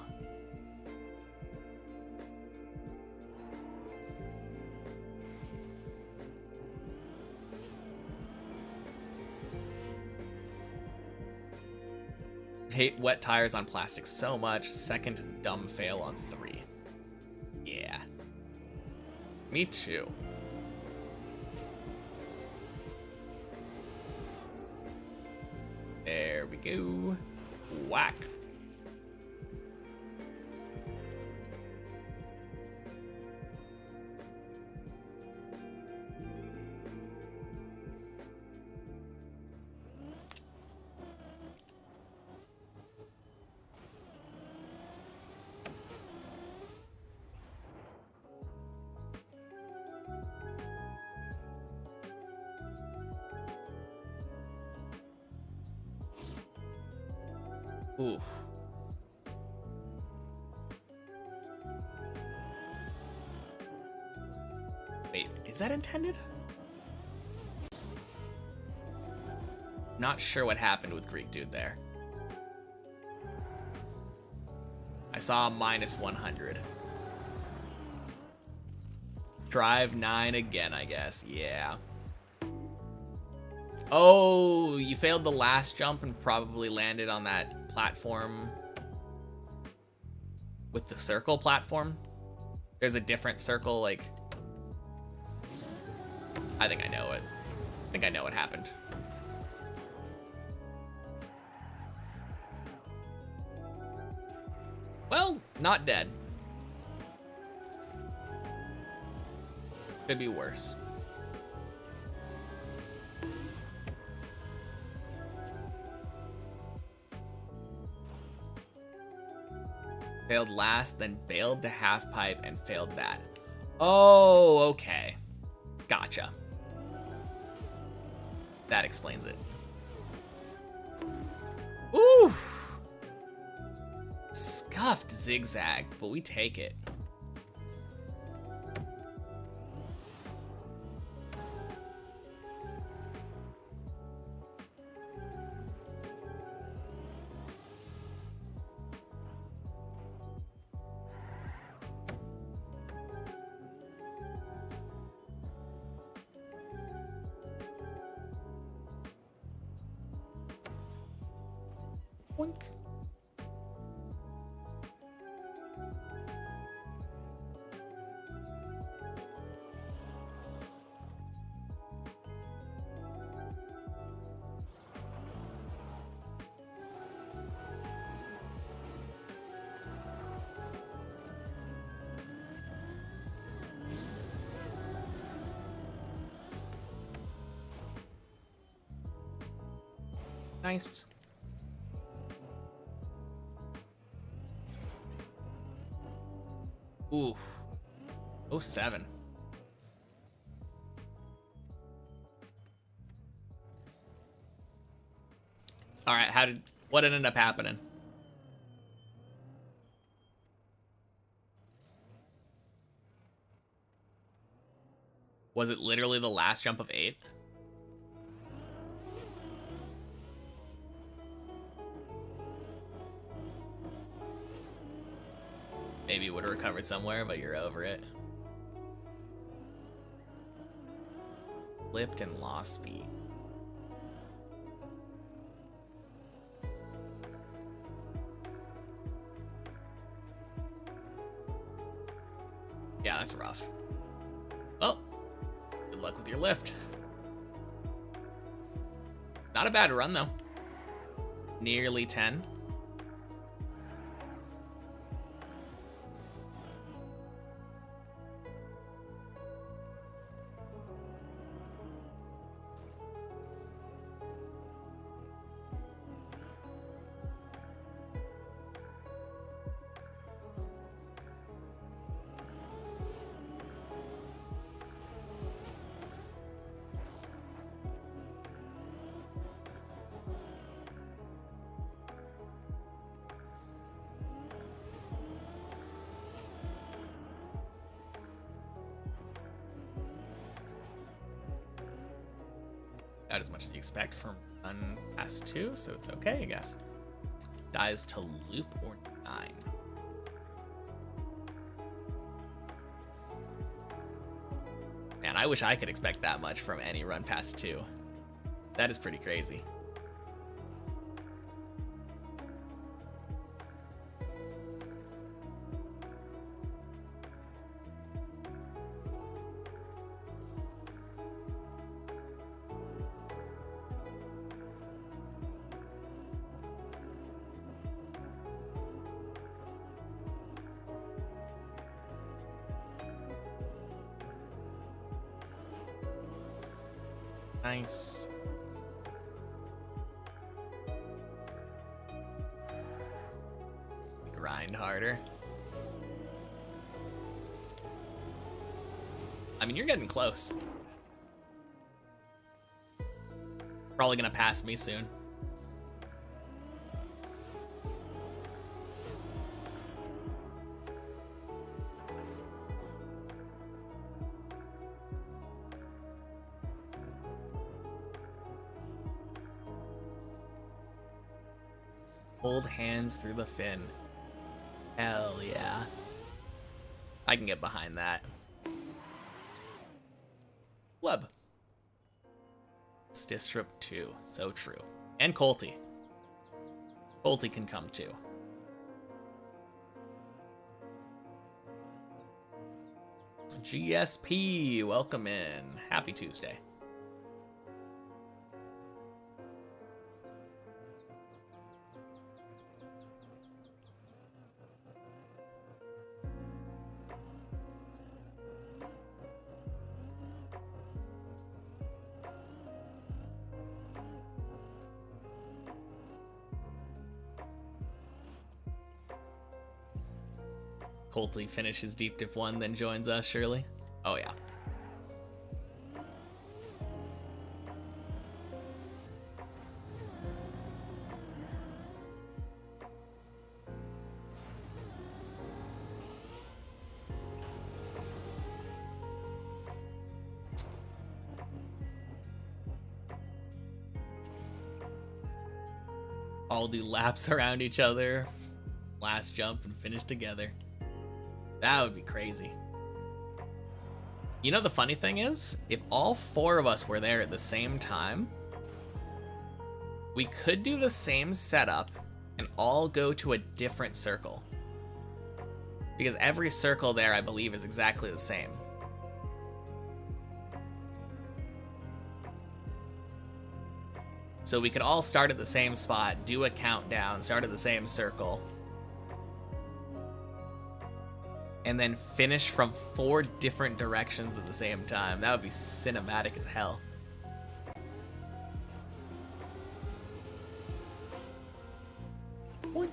A: Hate wet tires on plastic so much. Second dumb fail on 3. Yeah. Me too. There we go. Whack. Oof. Wait, is that intended? Not sure what happened with Greek Dude there. I saw a -100. Drive 9 again, I guess. Yeah. Oh, you failed the last jump and probably landed on that platform with the circle platform. There's a different circle, like... I think I know it. I think I know what happened. Well, not dead. Could be worse. Failed last, then bailed the half pipe and failed that. Oh, okay. Gotcha. That explains it. Ooh. Scuffed zigzag, but we take it. Boink. Nice. Oof. 07. All right, what ended up happening? Was it literally the last jump of 8? Maybe you would have recovered somewhere, but you're over it. Flipped and lost speed. Yeah, that's rough. Well, good luck with your lift. Not a bad run, though. Nearly 10. Not as much as you expect from run past 2, so it's okay, I guess. Dies to loop or 9. Man, I wish I could expect that much from any run past 2. That is pretty crazy. Nice. Grind harder. I mean, you're getting close. Probably gonna pass me soon. Hold hands through the fin. Hell yeah. I can get behind that. Flub. It's Distrip 2. So true. And Colty. Colty can come too. GSP, welcome in. Happy Tuesday. Colty finishes Deep Dip 1, then joins us, surely? Oh, yeah. All do laps around each other, last jump, and finish together. That would be crazy. You know, the funny thing is, if all 4 of us were there at the same time, we could do the same setup and all go to a different circle. Because every circle there, I believe, is exactly the same. So we could all start at the same spot, do a countdown, start at the same circle, and then finish from 4 different directions at the same time. That would be cinematic as hell. Boink.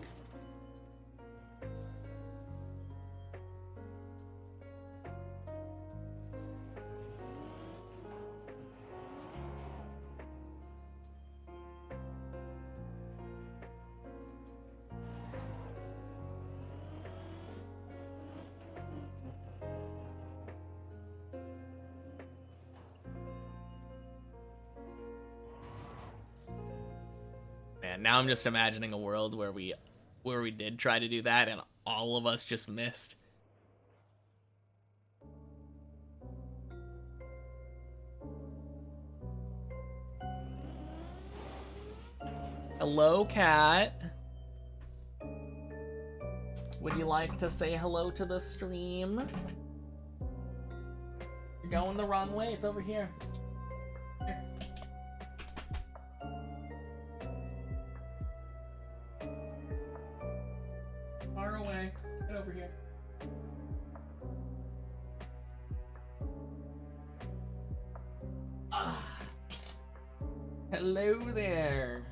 A: Man, now I'm just imagining a world where we did try to do that and all of us just missed. Hello, cat. Would you like to say hello to the stream? You're going the wrong way. It's over here. Here. Far away. Get over here. Ah. Hello there.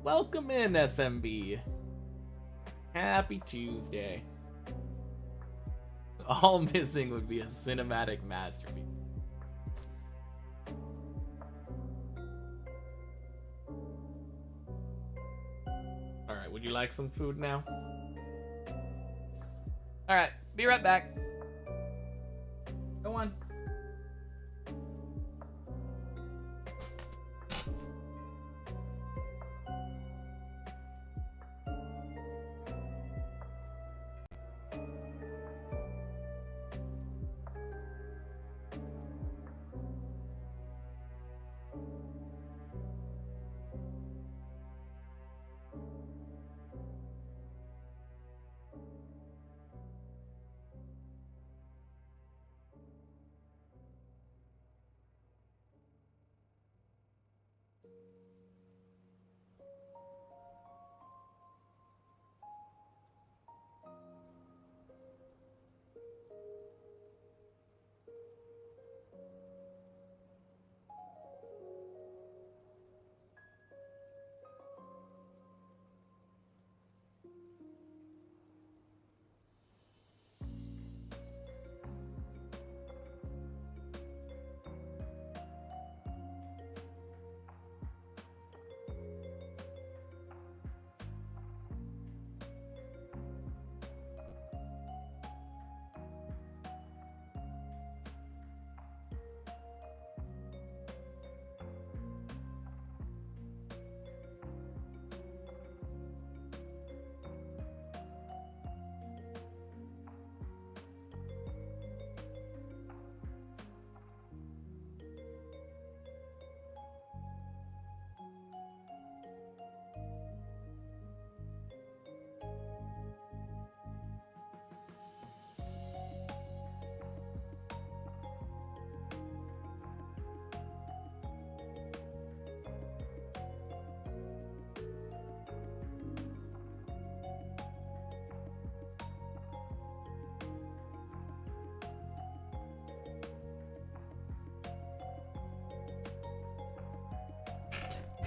A: Welcome in, SMB. Happy Tuesday. All missing would be a cinematic masterpiece. Alright, would you like some food now? Alright, be right back. Go on.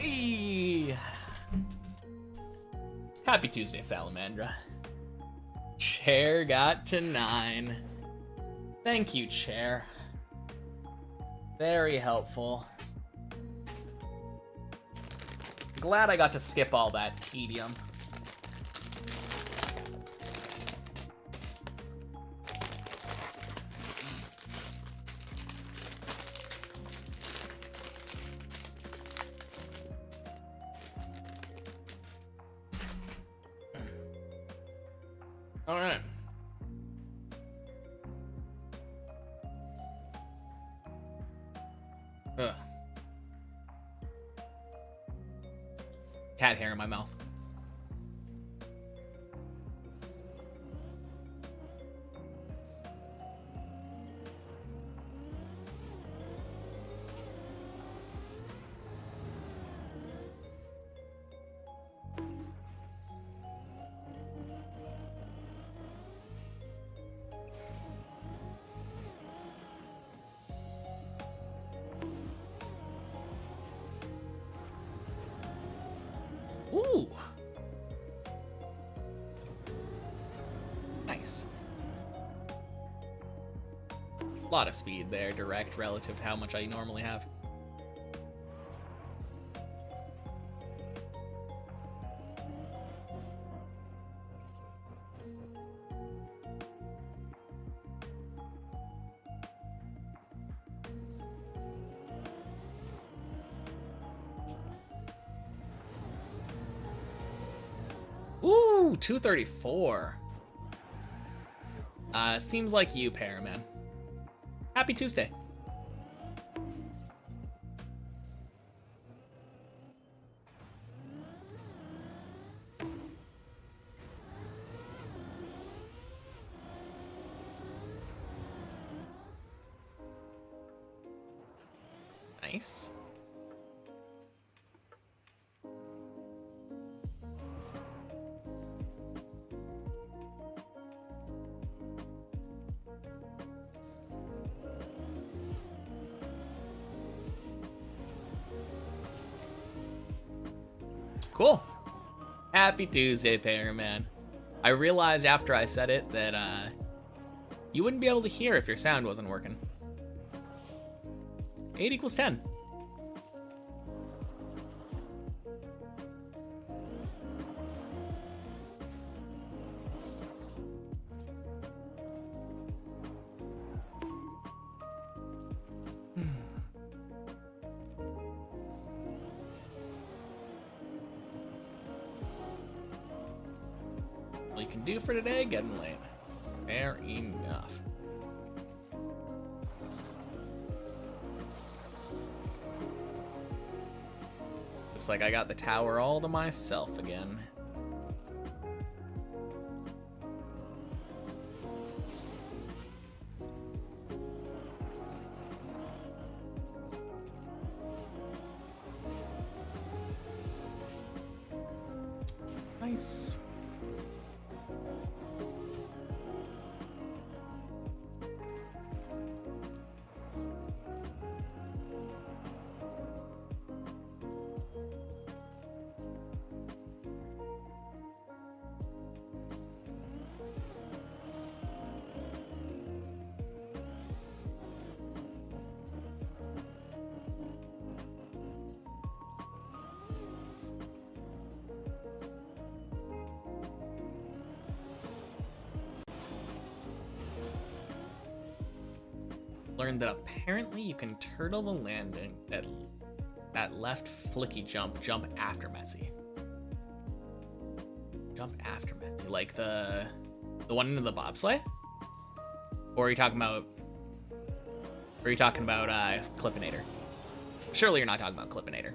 A: Hey! Happy Tuesday, Salamandra. Chair got to 9. Thank you, Chair. Very helpful. Glad I got to skip all that tedium. All right. Ugh. Cat hair in my mouth. Ooh. Nice. A lot of speed there, direct relative to how much I normally have. Ooh, 234. Seems like you, Paraman. Happy Tuesday. Nice. Cool. Happy Tuesday, Paraman. I realized after I said it that you wouldn't be able to hear if your sound wasn't working. 8 equals 10. All you can do for today, getting late. Fair enough. Looks like I got the tower all to myself again. Nice. Learned that apparently you can turtle the landing at that left flicky jump after Messi. Jump after Messi, like the one into the bobsleigh? Or are you talking about Clippinator? Surely you're not talking about Clippinator.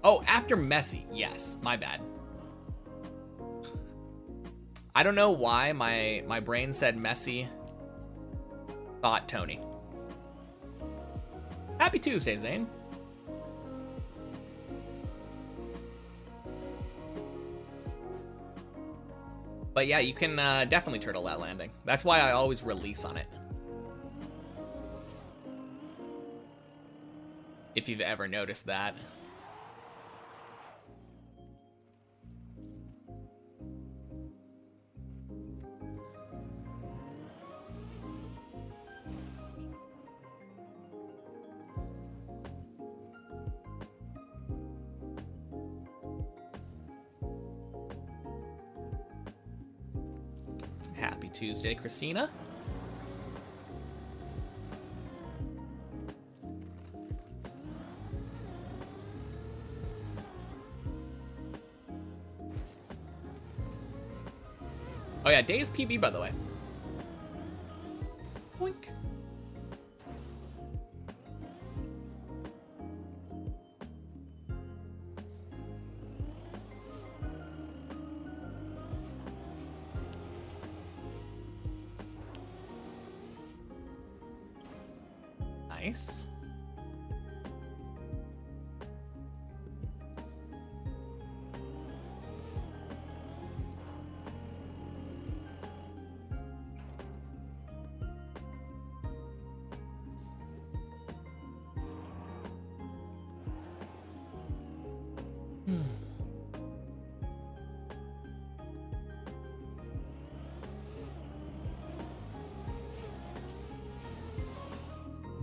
A: Oh, after Messi. Yes, my bad. I don't know why my brain said Messi. Thought Tony. Happy Tuesday, Zane. But yeah, you can definitely turtle that landing. That's why I always release on it. If you've ever noticed that. Happy Tuesday, Christina. Oh yeah, Day's PB, by the way. Boink. Nice.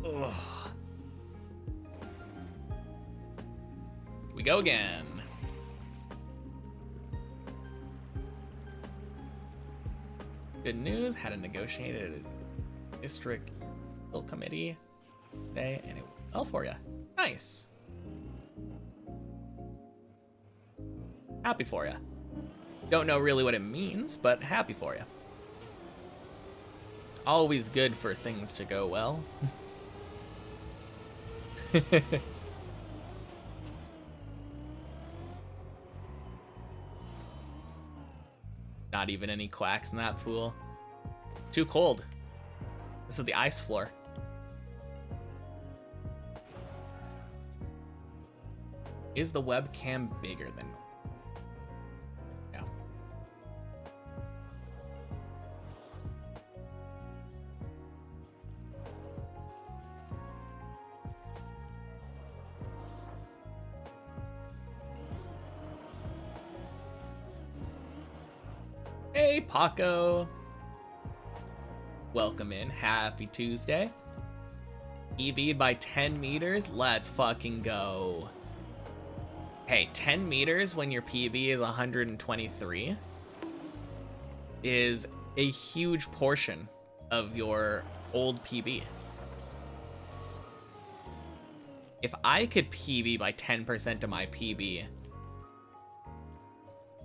A: Ugh. We go again. Good news, had a negotiated district bill committee today, and it went well for you. Nice. Happy for you. Don't know really what it means, but happy for you. Always good for things to go well. Not even any quacks in that pool. Too cold. This is the ice floor. Is the webcam bigger than normal? No. Hey, Paco. Welcome in. Happy Tuesday. EV'd by 10 meters. Let's fucking go. Hey, 10 meters when your PB is 123 is a huge portion of your old PB. If I could PB by 10% of my PB,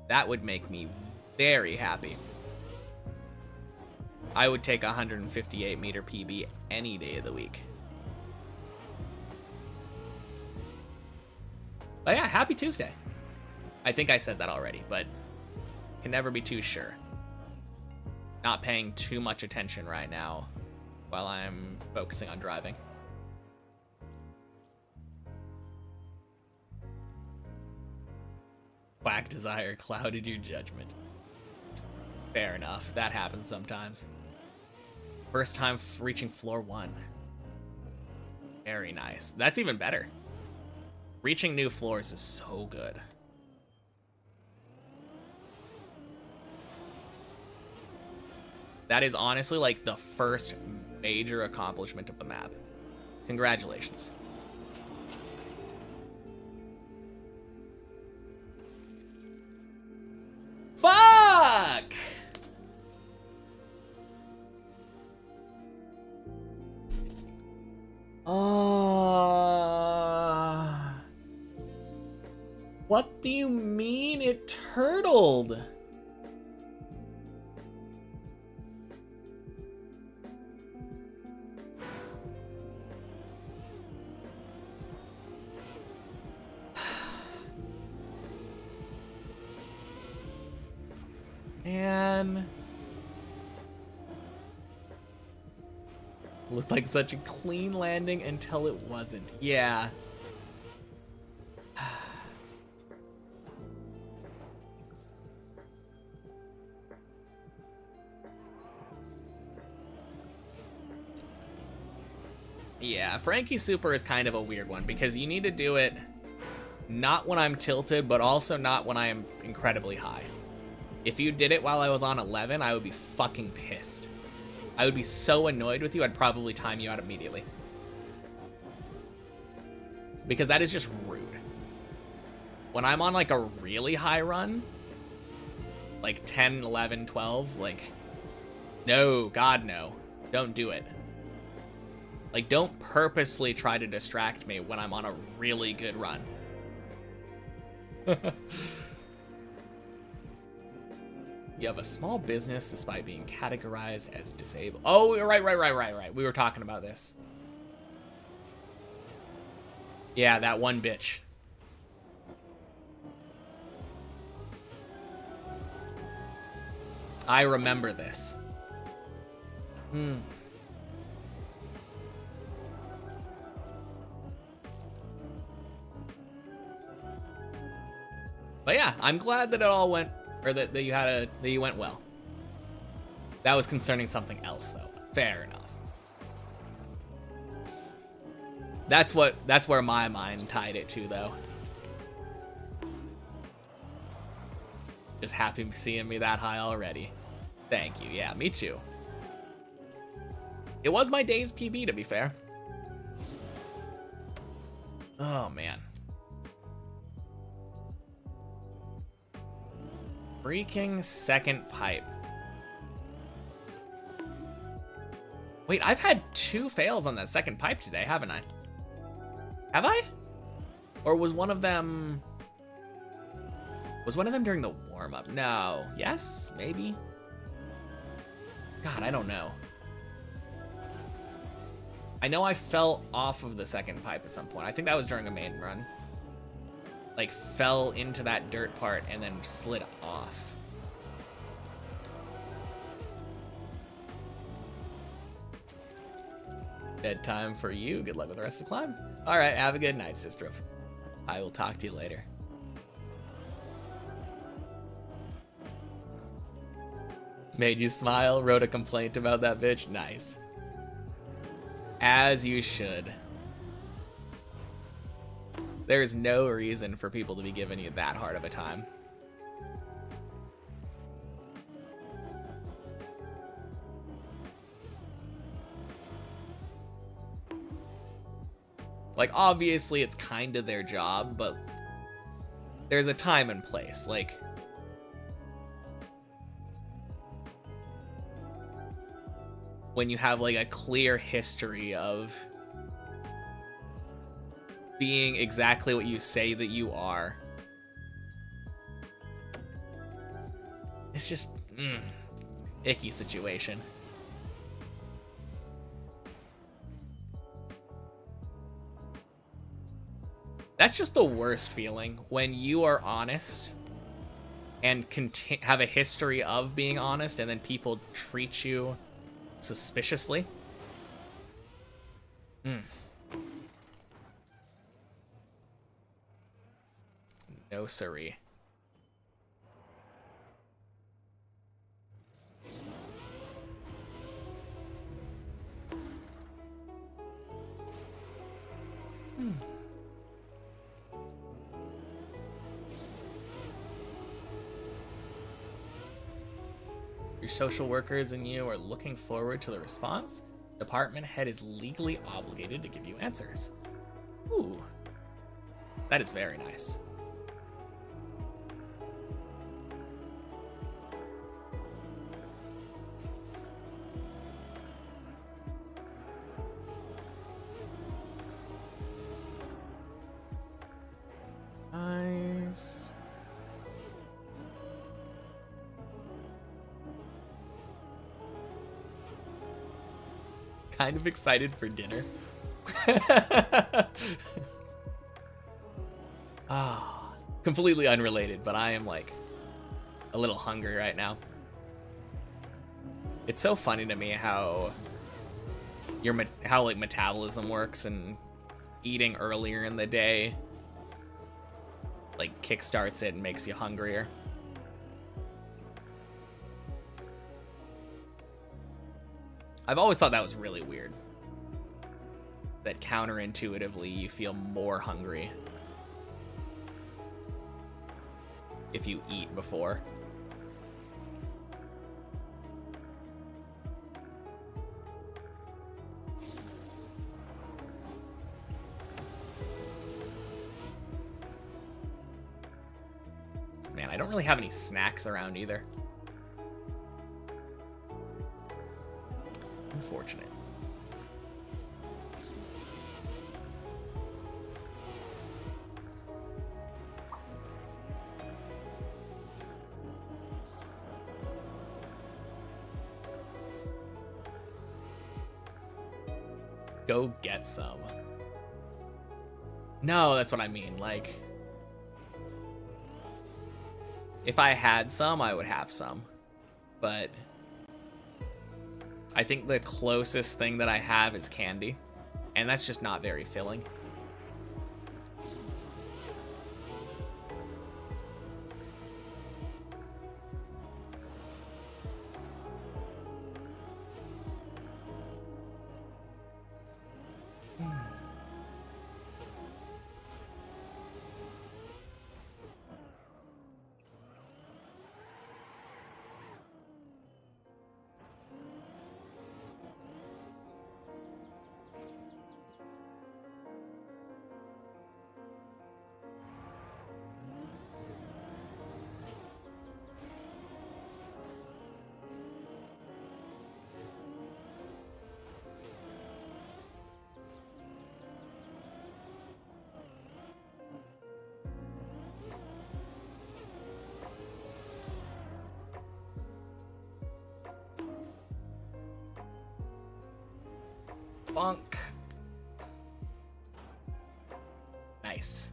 A: that would make me very happy. I would take a 158 meter PB any day of the week. But yeah, happy Tuesday. I think I said that already, but can never be too sure. Not paying too much attention right now while I'm focusing on driving. Quack desire clouded your judgment. Fair enough. That happens sometimes. First time reaching floor 1. Very nice. That's even better. Reaching new floors is so good. That is honestly like the first major accomplishment of the map. Congratulations. Fuck! What do you mean it turtled? Man. Looked like such a clean landing until it wasn't. Yeah. Yeah, Frankie Super is kind of a weird one because you need to do it not when I'm tilted, but also not when I am incredibly high. If you did it while I was on 11, I would be fucking pissed. I would be so annoyed with you, I'd probably time you out immediately. Because that is just rude. When I'm on like a really high run, like 10, 11, 12, like, no, God no, don't do it. Like, don't purposefully try to distract me when I'm on a really good run. You have a small business despite being categorized as disabled. Oh, right. We were talking about this. Yeah, that one bitch. I remember this. But yeah, I'm glad that it all went, or that you went well. That was concerning something else, though. Fair enough. That's where my mind tied it to, though. Just happy seeing me that high already. Thank you. Yeah, me too. It was my day's PB, to be fair. Oh, man. Freaking second pipe. Wait, I've had 2 fails on that second pipe today, haven't I? Have I? Or was one of them... Was one of them during the warm-up? No. Yes? Maybe? God, I don't know. I know I fell off of the second pipe at some point. I think that was during a main run. Like, fell into that dirt part and then slid off. Bedtime for you. Good luck with the rest of the climb. Alright, have a good night, sister. I will talk to you later. Made you smile, wrote a complaint about that bitch. Nice. As you should. There's no reason for people to be giving you that hard of a time. Like, obviously it's kind of their job, but there's a time and place. Like, when you have like a clear history of being exactly what you say that you are. It's just icky situation. That's just the worst feeling, when you are honest and have a history of being honest, and then people treat you suspiciously. No siree. Your social workers and you are looking forward to the response. Department head is legally obligated to give you answers. Ooh. That is very nice. Nice. Kind of excited for dinner. Completely unrelated, but I am like a little hungry right now. It's so funny to me how like metabolism works, and eating earlier in the day like kickstarts it and makes you hungrier. I've always thought that was really weird. that counterintuitively you feel more hungry if you eat before. Man, I don't really have any snacks around either. Unfortunate. Go get some. No, that's what I mean. Like, if I had some, I would have some. But I think the closest thing that I have is candy. And that's just not very filling. Bunk. Nice.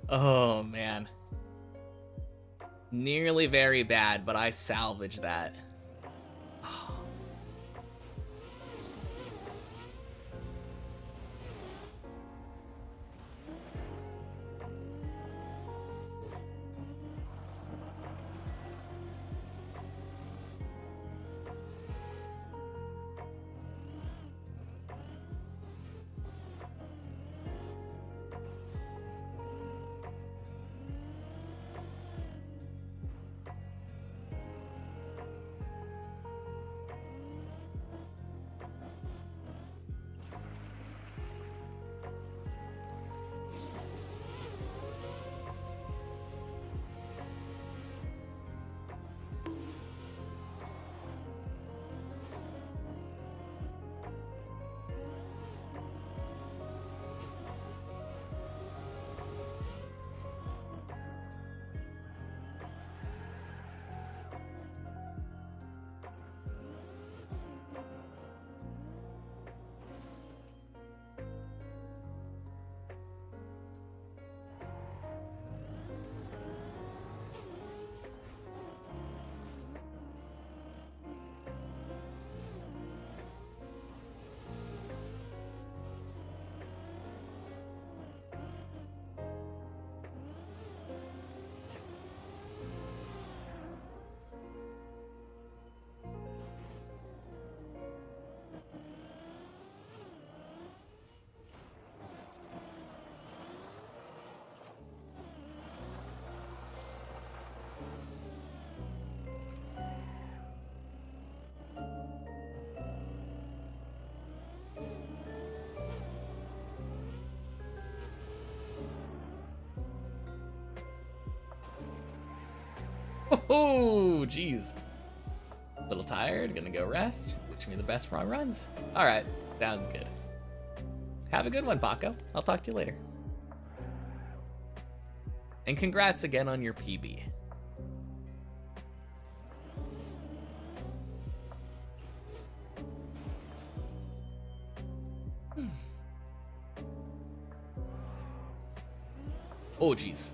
A: Oh, man. Nearly very bad, but I salvaged that. Oh, jeez. A little tired, gonna go rest. Wish me the best for my runs. All right, sounds good. Have a good one, Paco. I'll talk to you later. And congrats again on your PB. Oh, jeez.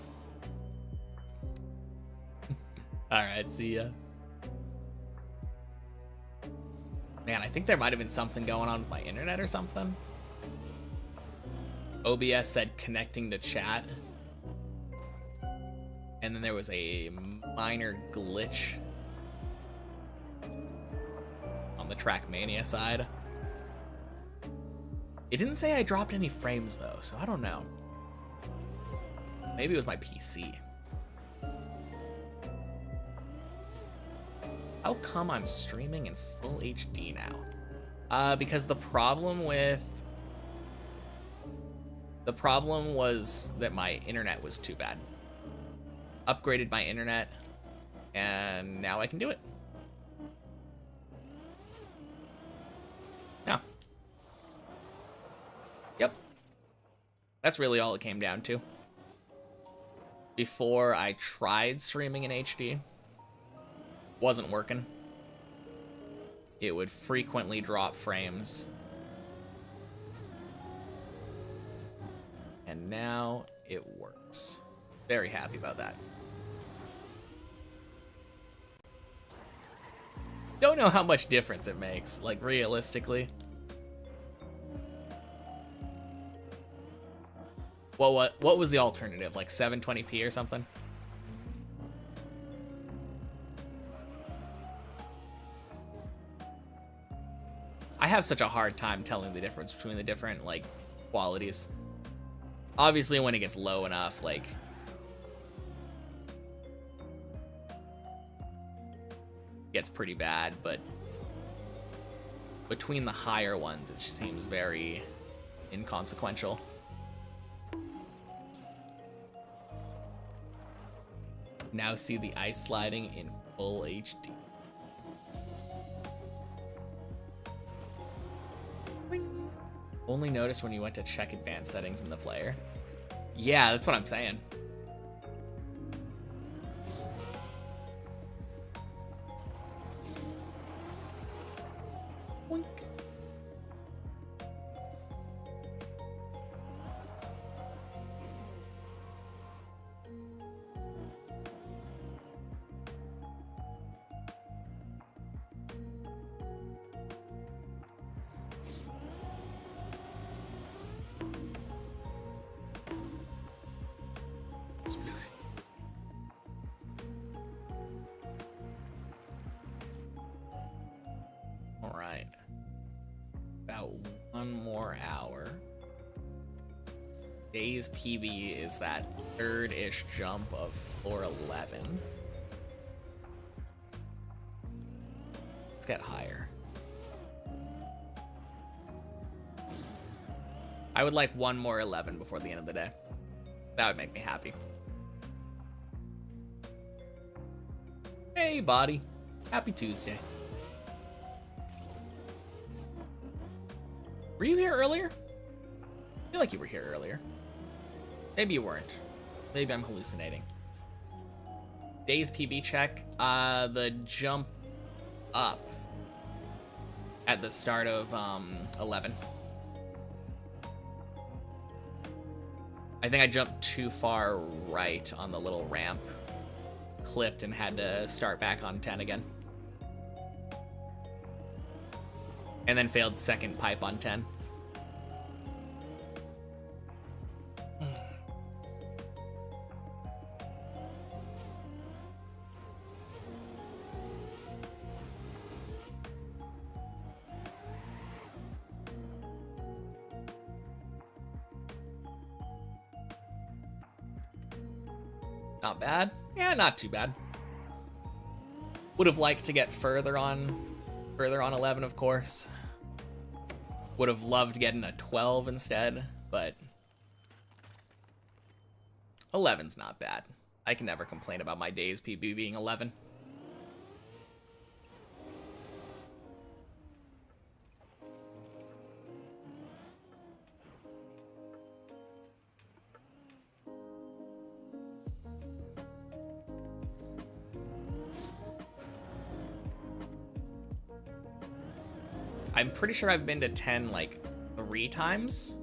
A: Alright, see ya. Man, I think there might have been something going on with my internet or something. OBS said connecting to chat. And then there was a minor glitch on the Trackmania side. It didn't say I dropped any frames though, so I don't know. Maybe it was my PC. How come I'm streaming in full HD now? Because the problem was that my internet was too bad. Upgraded my internet, and now I can do it. Yeah. Yep. That's really all it came down to. Before I tried streaming in HD, wasn't working. It would frequently drop frames. And now it works. Very happy about that. Don't know how much difference it makes, like realistically. What was the alternative? Like 720p or something? I have such a hard time telling the difference between the different like qualities. Obviously when it gets low enough, like gets pretty bad, but between the higher ones it seems very inconsequential. Now see the ice sliding in full HD. Ring. Only noticed when you went to check advanced settings in the player. Yeah, that's what I'm saying. Wink. Alright. About 1 more hour. Days PB is that third-ish jump of floor 11. Let's get higher. I would like 1 more 11 before the end of the day. That would make me happy. Hey, body. Happy Tuesday. Were you here earlier? I feel like you were here earlier. Maybe you weren't. Maybe I'm hallucinating. Days PB check. The jump up at the start of 11. I think I jumped too far right on the little ramp. Clipped and had to start back on 10 again. And then failed second pipe on 10. Not bad. Yeah, not too bad. Would have liked to get further on 11, of course. Would have loved getting a 12 instead, but 11's not bad. I can never complain about my Days PB being 11. I'm pretty sure I've been to 10 like 3 times.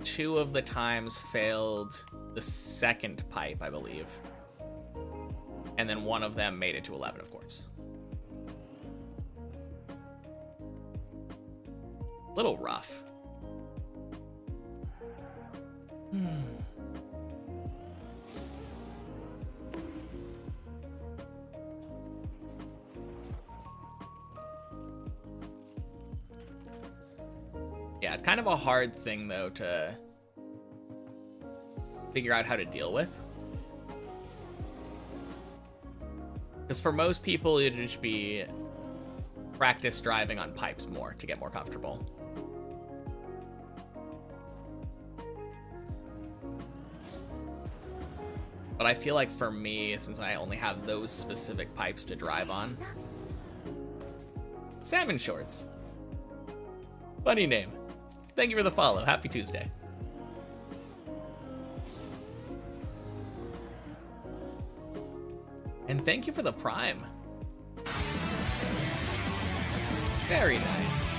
A: 2 of the times failed the second pipe, I believe. And then 1 of them made it to 11, of course. Little rough. Yeah, it's kind of a hard thing, though, to figure out how to deal with. Because for most people, it'd just be practice driving on pipes more to get more comfortable. But I feel like for me, since I only have those specific pipes to drive on... Salmon Shorts. Funny name. Thank you for the follow. Happy Tuesday. And thank you for the Prime. Very nice.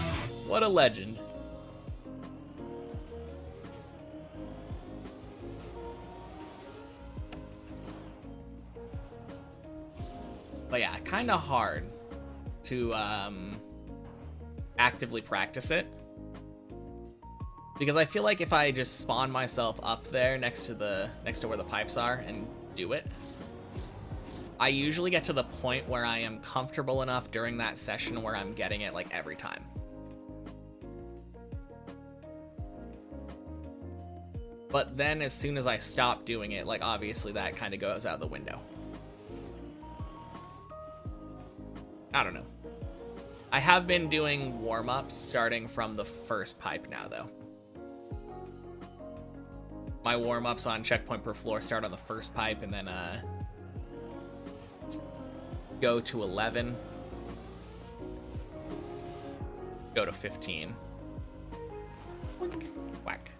A: What a legend. But yeah, kind of hard to actively practice it. Because I feel like if I just spawn myself up there next to where the pipes are and do it, I usually get to the point where I am comfortable enough during that session where I'm getting it like every time. But then as soon as I stop doing it, like obviously that kind of goes out the window. I don't know. I have been doing warm-ups starting from the first pipe now, though. My warm-ups on checkpoint per floor start on the first pipe and then go to 11. Go to 15. Wink. Whack.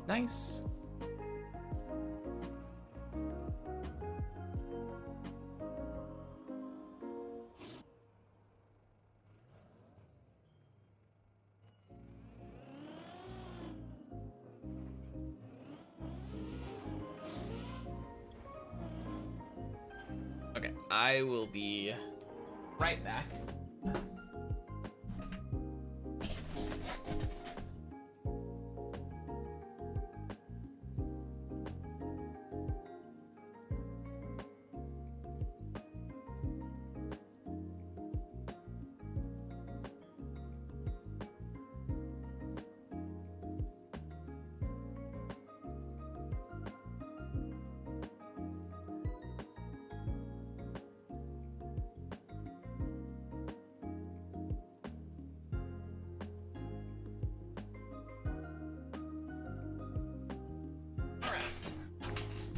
A: Nice. Okay, I will be right back.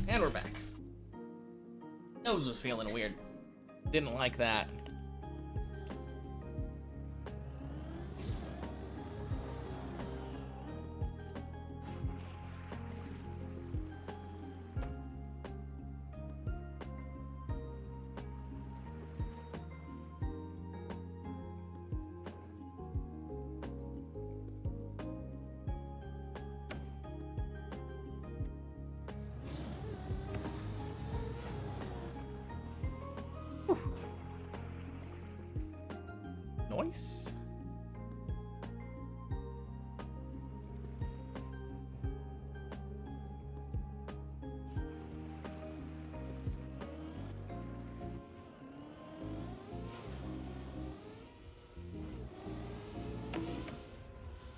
A: And we're back. Nose was feeling weird. Didn't like that. Nice.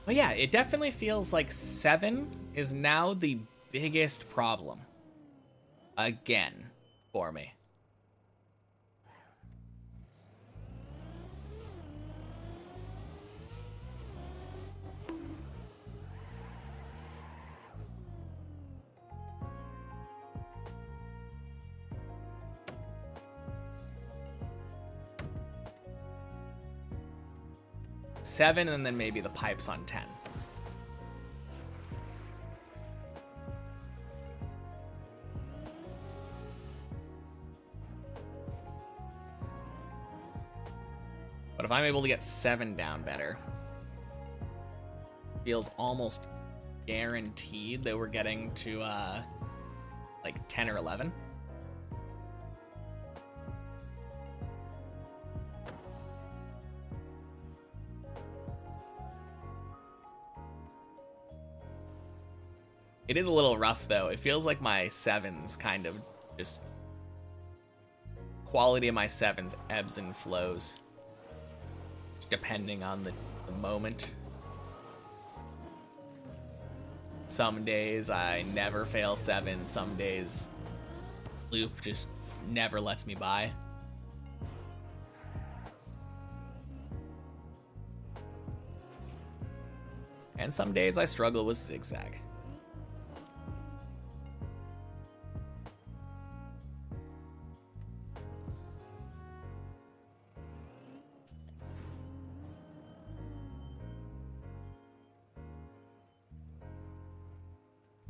A: But yeah, it definitely feels like 7 is now the biggest problem. Again, for me. Seven, and then maybe the pipes on 10. But if I'm able to get 7 down better, feels almost guaranteed that we're getting to like 10 or 11. It is a little rough though. It feels like my sevens kind of just quality of my sevens ebbs and flows depending on the moment. Some days I never fail seven. Some days loop just never lets me by. And some days I struggle with zigzag.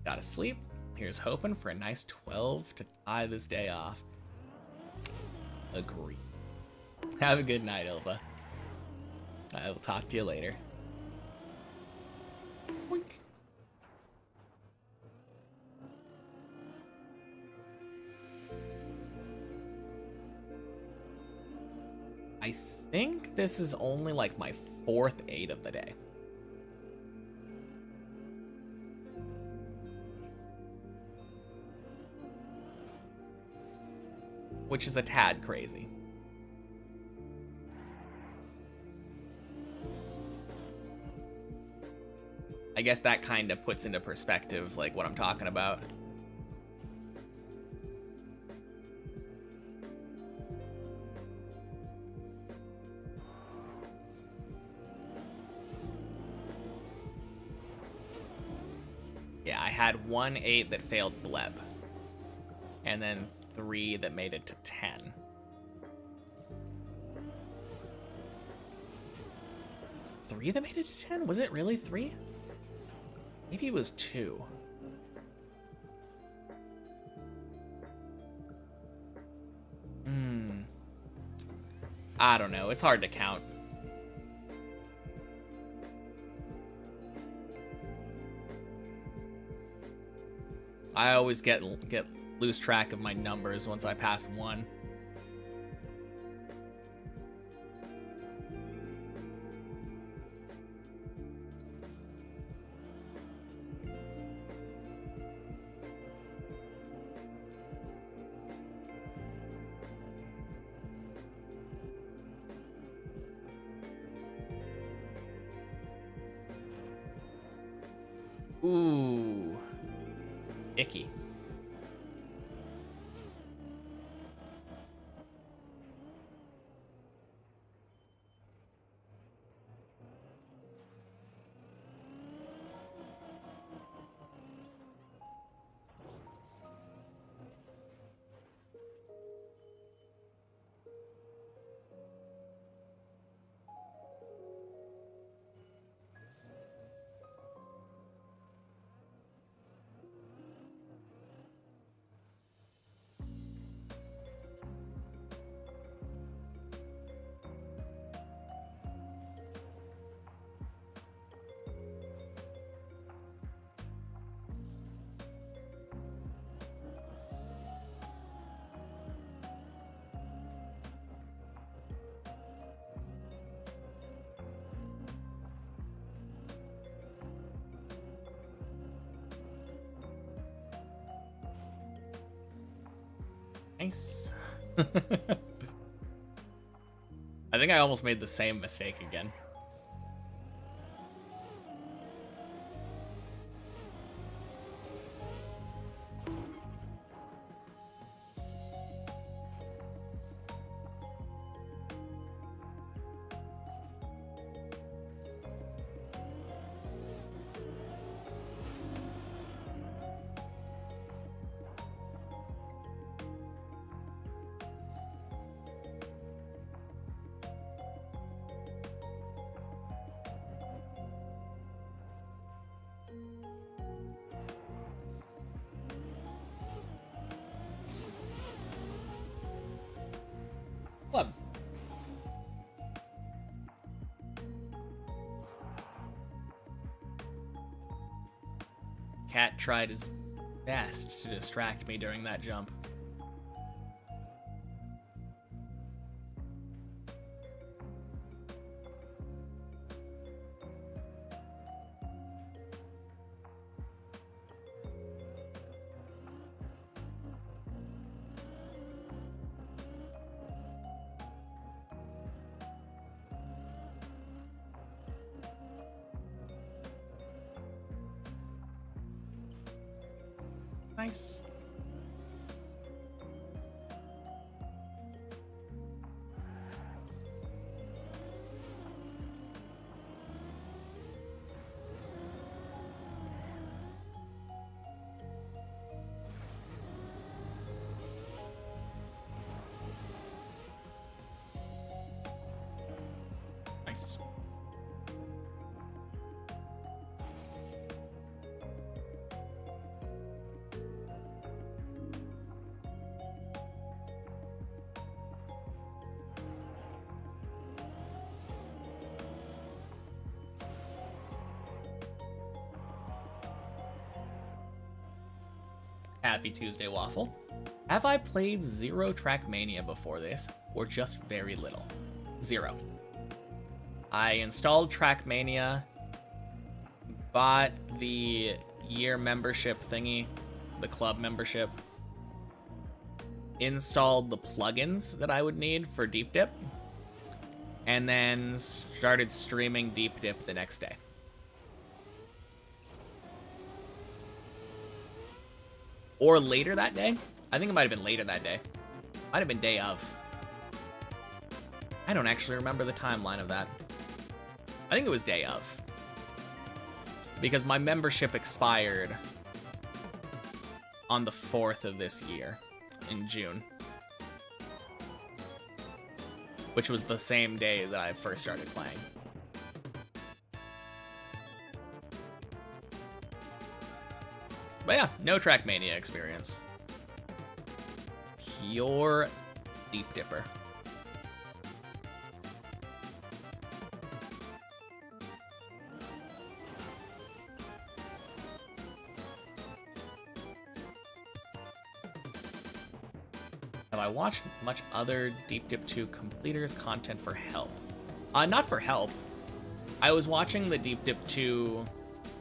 A: Gotta sleep. Here's hoping for a nice 12 to tie this day off. Agree. Have a good night, Ilva. I will talk to you later. Wink. I think this is only like my 4th 8 of the day. Which is a tad crazy. I guess that kind of puts into perspective like what I'm talking about. Yeah, I had 1 8 that failed bleb. And then 3 that made it to 10. Three that made it to 10? Was it really 3? Maybe it was 2. I don't know. It's hard to count. I always get lose track of my numbers once I pass 1. Ooh. Icky. Nice. I think I almost made the same mistake again. Club. Cat tried his best to distract me during that jump. Nice. Nice. Happy Tuesday, Waffle. Have I played Zero Trackmania before this, or just very little? Zero. I installed Trackmania, bought the year membership thingy, the club membership, installed the plugins that I would need for Deep Dip, and then started streaming Deep Dip the next day. Or later that day. I think it might have been later that day. Might have been day of. I don't actually remember the timeline of that. I think it was day of. Because my membership expired on the 4th of this year, in June. Which was the same day that I first started playing. But yeah, no Trackmania experience. Pure Deep Dipper. Have I watched much other Deep Dip 2 completers content for help? Not for help. I was watching the Deep Dip 2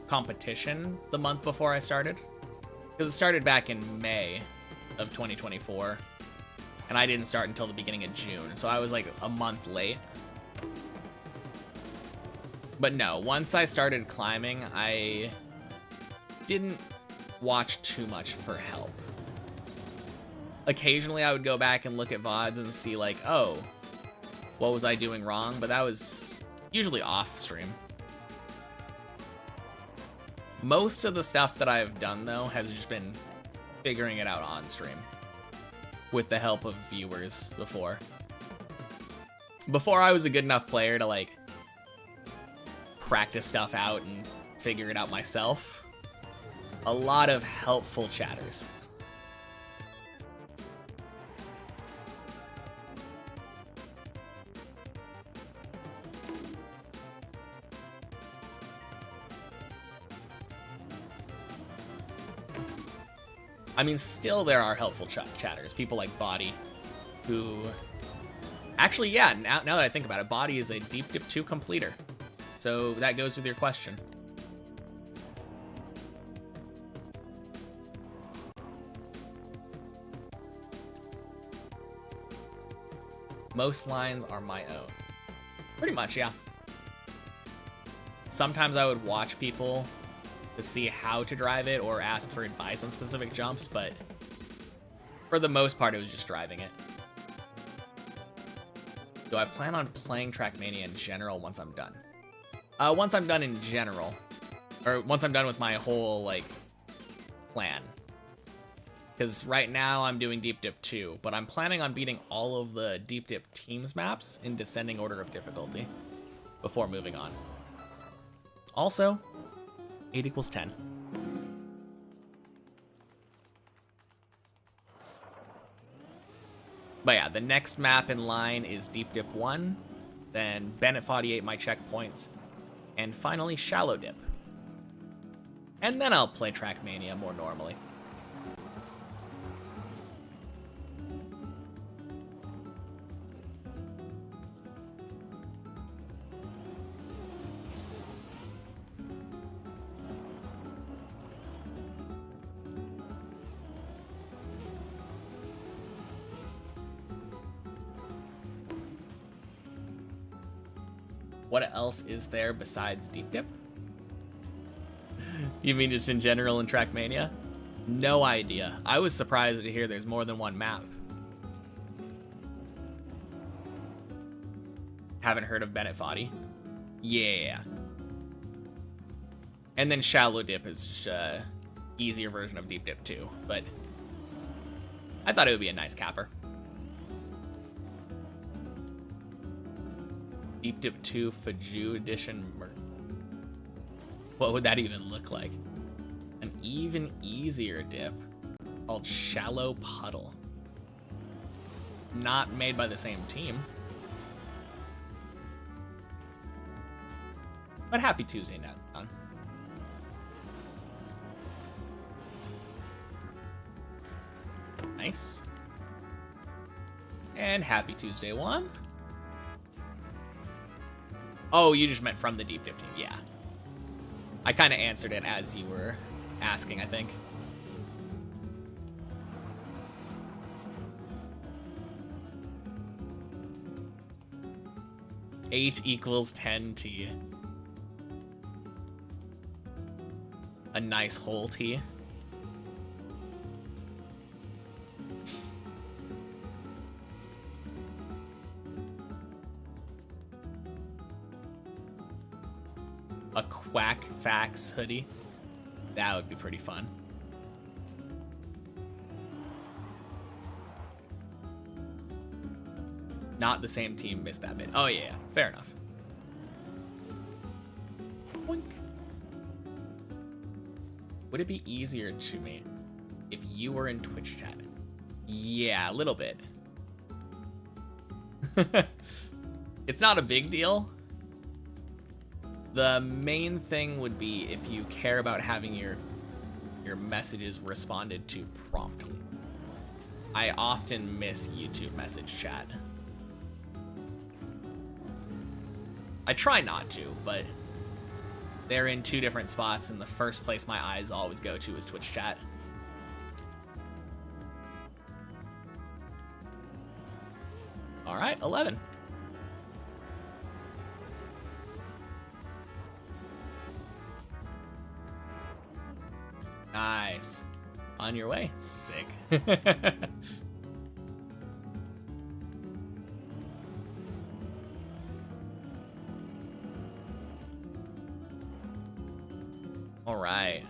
A: competition the month before I started. Because it started back in May of 2024. And I didn't start until the beginning of June. So I was like a month late. But no, once I started climbing, I didn't watch too much for help. Occasionally I would go back and look at VODs and see like, oh, what was I doing wrong? But that was usually off stream. Most of the stuff that I've done, though, has just been figuring it out on stream. With the help of viewers before. Before I was a good enough player to, like, practice stuff out and figure it out myself. A lot of helpful chatters. I mean, still there are helpful chatters. People like Body, who... Actually, yeah, now that I think about it, Body is a Deep Dip 2 completer. So that goes with your question. Most lines are my own. Pretty much, yeah. Sometimes I would watch people to see how to drive it or ask for advice on specific jumps, but for the most part, it was just driving it. Do I plan on playing Trackmania in general once I'm done? Once I'm done in general, or once I'm done with my whole, like, plan. Because right now I'm doing Deep Dip 2, but I'm planning on beating all of the Deep Dip Teams maps in descending order of difficulty before moving on. Also, 8 equals 10. But yeah, the next map in line is Deep Dip 1, then Bennett 48 my checkpoints, and finally Shallow Dip. And then I'll play Trackmania more normally. What else is there besides Deep Dip? You mean just in general in Trackmania? No idea. I was surprised to hear there's more than one map. Haven't heard of Bennett Foddy? Yeah. And then Shallow Dip is just a easier version of Deep Dip 2, but I thought it would be a nice capper. Deep Dip 2 Faju Edition. What would that even look like? An even easier dip called Shallow Puddle. Not made by the same team. But happy Tuesday, Nathan. Nice. And happy Tuesday 1. Oh, you just meant from the Deep Dip team. Yeah. I kind of answered it as you were asking, I think. Eight equals 10 T. A nice whole T. A Quack Facts hoodie. That would be pretty fun. Not the same team, missed that bit. Oh yeah, fair enough. Boink. Would it be easier to me if you were in Twitch chat? Yeah, a little bit. It's not a big deal. The main thing would be if you care about having your messages responded to promptly. I often miss YouTube message chat. I try not to, but they're in two different spots, and the first place my eyes always go to is Twitch chat. All right, 11. Nice. On your way. Sick. All right.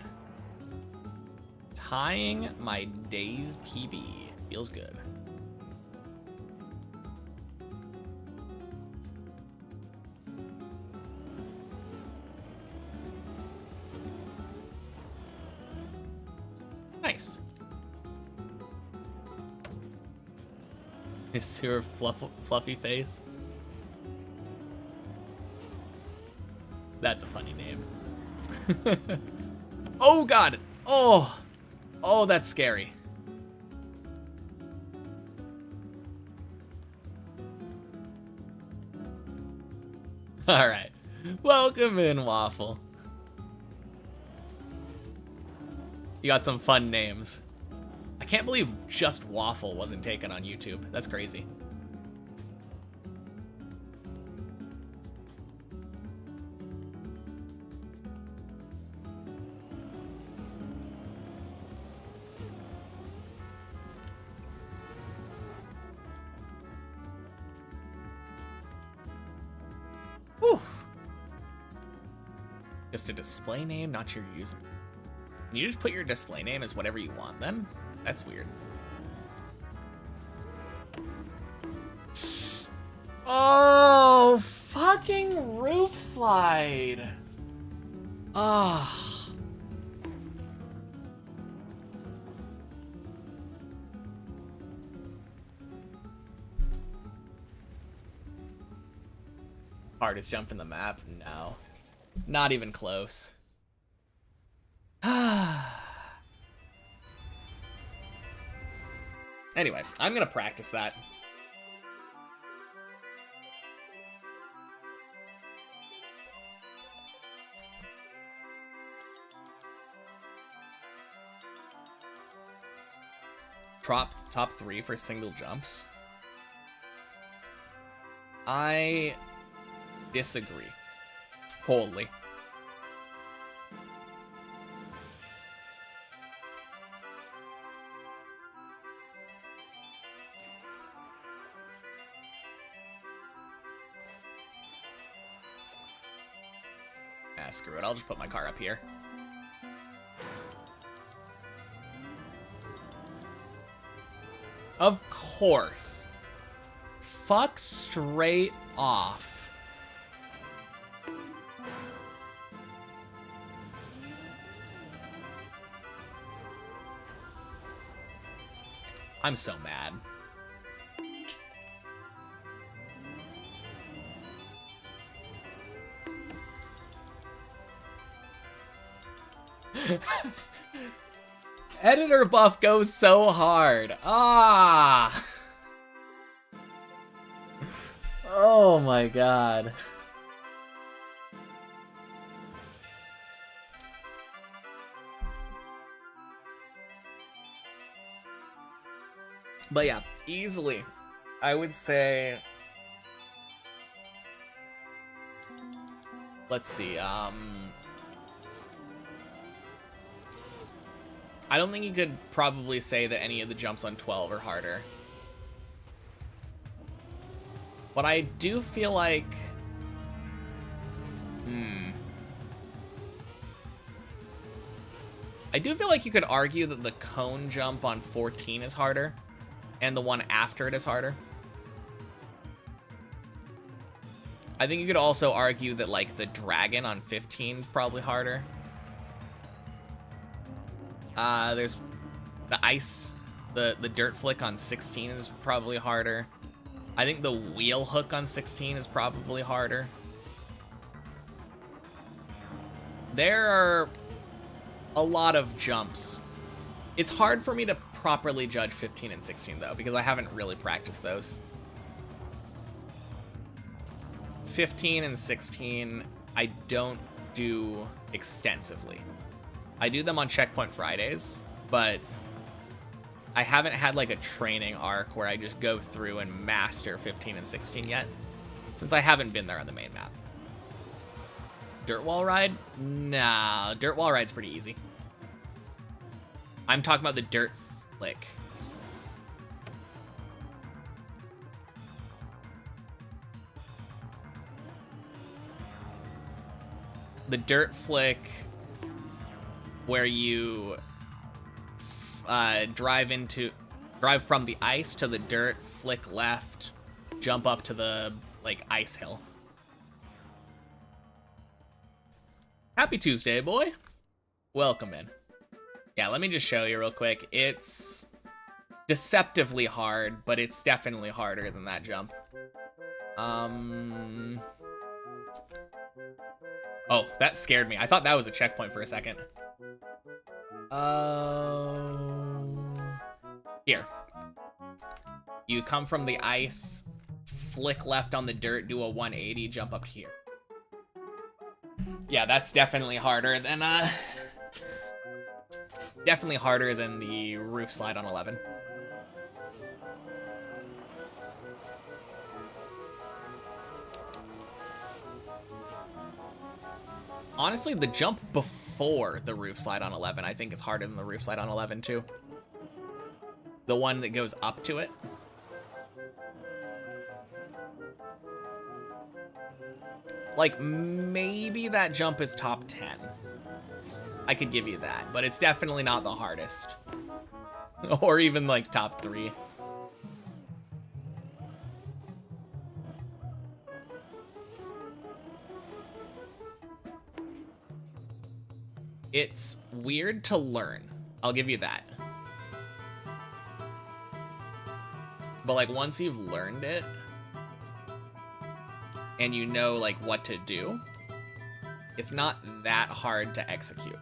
A: Tying my day's PB. Feels good. Nice. His sewer fluffy face. That's a funny name. Oh god. Oh, that's scary. All right. Welcome in, Waffle. You got some fun names. I can't believe just Waffle wasn't taken on YouTube. That's crazy. Whew. Just a display name, not your user. Can you just put your display name as whatever you want then? That's weird. Oh, fucking roof slide. Ah. Hardest jump in the map? No. Not even close. Anyway, I'm gonna practice that. Top 3 for single jumps. I disagree. Wholly. Ah, screw it. I'll just put my car up here. Of course. Fuck straight off. I'm so mad. Editor buff goes so hard. Ah. Oh my god. But yeah, easily, I would say, let's see, I don't think you could probably say that any of the jumps on 12 are harder. But I do feel like, I do feel like you could argue that the cone jump on 14 is harder. And the one after it is harder. I think you could also argue that, like, the dragon on 15 is probably harder. There's the ice, the dirt flick on 16 is probably harder. I think the wheel hook on 16 is probably harder. There are a lot of jumps. It's hard for me to properly judge 15 and 16 though, because I haven't really practiced those. 15 and 16 I don't do extensively. I do them on Checkpoint Fridays, but I haven't had like a training arc where I just go through and master 15 and 16 yet, since I haven't been there on the main map. Dirt wall ride? Nah, dirt wall ride's pretty easy. I'm talking about the dirt flick. The dirt flick where you drive from the ice to the dirt, flick left, jump up to the like ice hill. Happy Tuesday, boy. Welcome in. Yeah, let me just show you real quick. It's deceptively hard, but it's definitely harder than that jump. Oh, that scared me. I thought that was a checkpoint for a second. Here. You come from the ice, flick left on the dirt, do a 180, jump up here. Yeah, that's definitely harder than, definitely harder than the roof slide on 11. Honestly, the jump before the roof slide on 11, I think is harder than the roof slide on 11 too. The one that goes up to it. Like, maybe that jump is top 10. I could give you that, but it's definitely not the hardest. Or even, like, top 3. It's weird to learn. I'll give you that. But, like, once you've learned it, and you know, like, what to do, it's not that hard to execute.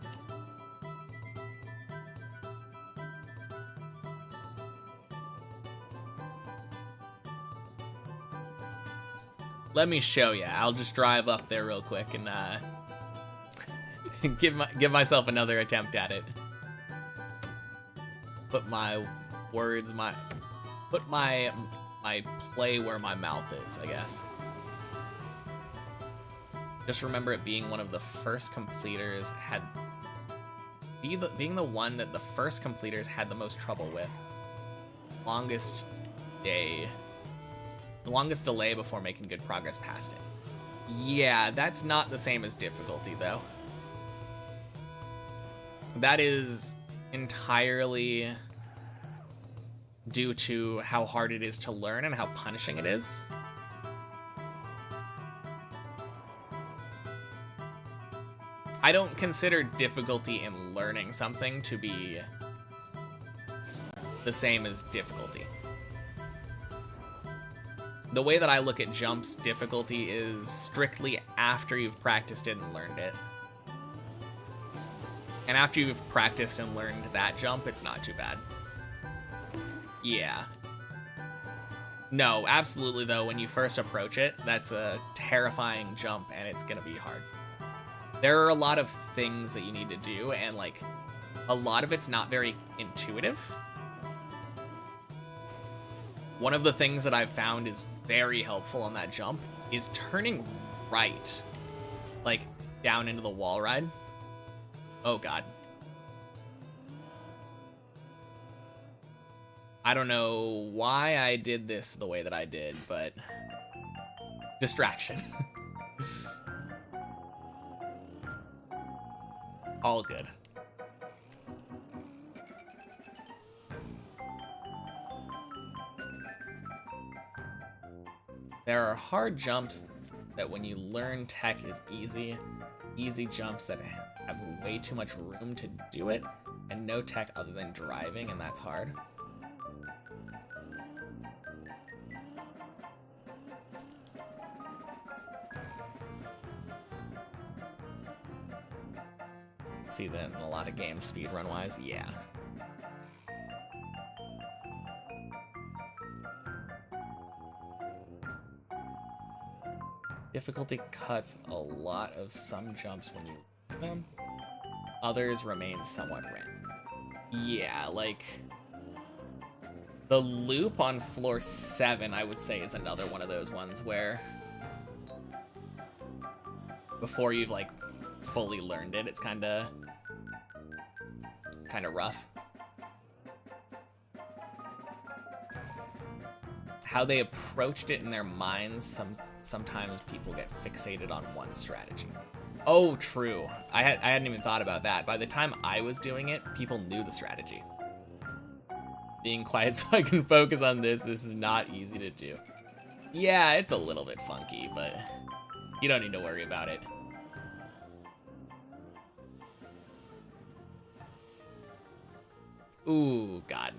A: Let me show you. I'll just drive up there real quick and give myself another attempt at it. Put my words, put my play where my mouth is, I guess. Just remember it being one of the first completers being the one that the first completers had the most trouble with. The longest delay before making good progress past it. Yeah, that's not the same as difficulty, though. That is entirely due to how hard it is to learn and how punishing it is. I don't consider difficulty in learning something to be the same as difficulty. The way that I look at jumps, difficulty is strictly after you've practiced it and learned it. And after you've practiced and learned that jump, it's not too bad. Yeah. No, absolutely though, when you first approach it, that's a terrifying jump and it's gonna be hard. There are a lot of things that you need to do, and like, a lot of it's not very intuitive. One of the things that I've found is very helpful on that jump is turning right, like down into the wall ride. Oh god. I don't know why I did this the way that I did, but distraction. All good. There are hard jumps that when you learn tech is easy. Easy jumps that have way too much room to do it, and no tech other than driving, and that's hard. See that in a lot of games speedrun wise, yeah. Difficulty cuts a lot of some jumps when you learn them. Others remain somewhat random. Yeah, like the loop on floor 7, I would say, is another one of those ones where before you've like fully learned it, it's kind of rough. How they approached it in their minds, sometimes people get fixated on one strategy. Oh, true. I hadn't even thought about that. By the time I was doing it, people knew the strategy. Being quiet so I can focus on this is not easy to do. Yeah, it's a little bit funky, but you don't need to worry about it. Ooh, God.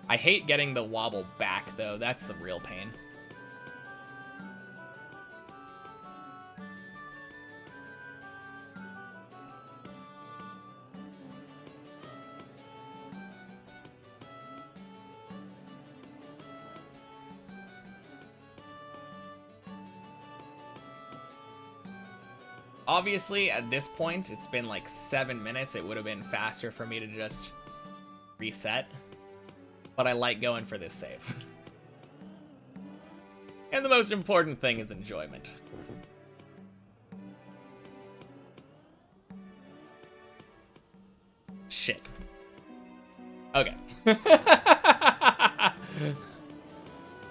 A: I hate getting the wobble back, though. That's the real pain. Obviously, at this point, it's been like 7 minutes. It would have been faster for me to just reset. But I like going for this save. And the most important thing is enjoyment. Shit. Okay.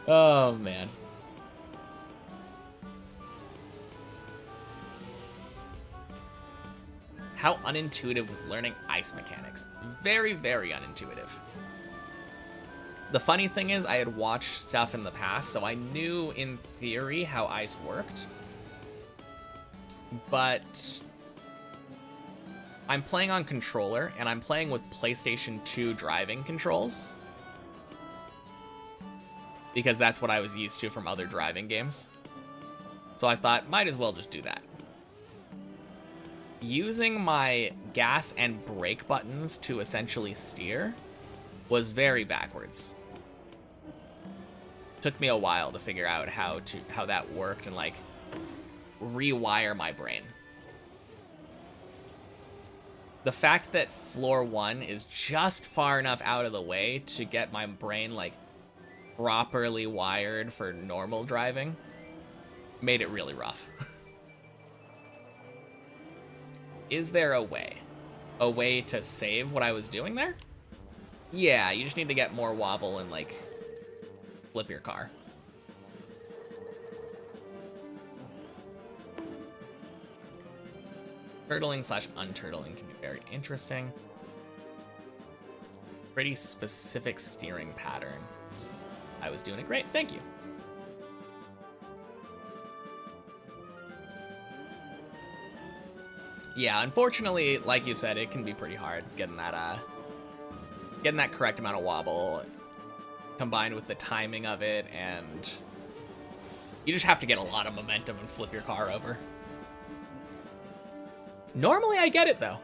A: Oh, man. How unintuitive was learning ice mechanics? Very, very unintuitive. The funny thing is, I had watched stuff in the past, so I knew in theory how ice worked. But I'm playing on controller, and I'm playing with PlayStation 2 driving controls. Because that's what I was used to from other driving games. So I thought, might as well just do that. Using my gas and brake buttons to essentially steer was very backwards. Took me a while to figure out how that worked and like rewire my brain. The fact that floor 1 is just far enough out of the way to get my brain like properly wired for normal driving made it really rough. Is there a way? A way to save what I was doing there? Yeah, you just need to get more wobble and, like, flip your car. Turtling slash unturtling can be very interesting. Pretty specific steering pattern. I was doing it great, thank you. Yeah, unfortunately, like you said, it can be pretty hard getting that correct amount of wobble combined with the timing of it, and you just have to get a lot of momentum and flip your car over. Normally I get it though.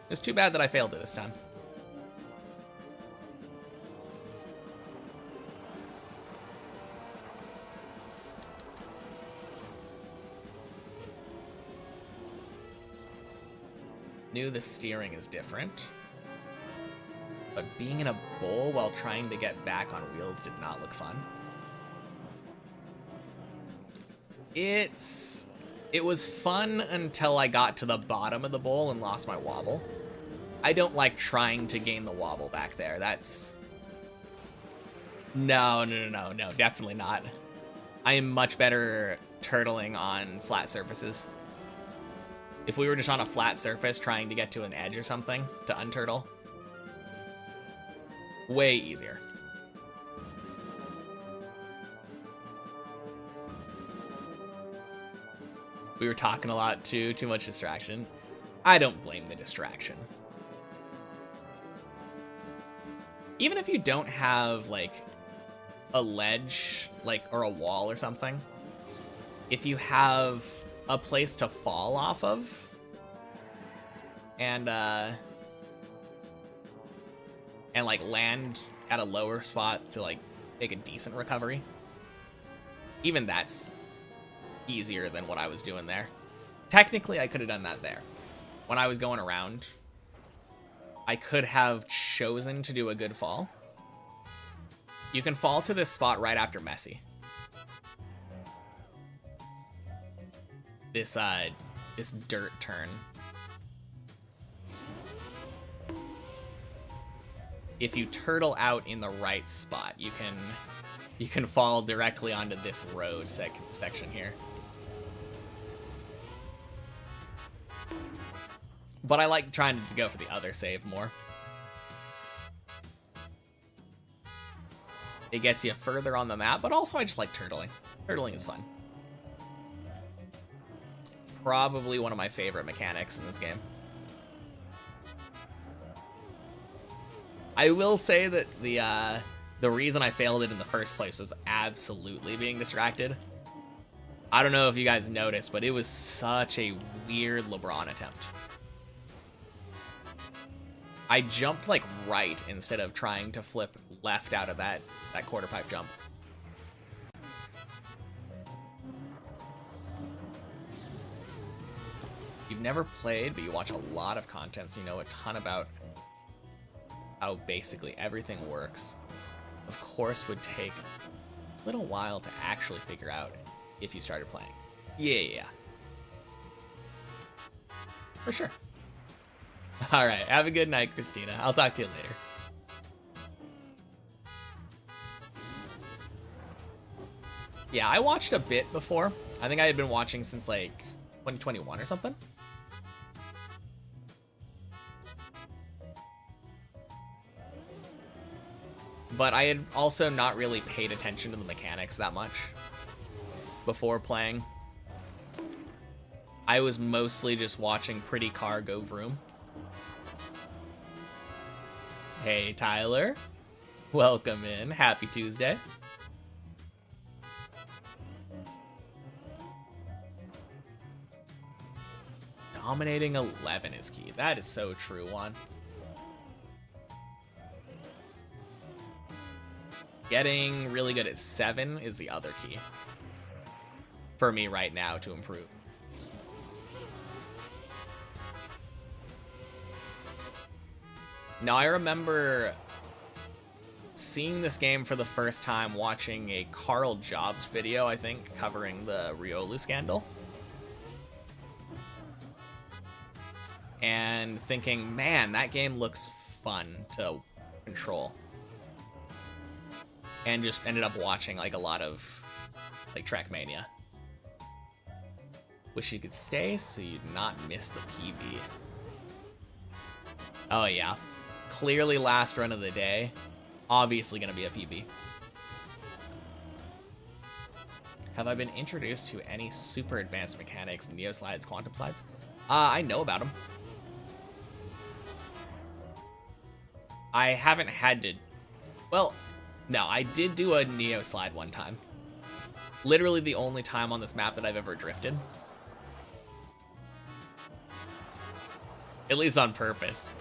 A: It's too bad that I failed it this time. Knew the steering is different, but being in a bowl while trying to get back on wheels did not look fun. It was fun until I got to the bottom of the bowl and lost my wobble. I don't like trying to gain the wobble back there. That's... No, definitely not. I am much better turtling on flat surfaces. If we were just on a flat surface trying to get to an edge or something to unturtle, way easier. We were talking a lot too much distraction. I don't blame the distraction. Even if you don't have like a ledge, like, or a wall or something, if you have a place to fall off of and like land at a lower spot to like make a decent recovery, even that's easier than what I was doing there. Technically I could have done that there. When I was going around, I could have chosen to do a good fall. You can fall to this spot right after Messy. This dirt turn. If you turtle out in the right spot, you can fall directly onto this road section here. But I like trying to go for the other save more. It gets you further on the map, but also I just like turtling. Turtling is fun. Probably one of my favorite mechanics in this game. I will say that the reason I failed it in the first place was absolutely being distracted. I don't know if you guys noticed, but it was such a weird LeBron attempt. I jumped like right instead of trying to flip left out of that quarter pipe jump. You've never played, but you watch a lot of content, so you know a ton about how basically everything works. Of course, would take a little while to actually figure out if you started playing. Yeah. For sure. All right, have a good night, Christina. I'll talk to you later. Yeah, I watched a bit before. I think I had been watching since like 2021 or something. But I had also not really paid attention to the mechanics that much before playing. I was mostly just watching Pretty Car go vroom. Hey, Tyler. Welcome in. Happy Tuesday. Dominating 11 is key. That is so true, Juan. Getting really good at 7 is the other key for me right now to improve. Now, I remember seeing this game for the first time watching a Carl Jobs video, I think, covering the Riolu scandal. and thinking, man, that game looks fun to control. And just ended up watching like a lot of like Trackmania. Wish you could stay so you'd not miss the PV. Oh yeah, clearly last run of the day. Obviously gonna be a PB. Have I been introduced to any super advanced mechanics, Neo slides, quantum slides? I know about them. I haven't had to... Well, no, I did do a Neo slide one time. Literally the only time on this map that I've ever drifted. At least on purpose.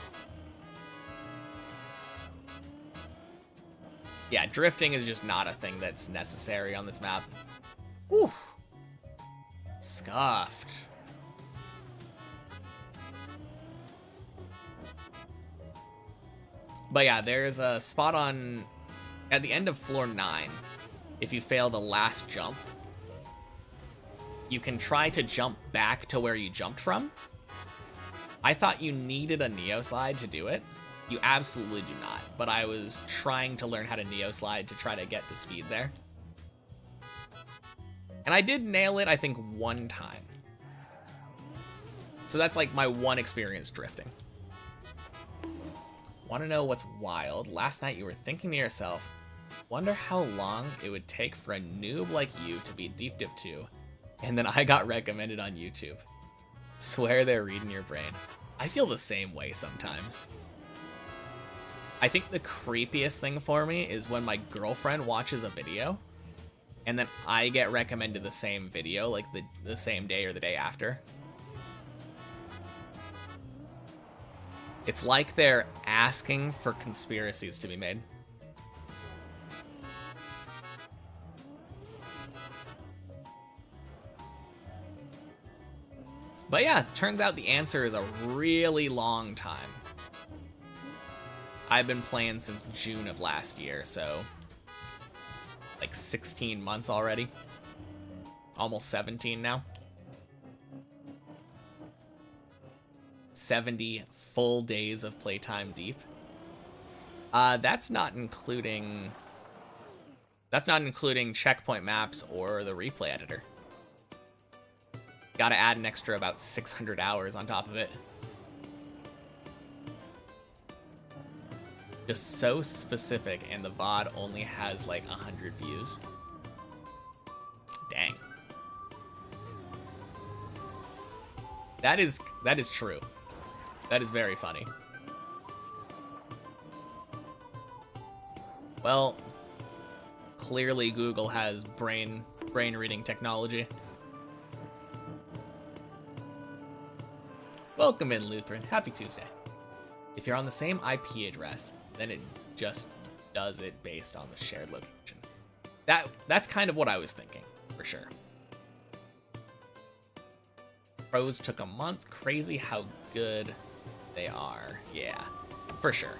A: Yeah, drifting is just not a thing that's necessary on this map. Whew. Scuffed. But yeah, there's a spot on... At the end of floor 9, if you fail the last jump, you can try to jump back to where you jumped from. I thought you needed a Neo slide to do it. You absolutely do not, but I was trying to learn how to Neo slide to try to get the speed there. And I did nail it, I think, one time. So that's like my one experience drifting. Want to know what's wild? Last night you were thinking to yourself, wonder how long it would take for a noob like you to beat Deep Dip 2. And then I got recommended on YouTube. Swear they're reading your brain. I feel the same way sometimes. I think the creepiest thing for me is when my girlfriend watches a video and then I get recommended the same video like the same day or the day after. It's like they're asking for conspiracies to be made. But yeah, it turns out the answer is a really long time. I've been playing since June of last year, so like 16 months already. Almost 17 now. 70 full days of playtime deep. That's not including checkpoint maps or the replay editor. Gotta add an extra about 600 hours on top of it. Just so specific, and the VOD only has like 100 views. Dang. That is true. That is very funny. Well, clearly Google has brain reading technology. Welcome in, Lutheran. Happy Tuesday. If you're on the same IP address, then it just does it based on the shared location. That's kind of what I was thinking, for sure. Pros took a month. Crazy how good they are. Yeah, for sure.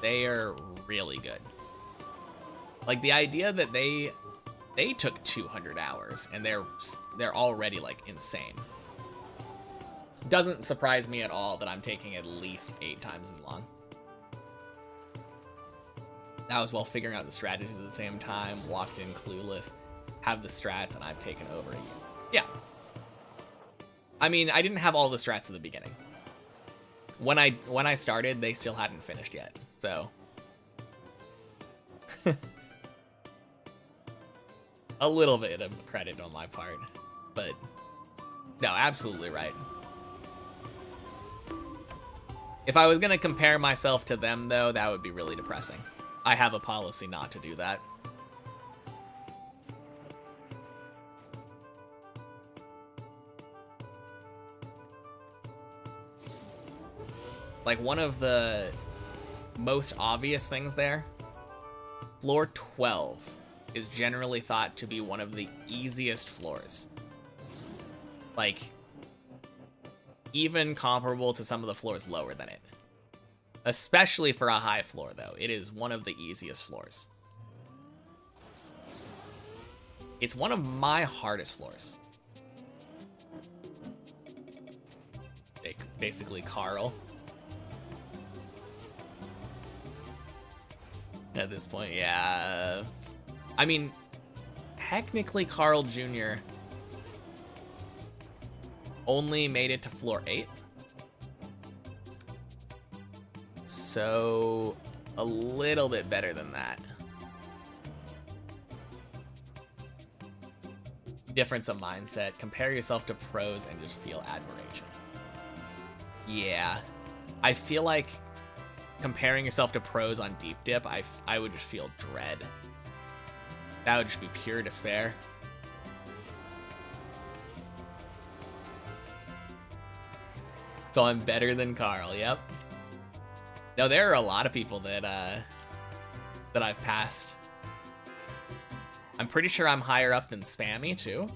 A: They are really good. Like the idea that they took 200 hours and they're already like insane. Doesn't surprise me at all that I'm taking at least 8 times as long. That was while figuring out the strategies at the same time, walked in clueless, have the strats, and I've taken over a year. Yeah. I mean, I didn't have all the strats at the beginning. When I started, they still hadn't finished yet, so. A little bit of credit on my part, but no, absolutely right. If I was gonna compare myself to them, though, that would be really depressing. I have a policy not to do that. Like, one of the most obvious things there, floor 12 is generally thought to be one of the easiest floors. Like, even comparable to some of the floors lower than it. Especially for a high floor, though. It is one of the easiest floors. It's one of my hardest floors. basically Carl. At this point, yeah. I mean, technically Carl Jr. only made it to floor 8. So, a little bit better than that. Difference of mindset. Compare yourself to pros and just feel admiration. Yeah. I feel like comparing yourself to pros on Deep Dip, I would just feel dread. That would just be pure despair. So I'm better than Carl, yep. No, there are a lot of people that I've passed. I'm pretty sure I'm higher up than Spammy, too.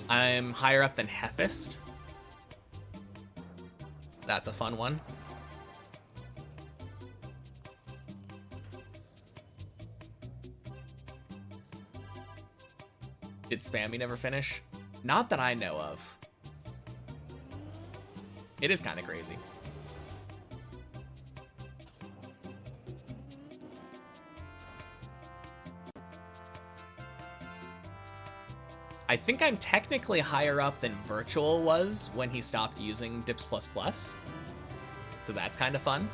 A: I'm higher up than Hefist. That's a fun one. Did Spammy never finish? Not that I know of. It is kind of crazy. I think I'm technically higher up than Virtual was when he stopped using Dips++. So that's kind of fun.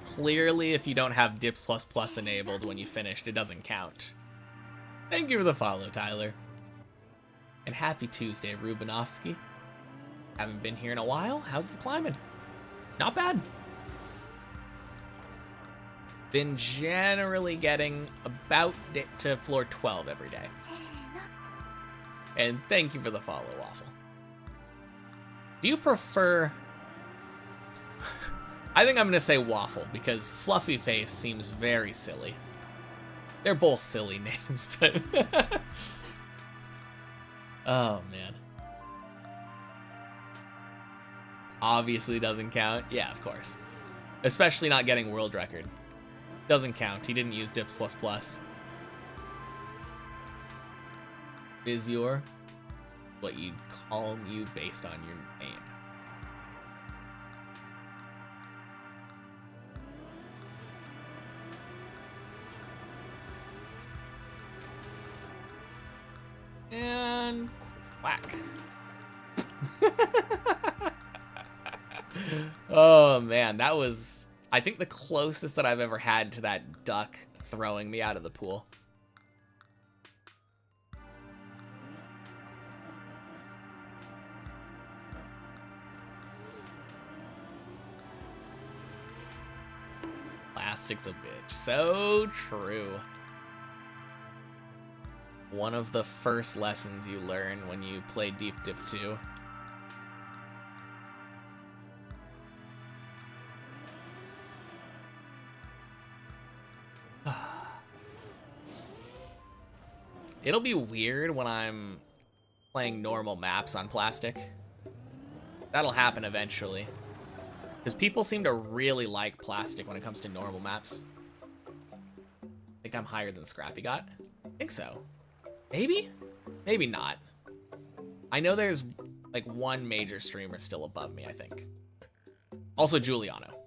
A: Clearly, if you don't have Dips++ enabled when you finished, it doesn't count. Thank you for the follow, Tyler. And happy Tuesday, Rubinovsky. Haven't been here in a while. How's the climbing? Not bad. Been generally getting about to floor 12 every day. And thank you for the follow, Waffle. Do you prefer... I think I'm going to say Waffle, because Fluffy Face seems very silly. They're both silly names, but... Oh, man. Obviously doesn't count. Yeah, of course. Especially not getting world record. Doesn't count. He didn't use Dips++. Is your what you'd call you based on your name. And whack. Oh man, that was, I think, the closest that I've ever had to that duck throwing me out of the pool. Plastic's a bitch. So true. One of the first lessons you learn when you play Deep Dip 2. It'll be weird when I'm playing normal maps on plastic. That'll happen eventually. Because people seem to really like plastic when it comes to normal maps. I think I'm higher than Scrappy got. I think so. Maybe? Maybe not. I know there's like one major streamer still above me, I think. Also Giuliano.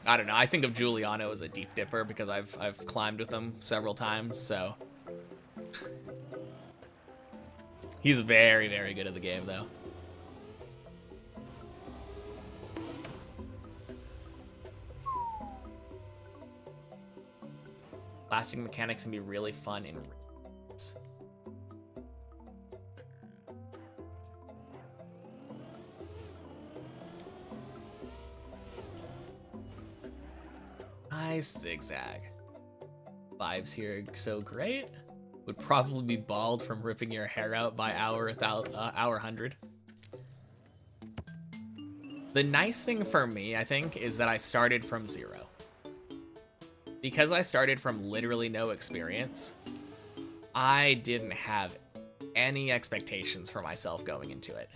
A: I don't know. I think of Giuliano as a deep dipper because I've climbed with him several times, so he's very, very good at the game, though. Plastic mechanics can be really fun in races. Nice zigzag. Vibes here are so great. Would probably be bald from ripping your hair out by hour 100. The nice thing for me, I think, is that I started from 0. Because I started from literally no experience, I didn't have any expectations for myself going into it.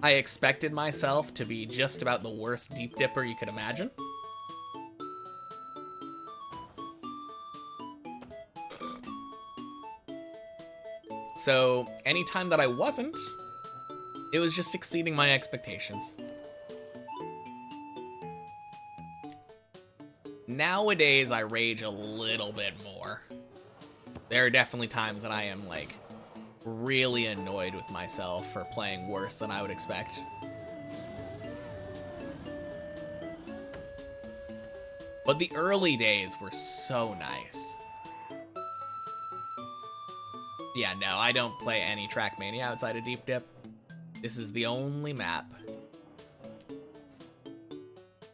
A: I expected myself to be just about the worst deep dipper you could imagine. So anytime that I wasn't, it was just exceeding my expectations. Nowadays, I rage a little bit more. There are definitely times that I am, like, really annoyed with myself for playing worse than I would expect. But the early days were so nice. Yeah, no, I don't play any Trackmania outside of Deep Dip. This is the only map.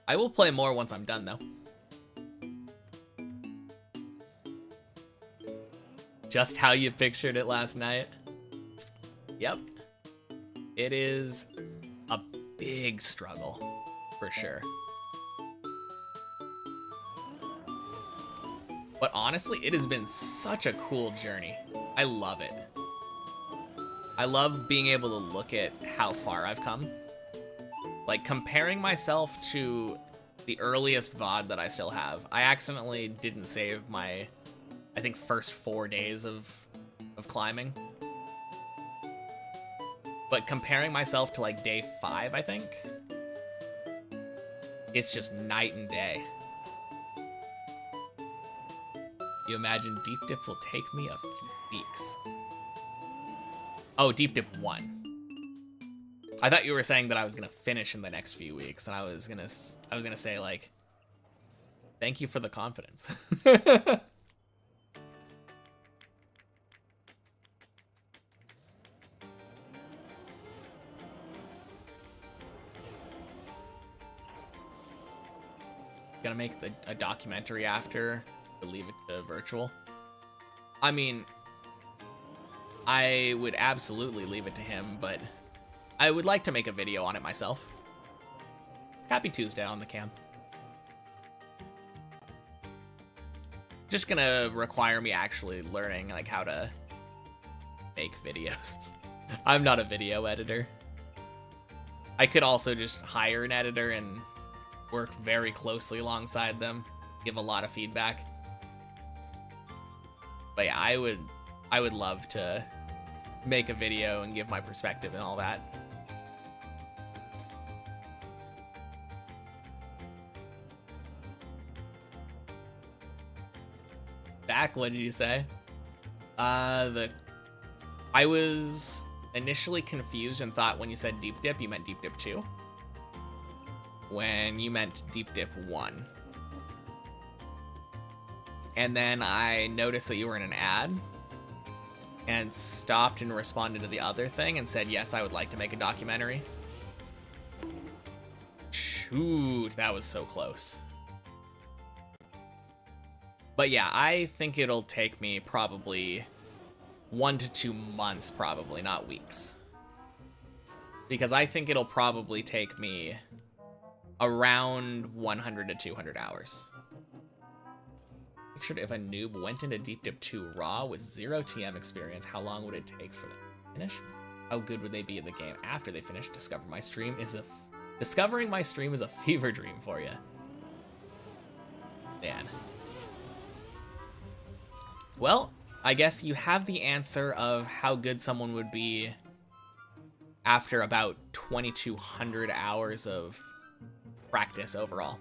A: I will play more once I'm done, though. Just how you pictured it last night. Yep. It is a big struggle, for sure. But honestly, it has been such a cool journey. I love it. I love being able to look at how far I've come. Like, comparing myself to the earliest VOD that I still have. I accidentally didn't save my, I think, first 4 days of climbing. But comparing myself to, like, day 5, I think, it's just night and day. You imagine Deep Dip will take me a few weeks. Oh, Deep Dip 1. I thought you were saying that I was gonna finish in the next few weeks, and I was gonna say, like, thank you for the confidence. Gonna make a documentary after, to leave it to virtual. I mean, I would absolutely leave it to him, but I would like to make a video on it myself. Happy Tuesday on the cam. Just gonna require me actually learning, like, how to make videos. I'm not a video editor. I could also just hire an editor and work very closely alongside them, give a lot of feedback. But yeah, I would love to make a video and give my perspective and all that. Back, what did you say? I was initially confused and thought when you said Deep Dip, you meant Deep Dip 2. When you meant Deep Dip 1. And then I noticed that you were in an ad and stopped and responded to the other thing and said, yes, I would like to make a documentary. Shoot, that was so close. But yeah, I think it'll take me probably 1 to 2 months, probably, not weeks. Because I think it'll probably take me around 100 to 200 hours. Pictured if a noob went into Deep Dip 2 raw with 0 TM experience, how long would it take for them to finish? How good would they be in the game after they finish? Discovering my stream is a fever dream for you. Man. Well, I guess you have the answer of how good someone would be after about 2,200 hours of practice overall.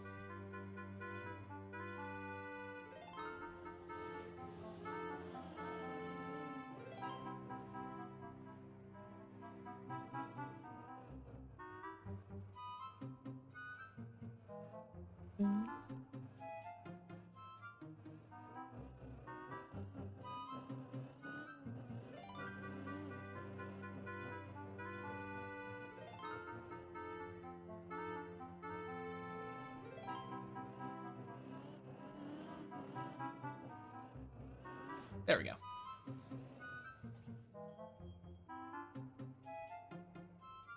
A: There we go.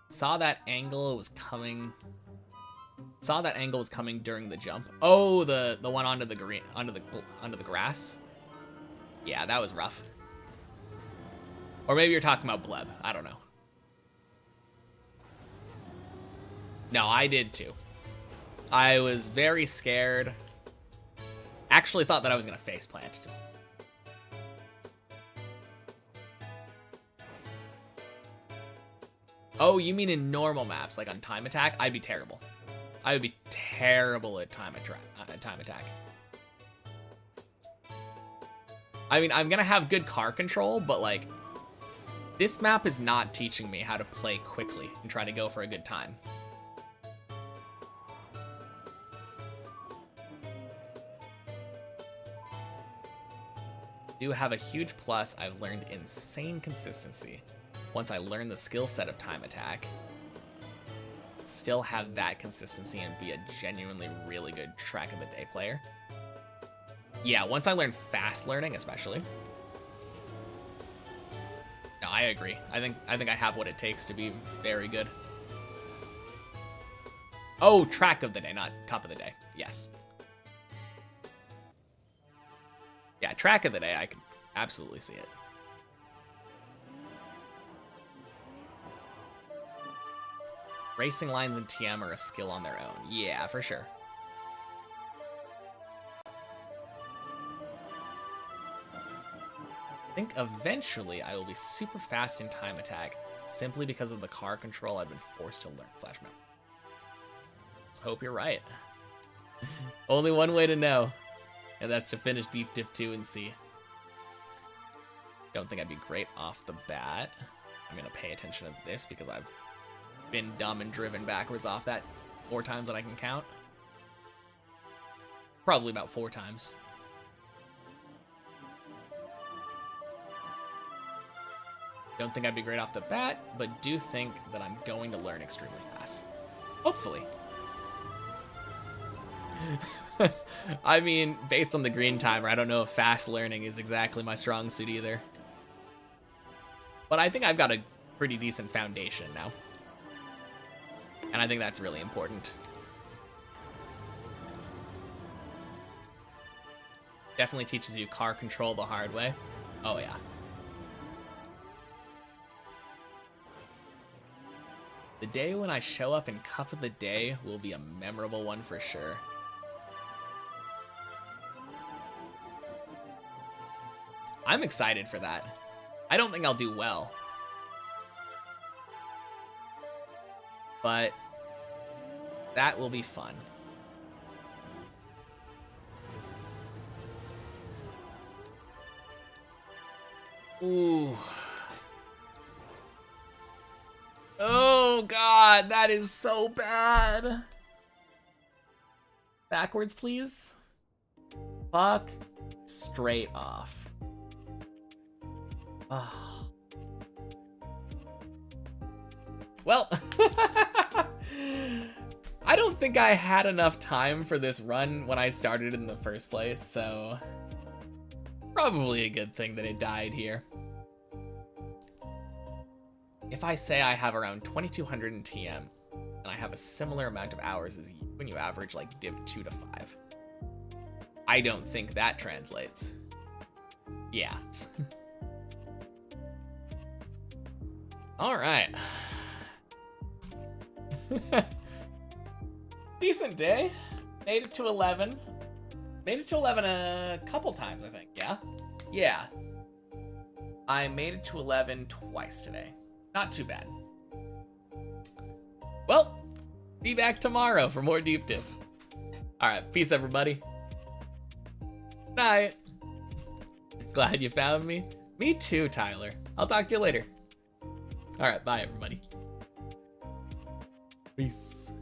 A: Saw that angle was coming. Saw that angle was coming during the jump. Oh, the one onto the green, onto the grass. Yeah, that was rough. Or maybe you're talking about Bleb. I don't know. No, I did too. I was very scared. Actually thought that I was going to faceplant. Oh, you mean in normal maps, like on time attack? I'd be terrible. I would be terrible at time attack. I mean, I'm going to have good car control, but like, this map is not teaching me how to play quickly and try to go for a good time. Do have a huge plus. I've learned insane consistency. Once I learn the skill set of time attack, still have that consistency and be a genuinely really good track of the day player. Yeah, once I learn fast learning, especially. No, I agree. I think I have what it takes to be very good. Oh, track of the day, not cup of the day. Yes. Yeah, track of the day, I can absolutely see it. Racing lines and TM are a skill on their own. Yeah, for sure. I think eventually I will be super fast in time attack simply because of the car control I've been forced to learn / map. Hope you're right. Only one way to know, and that's to finish Deep Div 2 and see. Don't think I'd be great off the bat. I'm going to pay attention to this because I've been dumb and driven backwards off that 4 times that I can count. Probably about 4 times. Don't think I'd be great off the bat, but do think that I'm going to learn extremely fast. Hopefully. I mean, based on the green timer, I don't know if fast learning is exactly my strong suit either. But I think I've got a pretty decent foundation now. And I think that's really important. Definitely teaches you car control the hard way. Oh yeah. The day when I show up in Cup of the Day will be a memorable one for sure. I'm excited for that. I don't think I'll do well. But that will be fun. Ooh. Oh god, that is so bad. Backwards, please. Fuck straight off. Oh. Well, I don't think I had enough time for this run when I started in the first place, so probably a good thing that it died here. If I say I have around 2200 in TM, and I have a similar amount of hours as you when you average like Div 2 to 5, I don't think that translates. Yeah. All right. Decent day. Made it to 11. Made it to 11 a couple times, I think. Yeah? Yeah. I made it to 11 twice today. Not too bad. Well, be back tomorrow for more Deep Div. Alright, peace everybody. Night. Glad you found me. Me too, Tyler. I'll talk to you later. Alright, bye everybody. Peace.